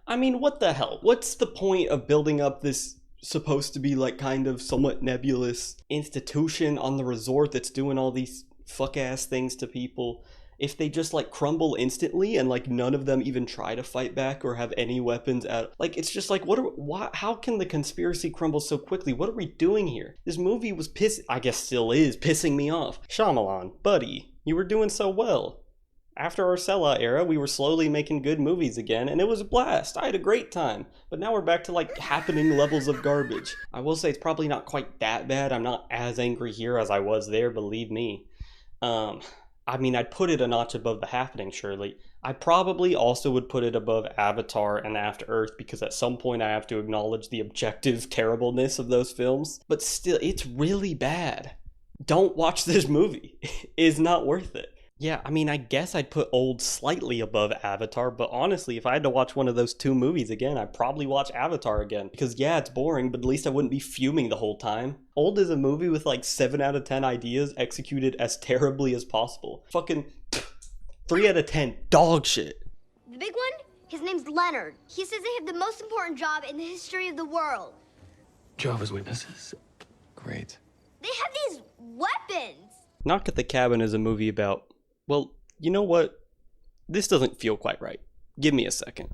I mean, what the hell? What's the point of building up this supposed to be like kind of somewhat nebulous institution on the resort that's doing all these fuck ass things to people if they just like crumble instantly and like none of them even try to fight back or have any weapons at? Like, it's just like, how can the conspiracy crumble so quickly? What are we doing here? This movie was I guess still is pissing me off. Shyamalan, buddy, you were doing so well. After our sellout era, we were slowly making good movies again, and it was a blast. I had a great time. But now we're back to like happening levels of garbage. I will say it's probably not quite that bad. I'm not as angry here as I was there, believe me. I mean, I'd put it a notch above The Happening, surely. I probably also would put it above Avatar and After Earth, because at some point I have to acknowledge the objective terribleness of those films. But still, it's really bad. Don't watch this movie. It's not worth it. Yeah, I mean, I guess I'd put Old slightly above Avatar, but honestly, if I had to watch one of those two movies again, I'd probably watch Avatar again. Because yeah, it's boring, but at least I wouldn't be fuming the whole time. Old is a movie with like 7 out of 10 ideas executed as terribly as possible. Fucking 3 out of 10, dog shit. The big one? His name's Leonard. He says they have the most important job in the history of the world. Jehovah's Witnesses. Great. They have these weapons! Knock at the Cabin is a movie about... Well, you know what? This doesn't feel quite right. Give me a second.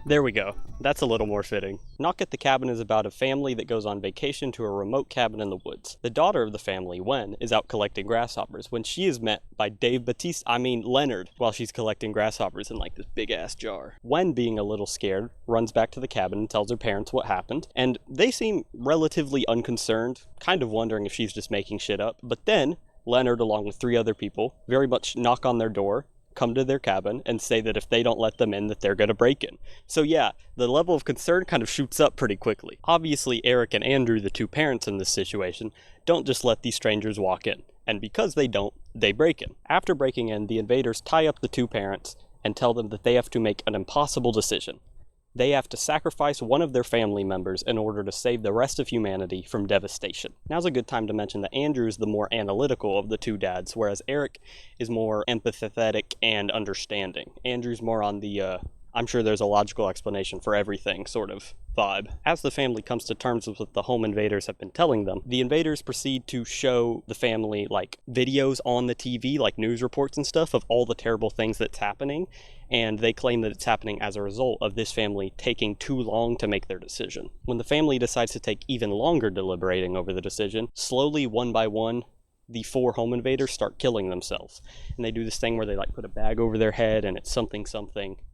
There we go. That's a little more fitting. Knock at the Cabin is about a family that goes on vacation to a remote cabin in the woods. The daughter of the family, Wen, is out collecting grasshoppers when she is met by Leonard, while she's collecting grasshoppers in like this big ass jar. Wen, being a little scared, runs back to the cabin and tells her parents what happened, and they seem relatively unconcerned, kind of wondering if she's just making shit up. But then, Leonard, along with 3 other people, very much knock on their door, come to their cabin, and say that if they don't let them in, that they're gonna break in. So yeah, the level of concern kind of shoots up pretty quickly. Obviously, Eric and Andrew, the 2 parents in this situation, don't just let these strangers walk in. And because they don't, they break in. After breaking in, the invaders tie up the 2 parents and tell them that they have to make an impossible decision. They have to sacrifice one of their family members in order to save the rest of humanity from devastation. Now's a good time to mention that Andrew is the more analytical of the 2 dads, whereas Eric is more empathetic and understanding. Andrew's more on the I'm sure there's a logical explanation for everything sort of vibe. As the family comes to terms with what the home invaders have been telling them, the invaders proceed to show the family like videos on the TV, like news reports and stuff of all the terrible things that's happening, and they claim that it's happening as a result of this family taking too long to make their decision. When the family decides to take even longer deliberating over the decision, slowly, one by one, the 4 home invaders start killing themselves. And they do this thing where they like put a bag over their head and it's something,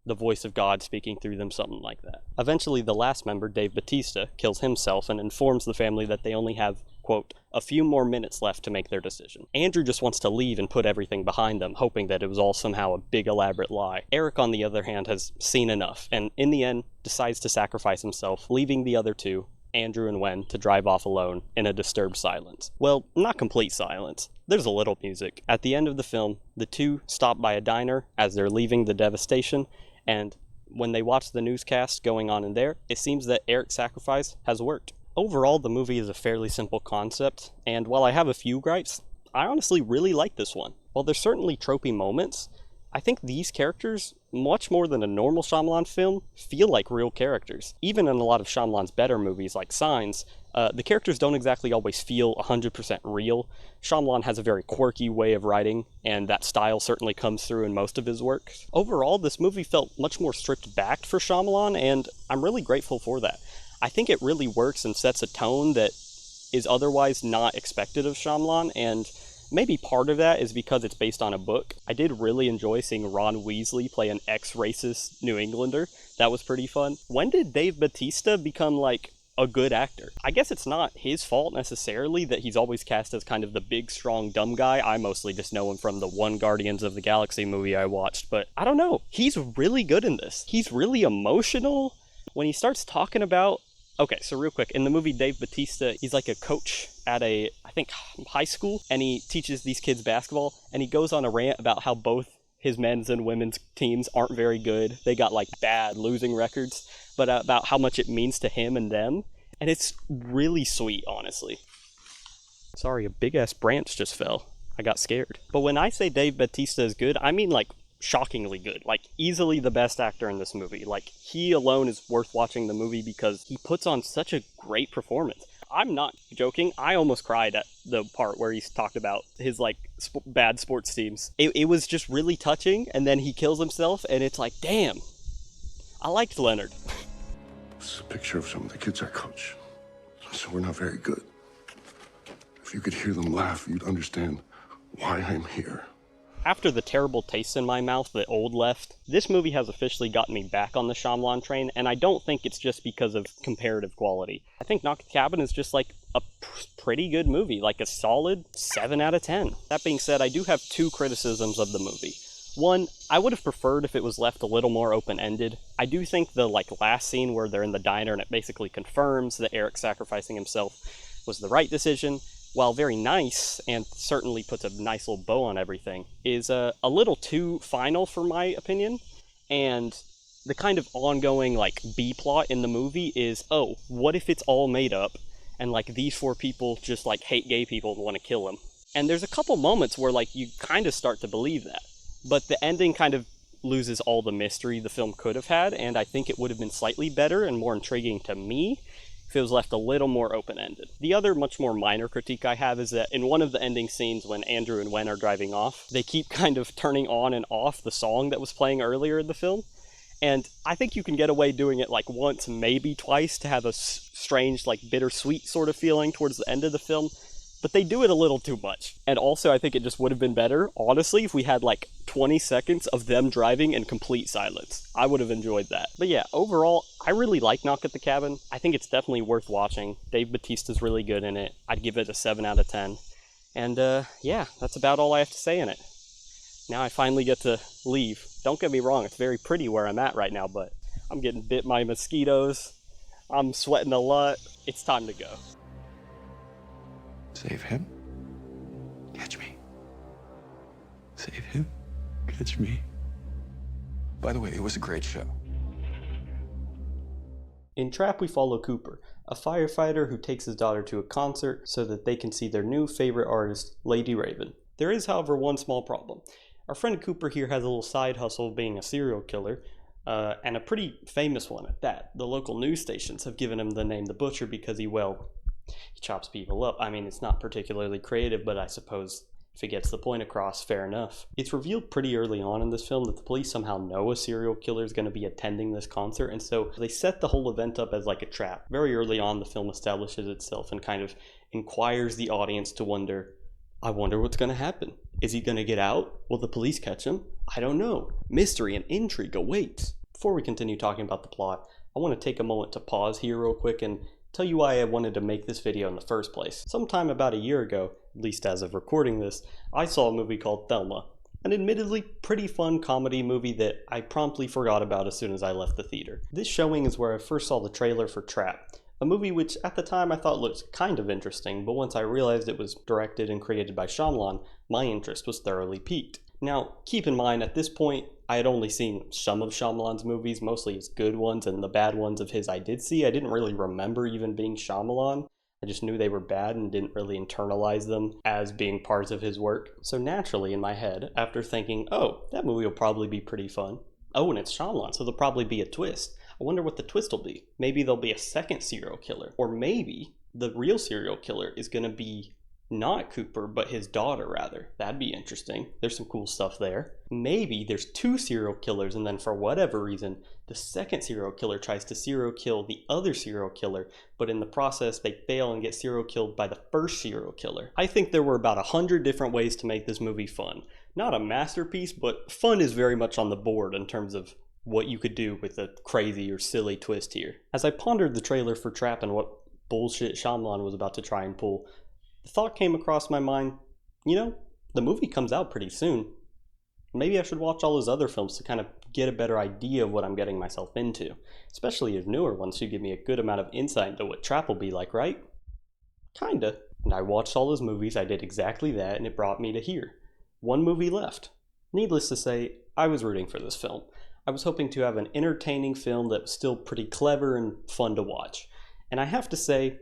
the voice of God speaking through them, something like that. Eventually, the last member, Dave Bautista, kills himself and informs the family that they only have, quote, a few more minutes left to make their decision. Andrew just wants to leave and put everything behind them, hoping that it was all somehow a big elaborate lie. Eric, on the other hand, has seen enough, and in the end, decides to sacrifice himself, leaving the other 2, Andrew and Wen, to drive off alone in a disturbed silence. Well, not complete silence. There's a little music. At the end of the film, the 2 stop by a diner as they're leaving the devastation, and when they watch the newscast going on in there, it seems that Eric's sacrifice has worked. Overall, the movie is a fairly simple concept, and while I have a few gripes, I honestly really like this one. While there's certainly tropey moments, I think these characters, much more than a normal Shyamalan film, feel like real characters. Even in a lot of Shyamalan's better movies like Signs, the characters don't exactly always feel 100% real. Shyamalan has a very quirky way of writing, and that style certainly comes through in most of his work. Overall, this movie felt much more stripped back for Shyamalan, and I'm really grateful for that. I think it really works and sets a tone that is otherwise not expected of Shyamalan, and maybe part of that is because it's based on a book. I did really enjoy seeing Ron Weasley play an ex-racist New Englander. That was pretty fun. When did Dave Bautista become, like, a good actor? I guess it's not his fault necessarily that he's always cast as kind of the big, strong, dumb guy. I mostly just know him from the one Guardians of the Galaxy movie I watched, but I don't know. He's really good in this. He's really emotional. When he starts talking about... Okay, so real quick, in the movie Dave Bautista, he's like a coach at I think, high school, and he teaches these kids basketball, and he goes on a rant about how both his men's and women's teams aren't very good. They got, like, bad losing records, but about how much it means to him and them, and it's really sweet, honestly. Sorry, a big-ass branch just fell. I got scared. But when I say Dave Bautista is good, I mean, like, shockingly good. Like, easily the best actor in this movie. Like, he alone is worth watching the movie because he puts on such a great performance. I'm not joking. I almost cried at the part where he's talked about his, like, bad sports teams. It was just really touching, and then he kills himself, and it's like, damn. I liked Leonard. This is a picture of some of the kids I coach. So we're not very good. If you could hear them laugh, you'd understand why I'm here. After the terrible taste in my mouth that old left, this movie has officially gotten me back on the Shyamalan train, and I don't think it's just because of comparative quality. I think Knock at the Cabin is just like a pretty good movie, like a solid 7 out of 10. That being said, I do have 2 criticisms of the movie. One, I would have preferred if it was left a little more open-ended. I do think the last scene where they're in the diner and it basically confirms that Eric sacrificing himself was the right decision, while very nice, and certainly puts a nice little bow on everything, is a little too final for my opinion. And the kind of ongoing, B-plot in the movie is, oh, what if it's all made up, and, these 4 people just, hate gay people and want to kill them? And there's a couple moments where, you kind of start to believe that. But the ending kind of loses all the mystery the film could have had, and I think it would have been slightly better and more intriguing to me if it was left a little more open-ended. The other much more minor critique I have is that in one of the ending scenes when Andrew and Wen are driving off, they keep kind of turning on and off the song that was playing earlier in the film. And I think you can get away doing it once, maybe twice, to have a strange, bittersweet sort of feeling towards the end of the film. But they do it a little too much. And also, I think it just would have been better, honestly, if we had 20 seconds of them driving in complete silence. I would have enjoyed that. But yeah, overall, I really like Knock at the Cabin. I think it's definitely worth watching. Dave Bautista's really good in it. I'd give it a 7 out of 10. And yeah, that's about all I have to say in it. Now I finally get to leave. Don't get me wrong, it's very pretty where I'm at right now, but I'm getting bit by mosquitoes. I'm sweating a lot. It's time to go. Save him. Catch me. Save him. Catch me. By the way, it was a great show. In Trap, we follow Cooper, a firefighter who takes his daughter to a concert so that they can see their new favorite artist, Lady Raven. There is, however, one small problem. Our friend Cooper here has a little side hustle of being a serial killer, and a pretty famous one at that. The local news stations have given him the name the Butcher because he chops people up. I mean, it's not particularly creative, but I suppose if it gets the point across, fair enough. It's revealed pretty early on in this film that the police somehow know a serial killer is going to be attending this concert, and so they set the whole event up as like a trap. Very early on, the film establishes itself and kind of inquires the audience to wonder, I wonder what's going to happen. Is he going to get out? Will the police catch him? I don't know. Mystery and intrigue awaits. Before we continue talking about the plot, I want to take a moment to pause here real quick and tell you why I wanted to make this video in the first place. Sometime about a year ago, at least as of recording this, I saw a movie called Thelma, an admittedly pretty fun comedy movie that I promptly forgot about as soon as I left the theater. This showing is where I first saw the trailer for Trap, a movie which at the time I thought looked kind of interesting, but once I realized it was directed and created by Shyamalan, my interest was thoroughly piqued. Now, keep in mind, at this point, I had only seen some of Shyamalan's movies, mostly his good ones, and the bad ones of his I did see. I didn't really remember even being Shyamalan. I just knew they were bad and didn't really internalize them as being parts of his work. So naturally, in my head, after thinking, oh, that movie will probably be pretty fun. Oh, and it's Shyamalan, so there'll probably be a twist. I wonder what the twist will be. Maybe there'll be a second serial killer. Or maybe the real serial killer is going to be not Cooper, but his daughter, rather. That'd be interesting. There's some cool stuff there. Maybe there's two serial killers, and then for whatever reason, the second serial killer tries to serial kill the other serial killer, but in the process, they fail and get serial killed by the first serial killer. I think there were about 100 different ways to make this movie fun. Not a masterpiece, but fun is very much on the board in terms of what you could do with a crazy or silly twist here. As I pondered the trailer for Trap and what bullshit Shyamalan was about to try and pull, the thought came across my mind, you know, the movie comes out pretty soon. Maybe I should watch all his other films to kind of get a better idea of what I'm getting myself into. Especially his newer ones should give me a good amount of insight into what Trap will be like, right? Kinda. And I watched all his movies, I did exactly that, and it brought me to here. One movie left. Needless to say, I was rooting for this film. I was hoping to have an entertaining film that was still pretty clever and fun to watch. And I have to say,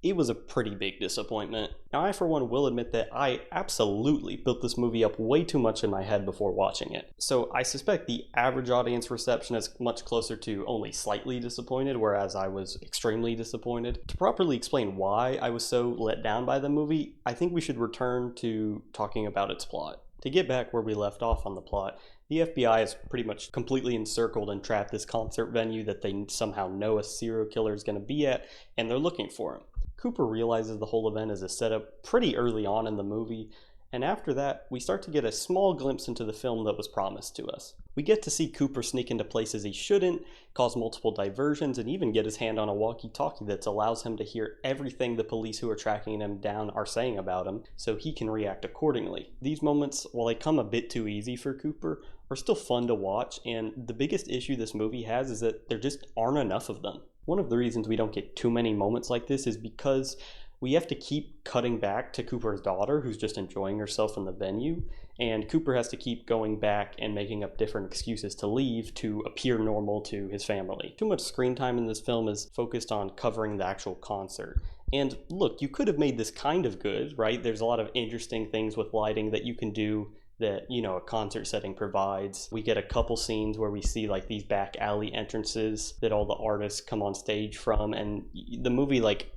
it was a pretty big disappointment. Now, I for one will admit that I absolutely built this movie up way too much in my head before watching it. So I suspect the average audience reception is much closer to only slightly disappointed, whereas I was extremely disappointed. To properly explain why I was so let down by the movie, I think we should return to talking about its plot. To get back where we left off on the plot, the FBI is pretty much completely encircled and trapped this concert venue that they somehow know a serial killer is going to be at, and they're looking for him. Cooper realizes the whole event is a setup pretty early on in the movie, and after that, we start to get a small glimpse into the film that was promised to us. We get to see Cooper sneak into places he shouldn't, cause multiple diversions, and even get his hand on a walkie-talkie that allows him to hear everything the police who are tracking him down are saying about him, so he can react accordingly. These moments, while they come a bit too easy for Cooper, are still fun to watch, and the biggest issue this movie has is that there just aren't enough of them. One of the reasons we don't get too many moments like this is because we have to keep cutting back to Cooper's daughter, who's just enjoying herself in the venue, and Cooper has to keep going back and making up different excuses to leave to appear normal to his family. Too much screen time in this film is focused on covering the actual concert. And look, you could have made this kind of good, right? There's a lot of interesting things with lighting that you can do that, you know, a concert setting provides. We get a couple scenes where we see like these back alley entrances that all the artists come on stage from, and the movie like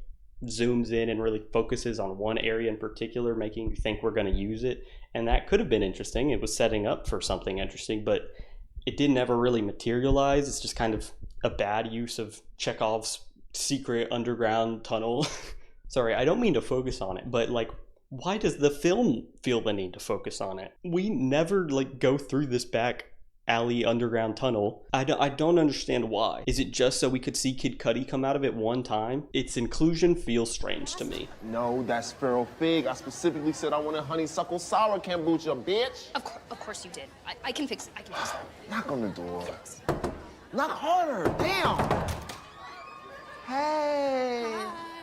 zooms in and really focuses on one area in particular, making you think we're going to use it, and that could have been interesting. It was setting up for something interesting, but it didn't ever really materialize. It's just kind of a bad use of Chekhov's secret underground tunnel. Sorry, I don't mean to focus on it, but like, why does the film feel the need to focus on it? We never like go through this back alley underground tunnel. I don't understand why. Is it just so we could see Kid Cudi come out of it one time? Its inclusion feels strange to me. No, that's Sparrow Fig. I specifically said I wanted honeysuckle sour kombucha, bitch. Of course you did. I can fix that. Knock on the door. Yes. Knock harder. Damn. Hey.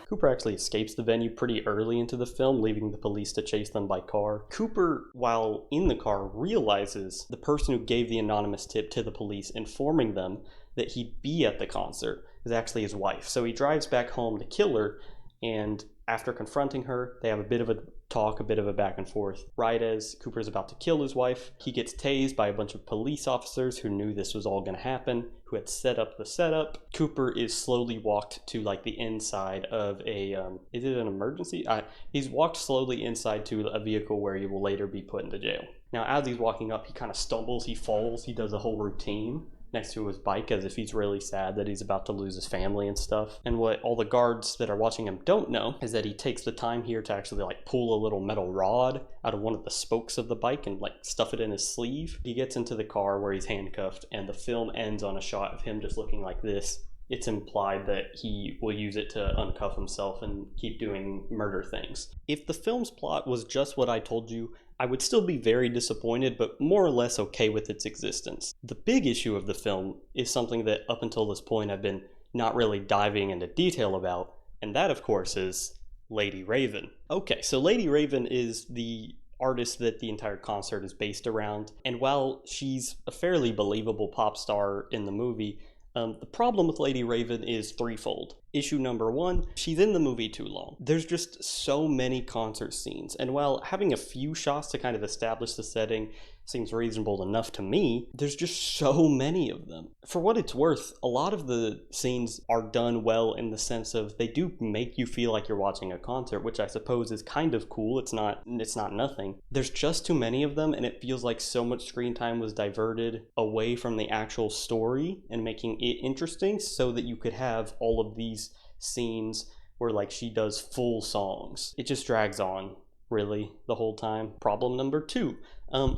Cooper actually escapes the venue pretty early into the film, leaving the police to chase them by car. Cooper, while in the car, realizes the person who gave the anonymous tip to the police, informing them that he'd be at the concert, is actually his wife. So he drives back home to kill her, and After confronting her, they have a bit of a talk, a bit of a back and forth. Right as Cooper's about to kill his wife, he gets tased by a bunch of police officers who knew this was all going to happen, who had set up the setup. Cooper is slowly walked to like the inside of a, is it an emergency? He's walked slowly inside to a vehicle where he will later be put into jail. Now, as he's walking up, he kind of stumbles, he falls, he does a whole routine next to his bike as if he's really sad that he's about to lose his family and stuff. And what all the guards that are watching him don't know is that he takes the time here to actually like pull a little metal rod out of one of the spokes of the bike and like stuff it in his sleeve. He gets into the car where he's handcuffed, and the film ends on a shot of him just looking like this. It's implied that he will use it to uncuff himself and keep doing murder things. If the film's plot was just what I told you, I would still be very disappointed, but more or less okay with its existence. The big issue of the film is something that up until this point I've been not really diving into detail about, and that of course is Lady Raven. Okay, so Lady Raven is the artist that the entire concert is based around, and while she's a fairly believable pop star in the movie, the problem with Lady Raven is threefold. Issue number one, she's in the movie too long. There's just so many concert scenes, and while having a few shots to kind of establish the setting seems reasonable enough to me, there's just so many of them. For what it's worth, a lot of the scenes are done well in the sense of they do make you feel like you're watching a concert, which I suppose is kind of cool. It's not nothing. There's just too many of them, and it feels like so much screen time was diverted away from the actual story and making it interesting so that you could have all of these scenes where like she does full songs. It just drags on really the whole time. Problem number two,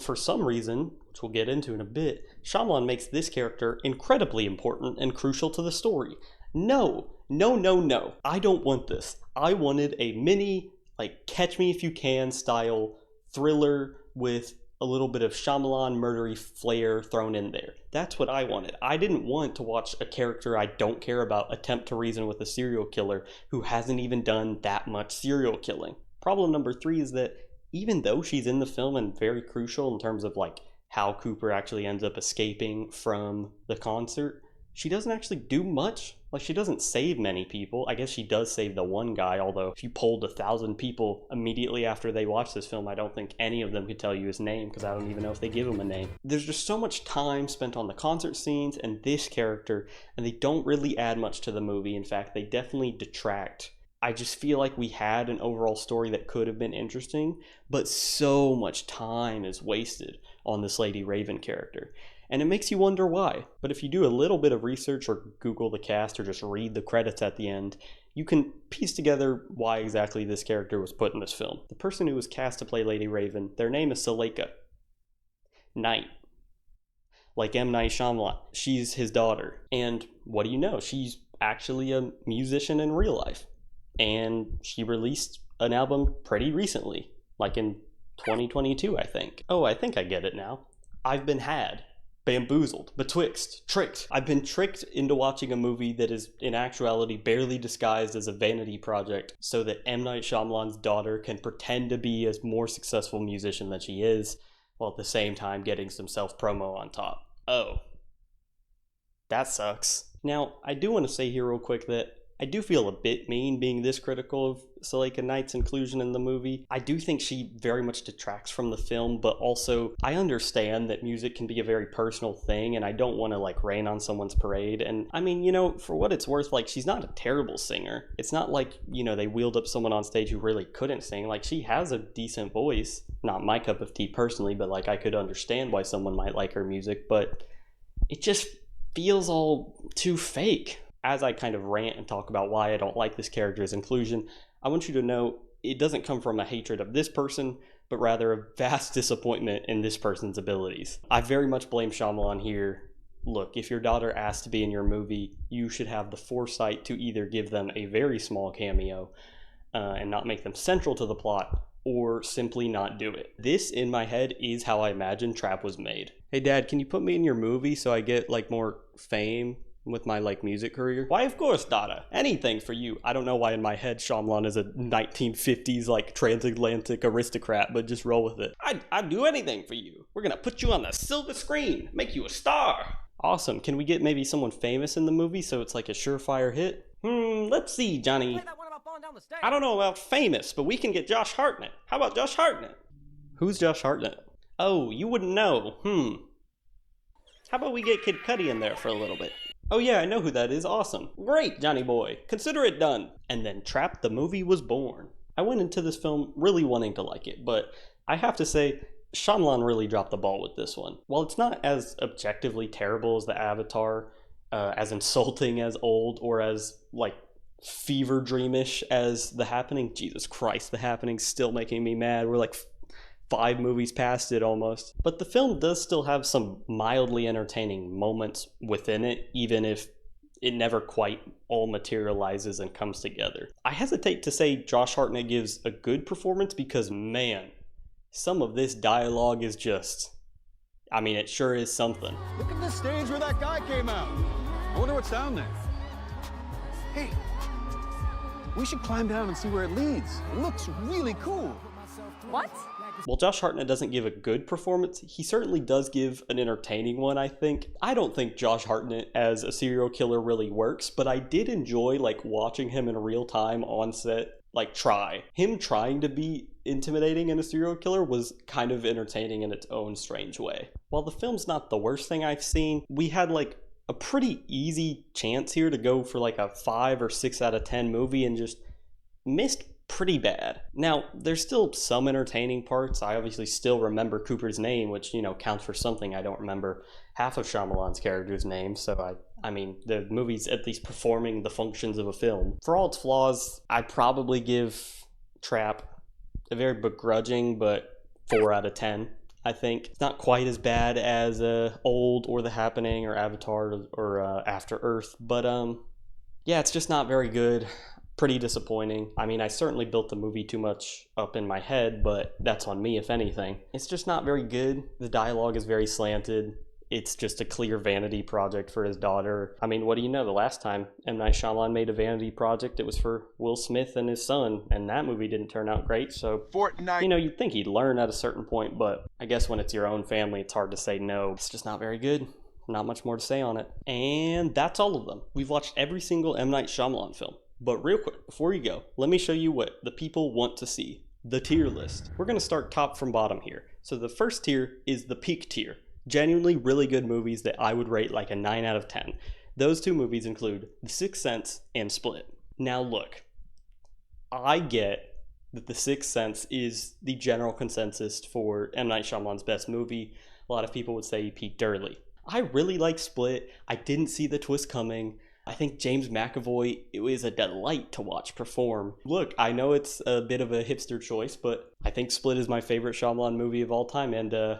for some reason, which we'll get into in a bit, Shyamalan makes this character incredibly important and crucial to the story. No, I don't want this. I wanted a mini, like, Catch Me If You Can style thriller with a little bit of Shyamalan murdery flair thrown in there. That's what I wanted. I didn't want to watch a character I don't care about attempt to reason with a serial killer who hasn't even done that much serial killing. Problem number three is that even though she's in the film and very crucial in terms of like how Cooper actually ends up escaping from the concert, she doesn't actually do much. Like, she doesn't save many people. I guess she does save the one guy, although if you polled 1,000 people immediately after they watched this film, I don't think any of them could tell you his name, because I don't even know if they give him a name. There's just so much time spent on the concert scenes and this character, and they don't really add much to the movie. In fact, they definitely detract. I just feel like we had an overall story that could have been interesting, but so much time is wasted on this Lady Raven character. And it makes you wonder why. But if you do a little bit of research or Google the cast or just read the credits at the end, you can piece together why exactly this character was put in this film. The person who was cast to play Lady Raven, their name is Suleika Knight. Like M Night Shymalan. She's his daughter. And what do you know? She's actually a musician in real life. And she released an album pretty recently, like in 2022, I think. Oh, I think I get it now. I've been had, bamboozled, betwixt, tricked. I've been tricked into watching a movie that is in actuality barely disguised as a vanity project so that M Night Shyamalan's daughter can pretend to be a more successful musician than she is, while at the same time getting some self-promo on top. Oh. That sucks. Now, I do want to say here real quick that I do feel a bit mean being this critical of Suleika Knight's inclusion in the movie. I do think she very much detracts from the film, but also I understand that music can be a very personal thing, and I don't want to like rain on someone's parade. And I mean, you know, for what it's worth, like, she's not a terrible singer. It's not like, you know, they wheeled up someone on stage who really couldn't sing. Like, she has a decent voice. Not my cup of tea personally, but like, I could understand why someone might like her music, but it just feels all too fake. As I kind of rant and talk about why I don't like this character's inclusion, I want you to know it doesn't come from a hatred of this person, but rather a vast disappointment in this person's abilities. I very much blame Shyamalan here. Look, if your daughter asked to be in your movie, you should have the foresight to either give them a very small cameo and not make them central to the plot, or simply not do it. This, in my head, is how I imagine Trap was made. Hey Dad, can you put me in your movie so I get like more fame with my like music career? Why, of course, daughter. Anything for you. I don't know why in my head Shyamalan is a 1950s like transatlantic aristocrat, but just roll with it. I'd do anything for you. We're gonna put you on the silver screen, make you a star. Awesome. Can we get maybe someone famous in the movie so it's like a surefire hit? Let's see, Johnny. Play that one about falling down the I don't know about famous, but we can get Josh Hartnett. How about Josh Hartnett? Who's Josh Hartnett? Oh, you wouldn't know. How about we get Kid Cudi in there for a little bit? Oh yeah, I know who that is. Awesome. Great, Johnny boy. Consider it done. And then Trapped the movie was born. I went into this film really wanting to like it, but I have to say, Shyamalan really dropped the ball with this one. While it's not as objectively terrible as the Avatar, as insulting as Old, or as, like, fever dreamish as The Happening. Jesus Christ, The Happening's still making me mad. We're like 5 movies past it almost. But the film does still have some mildly entertaining moments within it, even if it never quite all materializes and comes together. I hesitate to say Josh Hartnett gives a good performance because, man, some of this dialogue is just... I mean, it sure is something. Look at the stage where that guy came out. I wonder what's down there. Hey, we should climb down and see where it leads. It looks really cool. What? While Josh Hartnett doesn't give a good performance, he certainly does give an entertaining one, I think. I don't think Josh Hartnett as a serial killer really works, but I did enjoy, like, watching him in real time on set, like, try. Him trying to be intimidating in a serial killer was kind of entertaining in its own strange way. While the film's not the worst thing I've seen, we had, like, a pretty easy chance here to go for like a 5 or 6 out of 10 movie and just missed pretty bad. Now, there's still some entertaining parts. I obviously still remember Cooper's name, which, you know, counts for something. I don't remember half of Shyamalan's character's name, so I mean, the movie's at least performing the functions of a film. For all its flaws, I'd probably give Trap a very begrudging, but 4 out of 10. I think it's not quite as bad as Old or The Happening or Avatar or After Earth, but yeah, it's just not very good. Pretty disappointing. I mean, I certainly built the movie too much up in my head, but that's on me if anything. It's just not very good. The dialogue is very slanted. It's just a clear vanity project for his daughter. I mean, what do you know? The last time M Night Shymalan made a vanity project, it was for Will Smith and his son, and that movie didn't turn out great, so... Fortnite. You know, you'd think he'd learn at a certain point, but I guess when it's your own family, it's hard to say no. It's just not very good. Not much more to say on it. And that's all of them. We've watched every single M Night Shyamalan film. But real quick, before you go, let me show you what the people want to see. The tier list. We're going to start top from bottom here. So the first tier is the peak tier. Genuinely really good movies that I would rate like a 9 out of 10. Those 2 movies include The Sixth Sense and Split. Now look, I get that The Sixth Sense is the general consensus for M. Night Shyamalan's best movie. A lot of people would say he peaked early. I really like Split. I didn't see the twist coming. I think James McAvoy, it was a delight to watch perform. Look, I know it's a bit of a hipster choice, but I think Split is my favorite Shyamalan movie of all time, and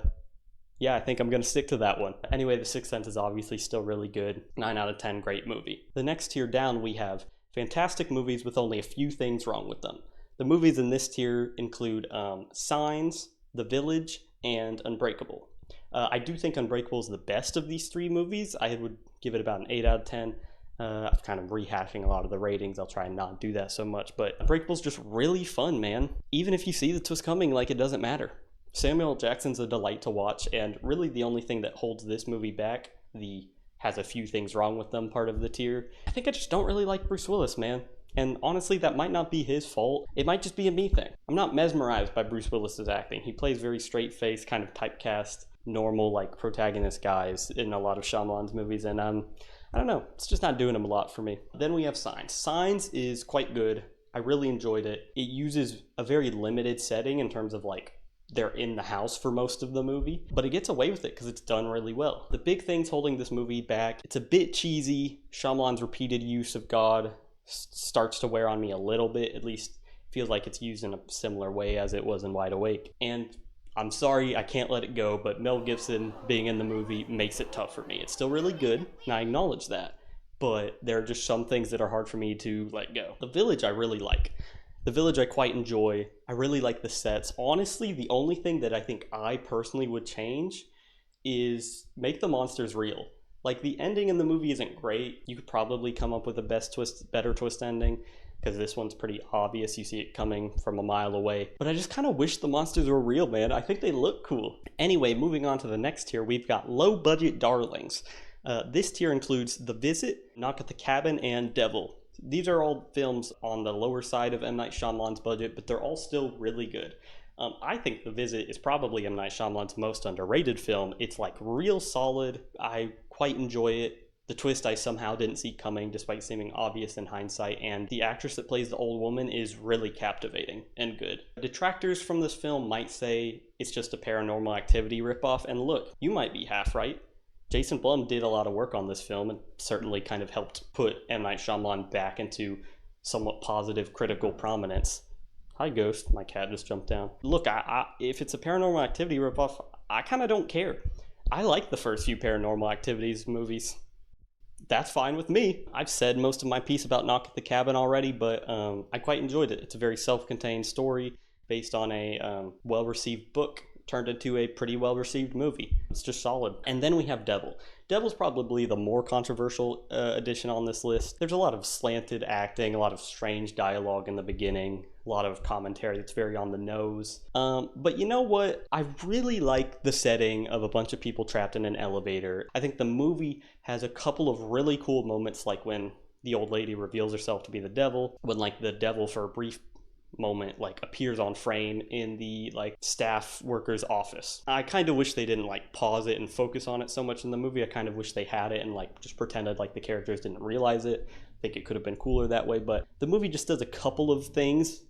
yeah, I think I'm going to stick to that one. Anyway, The Sixth Sense is obviously still really good. 9 out of 10, great movie. The next tier down, we have fantastic movies with only a few things wrong with them. The movies in this tier include Signs, The Village, and Unbreakable. I do think Unbreakable is the best of these 3 movies. I would give it about an 8 out of 10. I'm kind of rehashing a lot of the ratings. I'll try and not do that so much, but Unbreakable's just really fun, man. Even if you see the twist coming, like, it doesn't matter. Samuel L. Jackson's a delight to watch, and really the only thing that holds this movie back, the has a few things wrong with them part of the tier, I think I just don't really like Bruce Willis, man. And honestly, that might not be his fault. It might just be a me thing. I'm not mesmerized by Bruce Willis's acting. He plays very straight-faced, kind of typecast, normal, like, protagonist guys in a lot of Shyamalan's movies, and I don't know, it's just not doing him a lot for me. Then we have Signs. Signs is quite good. I really enjoyed it. It uses a very limited setting in terms of, like, they're in the house for most of the movie, but it gets away with it because it's done really well. The big things holding this movie back, it's a bit cheesy. Shyamalan's repeated use of God starts to wear on me a little bit, at least feels like it's used in a similar way as it was in Wide Awake. And I'm sorry, I can't let it go, but Mel Gibson being in the movie makes it tough for me. It's still really good, and I acknowledge that, but there are just some things that are hard for me to let go. The Village I really like. The Village I quite enjoy. I really like the sets. Honestly, the only thing that I think I personally would change is make the monsters real. Like, the ending in the movie isn't great. You could probably come up with a better twist ending, because this one's pretty obvious. You see it coming from a mile away. But I just kind of wish the monsters were real, man. I think they look cool. Anyway, moving on to the next tier, we've got low-budget darlings. This tier includes The Visit, Knock at the Cabin, and Devil. These are all films on the lower side of M. Night Shyamalan's budget, but they're all still really good. I think The Visit is probably M. Night Shyamalan's most underrated film. It's like real solid. I quite enjoy it. The twist I somehow didn't see coming, despite seeming obvious in hindsight, and the actress that plays the old woman is really captivating and good. Detractors from this film might say it's just a Paranormal Activity ripoff, and look, you might be half right. Jason Blum did a lot of work on this film and certainly kind of helped put M. Night Shyamalan back into somewhat positive critical prominence. Hi, Ghost. My cat just jumped down. Look, if it's a Paranormal Activity ripoff, I kind of don't care. I like the first few Paranormal Activities movies. That's fine with me. I've said most of my piece about Knock at the Cabin already, but I quite enjoyed it. It's a very self-contained story based on a well-received book turned into a pretty well-received movie. It's just solid. And then we have Devil. Devil's probably the more controversial addition on this list. There's a lot of slanted acting, a lot of strange dialogue in the beginning, a lot of commentary that's very on the nose. But you know what? I really like the setting of a bunch of people trapped in an elevator. I think the movie has a couple of really cool moments, like when the old lady reveals herself to be the devil, when like the devil for a brief moment like appears on frame in the like staff worker's office. I kind of wish they didn't like pause it and focus on it so much in the movie. I kind of wish they had it and like just pretended like the characters didn't realize it. I think it could have been cooler that way, but the movie just does a couple of things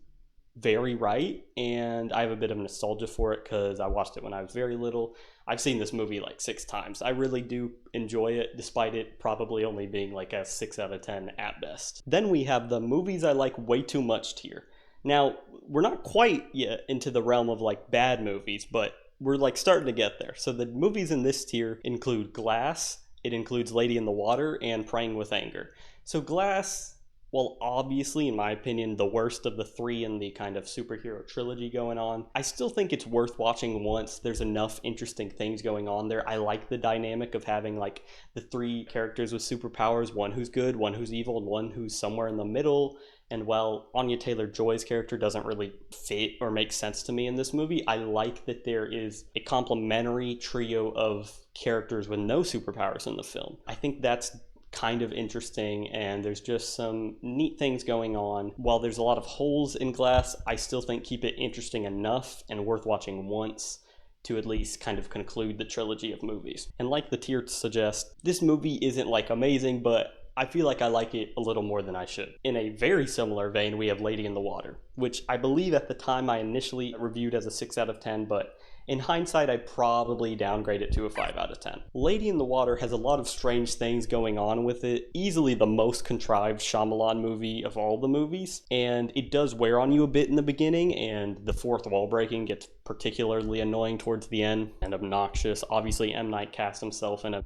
very right, and I have a bit of nostalgia for it because I watched it when I was very little. I've seen this movie like 6 times. I really do enjoy it, despite it probably only being like a 6 out of 10 at best. Then we have the movies I like way too much tier. Now, we're not quite yet into the realm of like bad movies, but we're like starting to get there. So the movies in this tier include Glass, it includes Lady in the Water, and Praying with Anger. So Glass, well, obviously, in my opinion, the worst of the 3 in the kind of superhero trilogy going on, I still think it's worth watching once. There's enough interesting things going on there. I like the dynamic of having like the 3 characters with superpowers, one who's good, one who's evil, and one who's somewhere in the middle. And while Anya Taylor-Joy's character doesn't really fit or make sense to me in this movie, I like that there is a complementary trio of characters with no superpowers in the film. I think that's kind of interesting, and there's just some neat things going on. While there's a lot of holes in Glass, I still think keep it interesting enough and worth watching once to at least kind of conclude the trilogy of movies. And like the tier suggests, this movie isn't like amazing, but I feel like I like it a little more than I should. In a very similar vein, we have Lady in the Water, which I believe at the time I initially reviewed as a 6 out of 10, but in hindsight, I'd probably downgrade it to a 5 out of 10. Lady in the Water has a lot of strange things going on with it, easily the most contrived Shyamalan movie of all the movies, and it does wear on you a bit in the beginning, and the fourth wall breaking gets particularly annoying towards the end and obnoxious. Obviously, M. Night cast himself in a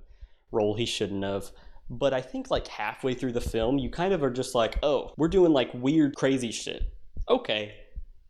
role he shouldn't have. But I think like halfway through the film, you kind of are just like, oh, we're doing like weird, crazy shit. Okay.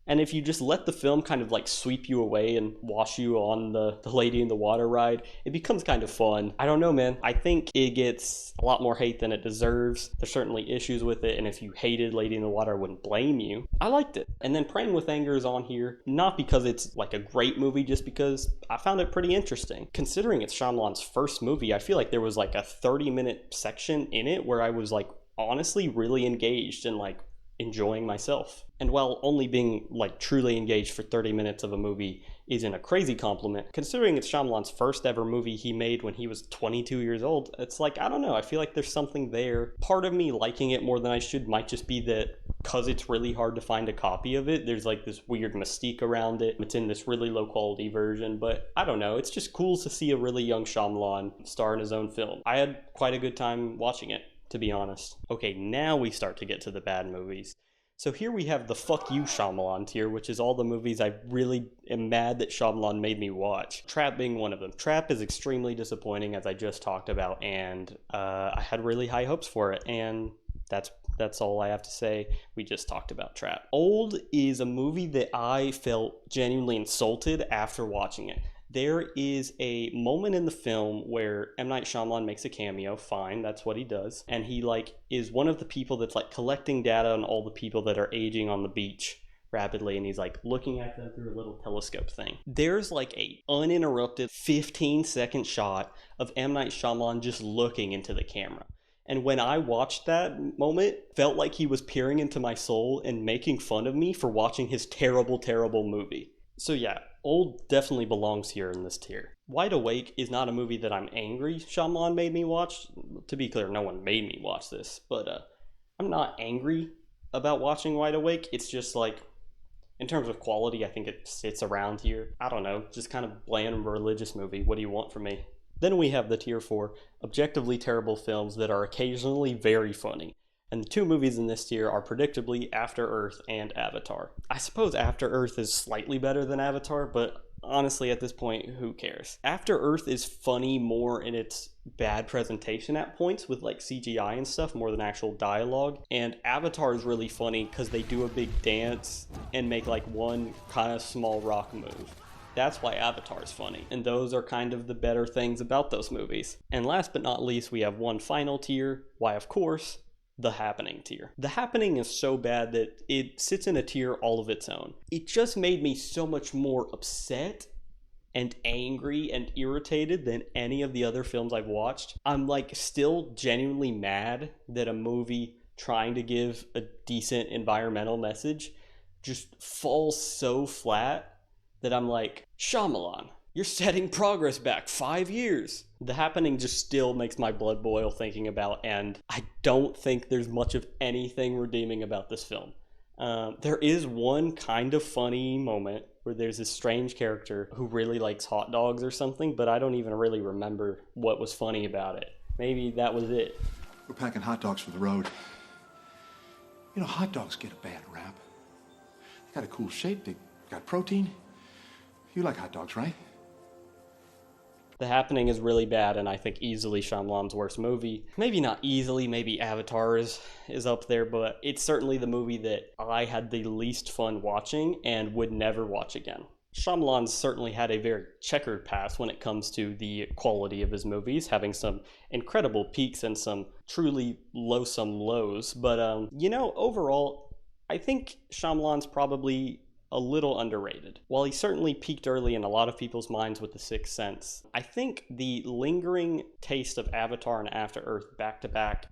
And if you just let the film kind of like sweep you away and wash you on the Lady in the Water ride, it becomes kind of fun. I don't know, man. I think it gets a lot more hate than it deserves. There's certainly issues with it, and if you hated Lady in the Water, I wouldn't blame you. I liked it. And then Praying with Anger is on here, not because it's like a great movie, just because I found it pretty interesting. Considering it's Shyamalan's first movie, I feel like there was like a 30-minute section in it where I was like honestly really engaged and like enjoying myself. And while only being like truly engaged for 30 minutes of a movie isn't a crazy compliment, considering it's Shyamalan's first ever movie he made when he was 22 years old, it's like, I don't know, I feel like there's something there. Part of me liking it more than I should might just be that because it's really hard to find a copy of it, there's like this weird mystique around it. It's in this really low quality version, but I don't know, it's just cool to see a really young Shyamalan star in his own film. I had quite a good time watching it, to be honest. Okay, now we start to get to the bad movies. So here we have the Fuck You Shyamalan tier, which is all the movies I really am mad that Shyamalan made me watch. Trap being one of them. Trap is extremely disappointing, as I just talked about, and I had really high hopes for it, and that's all I have to say. We just talked about Trap. Old is a movie that I felt genuinely insulted after watching it. There is a moment in the film where M. Night Shyamalan makes a cameo, fine, that's what he does, and he like is one of the people that's like collecting data on all the people that are aging on the beach rapidly, and he's like looking at them through a little telescope thing. There's like a uninterrupted 15-second shot of M. Night Shyamalan just looking into the camera. And when I watched that moment, felt like he was peering into my soul and making fun of me for watching his terrible, terrible movie. So yeah, Old definitely belongs here in this tier. Wide Awake is not a movie that I'm angry Shyamalan made me watch. To be clear, no one made me watch this, but I'm not angry about watching Wide Awake. It's just like, in terms of quality, I think it sits around here. I don't know, just kind of bland religious movie. What do you want from me? Then we have the tier for objectively terrible films that are occasionally very funny. And the two movies in this tier are predictably After Earth and Avatar. I suppose After Earth is slightly better than Avatar, but honestly at this point, who cares? After Earth is funny more in its bad presentation at points with like CGI and stuff more than actual dialogue. And Avatar is really funny because they do a big dance and make like one kind of small rock move. That's why Avatar is funny, and those are kind of the better things about those movies. And last but not least, we have one final tier. Why, of course, The Happening tier. The Happening is so bad that it sits in a tier all of its own. It just made me so much more upset and angry and irritated than any of the other films I've watched. I'm like still genuinely mad that a movie trying to give a decent environmental message just falls so flat that I'm like, Shyamalan, you're setting progress back 5 years. The Happening just still makes my blood boil thinking about, and I don't think there's much of anything redeeming about this film. There is one kind of funny moment where there's this strange character who really likes hot dogs or something, but I don't even really remember what was funny about it. Maybe that was it. We're packing hot dogs for the road. You know, hot dogs get a bad rap. They got a cool shape, they got protein. You like hot dogs, right? The Happening is really bad, and I think easily Shyamalan's worst movie. Maybe not easily, maybe Avatar is up there, but it's certainly the movie that I had the least fun watching and would never watch again. Shyamalan's certainly had a very checkered past when it comes to the quality of his movies, having some incredible peaks and some truly loathsome lows, but you know, overall, I think Shyamalan's probably a little underrated. While he certainly peaked early in a lot of people's minds with The Sixth Sense, I think the lingering taste of Avatar and After Earth back to back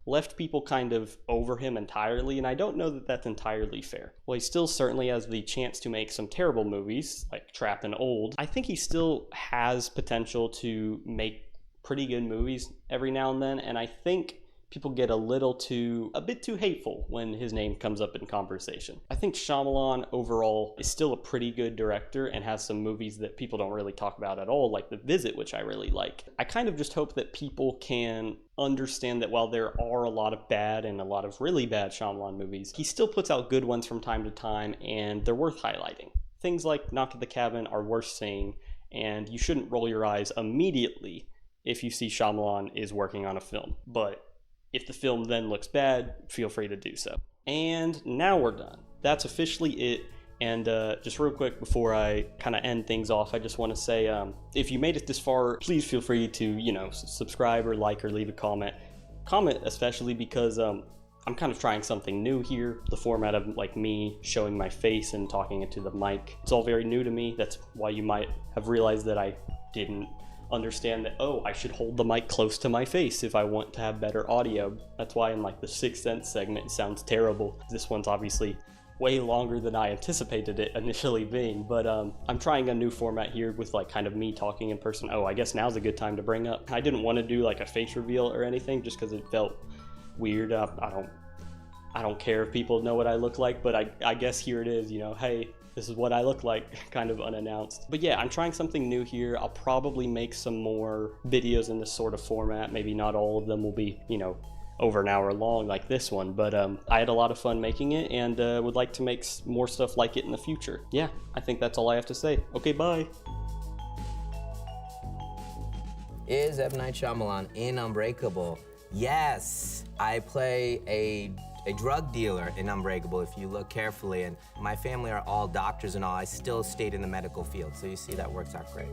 left people kind of over him entirely, and I don't know that that's entirely fair. While he still certainly has the chance to make some terrible movies, like Trapped and Old, I think he still has potential to make pretty good movies every now and then, and I think people get a bit too hateful when his name comes up in conversation. I think Shyamalan overall is still a pretty good director and has some movies that people don't really talk about at all, like The Visit, which I really like. I kind of just hope that people can understand that while there are a lot of bad and a lot of really bad Shyamalan movies, he still puts out good ones from time to time, and they're worth highlighting. Things like Knock at the Cabin are worth seeing, and you shouldn't roll your eyes immediately if you see Shyamalan is working on a film. But if the film then looks bad, feel free to do so. And now we're done. That's officially it. And just real quick before I kind of end things off, I just want to say, if you made it this far, please feel free to, subscribe or like or leave a comment. Comment especially because I'm kind of trying something new here. The format of like me showing my face and talking into the mic. It's all very new to me. That's why you might have realized that I didn't understand that, I should hold the mic close to my face if I want to have better audio. That's why in like the Sixth Sense segment it sounds terrible. This one's obviously way longer than I anticipated it initially being, but I'm trying a new format here with like kind of me talking in person. I guess now's a good time to bring up, I didn't want to do like a face reveal or anything just because it felt weird. I don't care if people know what I look like, but I guess here it is, hey, this is what I look like, kind of unannounced. But yeah, I'm trying something new here. I'll probably make some more videos in this sort of format. Maybe not all of them will be, over an hour long like this one, but I had a lot of fun making it and would like to make more stuff like it in the future. Yeah, I think that's all I have to say. Okay, bye. Is M Night Shymalan in Unbreakable? Yes, I play a drug dealer in Unbreakable if you look carefully, and my family are all doctors and all. I still stayed in the medical field, so you see that works out great.